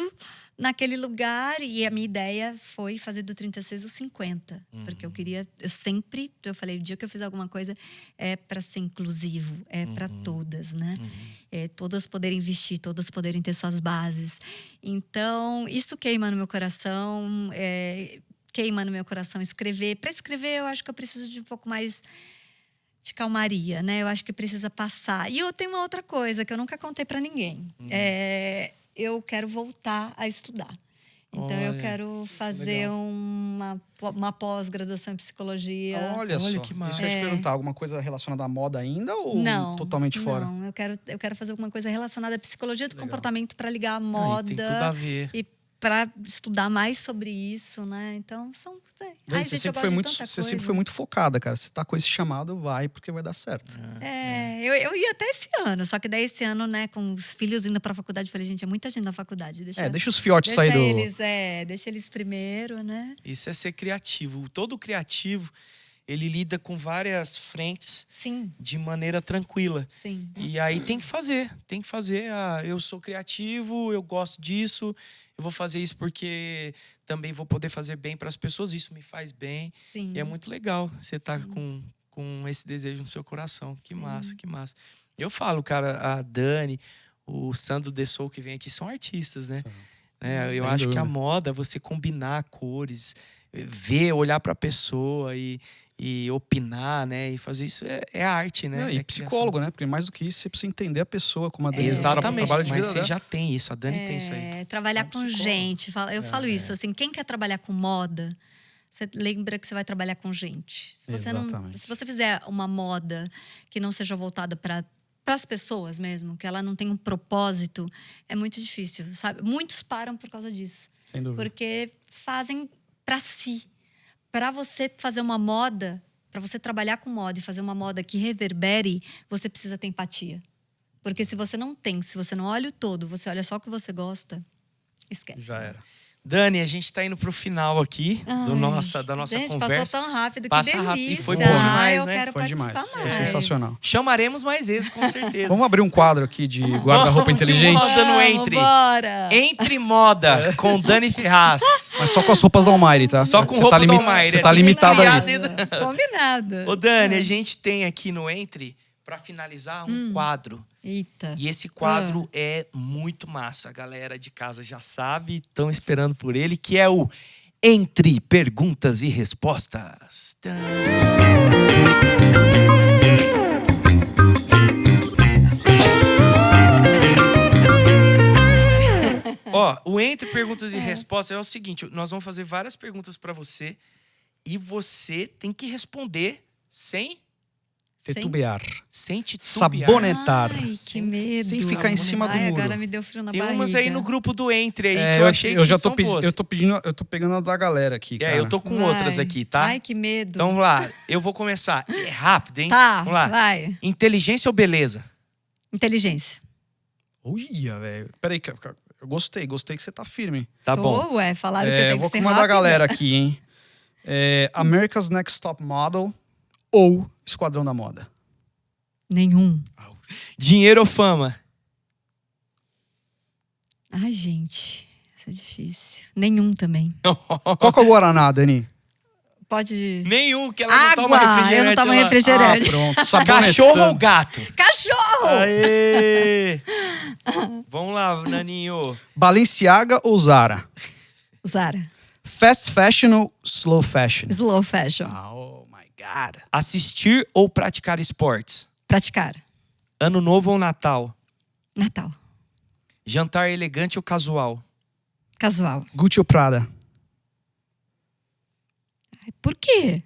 naquele lugar. E a minha ideia foi fazer do 36 ao 50. Porque eu falei, o dia que eu fizer alguma coisa é para ser inclusivo, é para todas, né? Todas poderem vestir, todas poderem ter suas bases. Então, isso queima no meu coração. Queima no meu coração escrever. Para escrever, eu acho que eu preciso de um pouco mais de calmaria, né? Eu acho que precisa passar. E eu tenho uma outra coisa que eu nunca contei para ninguém. Eu quero voltar a estudar. Então, eu quero fazer uma pós-graduação em psicologia. Olha só, que massa. Isso que eu ia te perguntar, alguma coisa relacionada à moda ainda ou Não, totalmente fora? Não, eu quero fazer alguma coisa relacionada à psicologia do comportamento para ligar a moda. Tem tudo a ver. E para estudar mais sobre isso, né? Então, Você sempre foi muito focada, cara. Você tá com esse chamado, vai, porque vai dar certo. Eu ia até esse ano, só que daí esse ano, né, com os filhos indo pra faculdade, eu falei, gente, é muita gente na faculdade. Deixa os fiotes sair do... Deixa eles primeiro, né? Isso é ser criativo. Todo criativo, ele lida com várias frentes. Sim. De maneira tranquila. Sim. E aí tem que fazer. Eu sou criativo, eu gosto disso, eu vou fazer isso porque também vou poder fazer bem para as pessoas, isso me faz bem. Sim. E é muito legal você estar com esse desejo no seu coração. Que massa, que massa. Eu falo, cara, a Dani, o Sandro Dessou que vem aqui são artistas, né? Eu acho que a moda, você combinar cores, ver, olhar para a pessoa e opinar, né? E fazer isso é arte, né? Não, e É psicólogo, criação. né? Porque mais do que isso, você precisa entender a pessoa, como a Dani Exatamente, trabalho de mas vida você dela. já tem isso, a Dani tem isso aí. Trabalhar É um com psicólogo. gente. Eu falo isso, assim, quem quer trabalhar com moda, você lembra que você vai trabalhar com gente. Se Exatamente. se você fizer uma moda que não seja voltada para as pessoas mesmo, que ela não tem um propósito, é muito difícil, sabe? Muitos param por causa disso. Sem dúvida. Porque fazem para si. Para você fazer uma moda, para você trabalhar com moda e fazer uma moda que reverbere, você precisa ter empatia. Porque se você não tem, se você não olha o todo, você olha só o que você gosta, esquece. Já era. Dani, a gente tá indo pro final aqui da nossa Gente, conversa. passou tão rápido, Passa que delícia. rápido. E foi bom demais, eu né? quero Foi participar demais. Foi mais. sensacional. Chamaremos mais vezes, com certeza. Vamos abrir um quadro aqui de guarda-roupa Vamos de inteligente? moda no Vamos, Entre. bora. Entre Moda, com Dani Ferraz. Mas só com as roupas da Almighty, tá? Só com Você roupa tá do Almighty. Você tá limitado aí. Combinado. Ô, Dani, a gente tem aqui no Entre, pra finalizar, um quadro. Eita. E esse quadro é muito massa. A galera de casa já sabe, estão esperando por ele, que é o Entre Perguntas e Respostas. Ó, o Entre Perguntas e Respostas é o seguinte, nós vamos fazer várias perguntas pra você e você tem que responder sem Tetubear. titubear. Sabonetar. Ai, que medo. Sem ficar em cima do muro. Agora me deu frio na Tem barriga. umas aí no grupo do Entre aí É, que eu achei eu que já são boas. eu tô pegando a da galera aqui, cara. Eu tô com Vai. outras aqui, tá? Ai, que medo. Então vamos lá, eu vou começar. É rápido, hein? Tá, Vamos lá. vai. Inteligência ou beleza? Inteligência. Uia, velho. Peraí, eu gostei que você tá firme. Tá bom. Ué, falaram que eu tenho vou que ser com uma da rápida. galera aqui, hein? America's Next Top Model ou Esquadrão da Moda? Nenhum. Dinheiro ou fama? Ai, gente. Isso é difícil. Nenhum também. Qual que é o Guaraná, Dani? Pode... Nenhum, que ela não toma Água! refrigerante. Eu não tomo ela- refrigerante. Pronto. Sabonetando. Cachorro ou gato? Cachorro! Aê! Vamos lá, Naninho. Balenciaga ou Zara? Zara. Fast fashion ou slow fashion? Slow fashion. Oh my God. Assistir ou praticar esportes? Praticar. Ano novo ou Natal? Natal. Jantar elegante ou casual? Casual. Gucci ou Prada? Ai, por quê?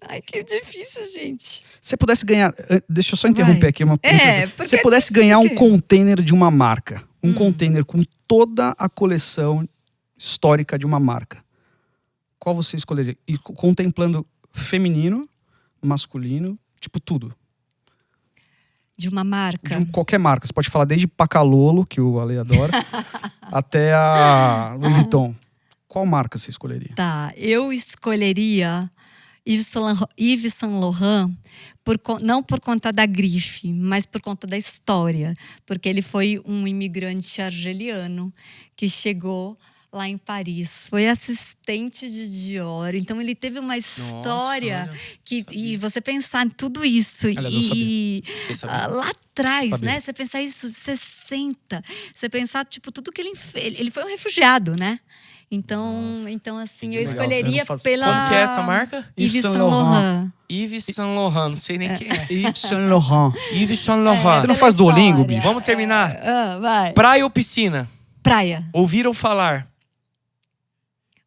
Ai, que difícil, gente. Se você pudesse ganhar... Deixa eu só interromper Vai. aqui uma É, Se porque você pudesse por ganhar um quê? container de uma marca, um container com toda a coleção histórica de uma marca, qual você escolheria? E contemplando feminino, masculino, tipo tudo. De uma marca. De qualquer marca. Você pode falar desde Pacalolo, que o Ale adora, até a Louis Vuitton. Qual marca você escolheria? Tá, eu escolheria Yves Saint Laurent não por conta da grife, mas por conta da história. Porque ele foi um imigrante argeliano que chegou lá em Paris. Foi assistente de Dior. Então ele teve uma história olha, que... E você pensar em tudo isso. Aliás, eu sabia. Você sabia? Lá atrás, Sabia. né? Você pensar isso, 60. Você pensar, tipo, tudo que ele fez. Ele foi um refugiado, né? Então assim, eu legal. escolheria Eu não faço- pela... Como que é essa marca? Yves Saint Laurent. Yves Saint Laurent, não sei nem quem é. Yves Saint Laurent. Yves Saint Laurent. Você não faz pela Duolingo, história. bicho? Vamos terminar. Vai. Praia ou piscina? Praia. Ouvir ou falar?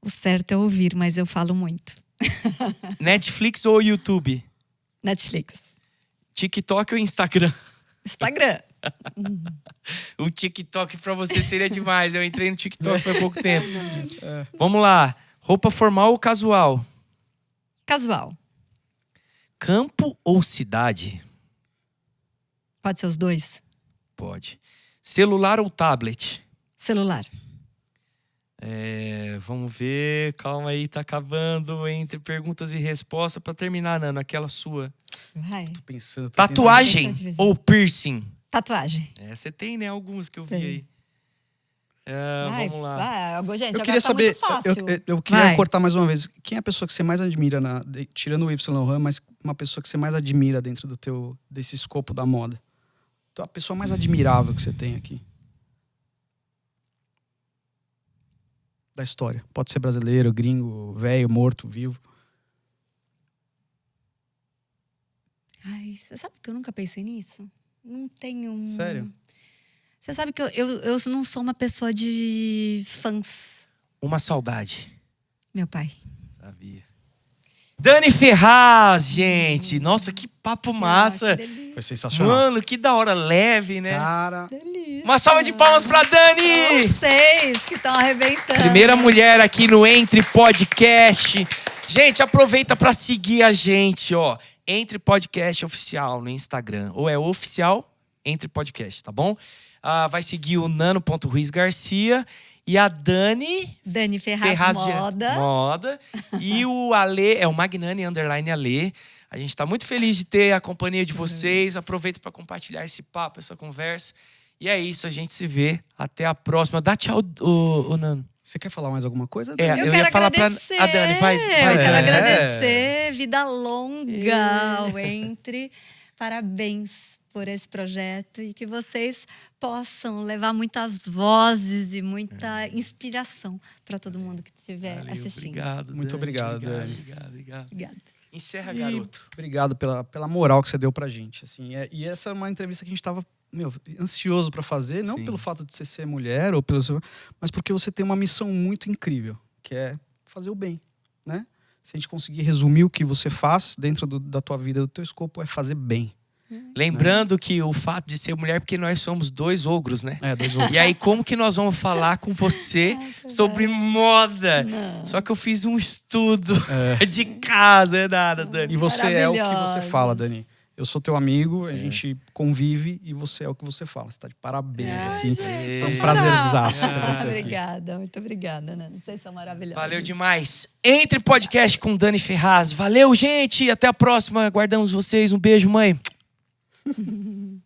O certo é ouvir, mas eu falo muito. Netflix ou YouTube? Netflix. TikTok ou Instagram? Instagram. O TikTok pra você seria demais. Eu entrei no TikTok faz pouco tempo. Vamos lá. Roupa formal ou casual? Casual. Campo ou cidade? Pode ser os dois. Pode. Celular ou tablet? Celular. Vamos ver. Calma aí, tá acabando. Entre perguntas e respostas. Pra terminar, Nano, aquela sua. Vai. Tô pensando. Tatuagem Deixa eu ver. ou piercing? Tatuagem. Você tem, né? Algumas que eu vi Tem. aí. Vai, Vamos lá. vai. Gente, Eu agora queria tá saber, muito fácil. eu queria Vai. cortar mais uma vez. Quem é a pessoa que você mais admira, tirando o Yves Saint Laurent, mas uma pessoa que você mais admira dentro desse escopo da moda? Então, a pessoa mais admirável que você tem aqui. da história. Pode ser brasileiro, gringo, velho, morto, vivo. Ai, você sabe que eu nunca pensei nisso? Não tenho. Sério? Você sabe que eu não sou uma pessoa de fãs. Uma saudade. Meu pai. Sabia. Dani Ferraz, gente. Nossa, que papo massa. Que delícia. Foi sensacional. Mano, que da hora. Leve, né? Cara, Delícia. Uma salva de palmas pra Dani. Vocês que estão arrebentando. Primeira mulher aqui no Entre Podcast. Gente, aproveita pra seguir a gente, ó. Entre Podcast Oficial no Instagram. Ou é oficial Entre Podcast, tá bom? Vai seguir o Nano.Ruiz Garcia e a Dani Ferraz Moda. Moda. E o Ale, é o Magnani _Ale. A gente tá muito feliz de ter a companhia de vocês. Aproveita para compartilhar esse papo, essa conversa. E é isso, a gente se vê. Até a próxima. Dá tchau, o Nano. você quer falar mais alguma coisa? É, Eu eu quero ia falar pra agradecer. a Dani. Vai, Eu quero Dani. agradecer. Vida longa ao Entre. Parabéns por esse projeto e que vocês possam levar muitas vozes e muita inspiração para todo mundo que estiver Valeu, assistindo. Obrigado. Muito Dani. obrigado, Dani. Obrigado. Obrigada. Encerra, E garoto. obrigado pela moral que você deu pra gente. Assim, e essa é uma entrevista que a gente tava ansioso pra fazer, não Sim. pelo fato de você ser mulher, mas porque você tem uma missão muito incrível, que é fazer o bem, né? Se a gente conseguir resumir o que você faz dentro da tua vida, do teu escopo, é fazer bem. Lembrando que o fato de ser mulher, porque nós somos dois ogros, né? É, dois outros. E aí, como que nós vamos falar com você sobre moda? Não. Só que eu fiz um estudo de casa, é nada, Dani. E você é o que você Maravilhosos. fala, Dani. Eu sou teu amigo, a gente convive e você é o que você fala. Você tá de parabéns, Ai, assim. gente, Foi um que prazerzaço moral. ter você aqui. Obrigada, muito obrigada, Nana. Vocês são maravilhosos. Valeu demais. Entre Podcast com Dani Ferraz. Valeu, gente. Até a próxima. Aguardamos vocês. Um beijo, mãe.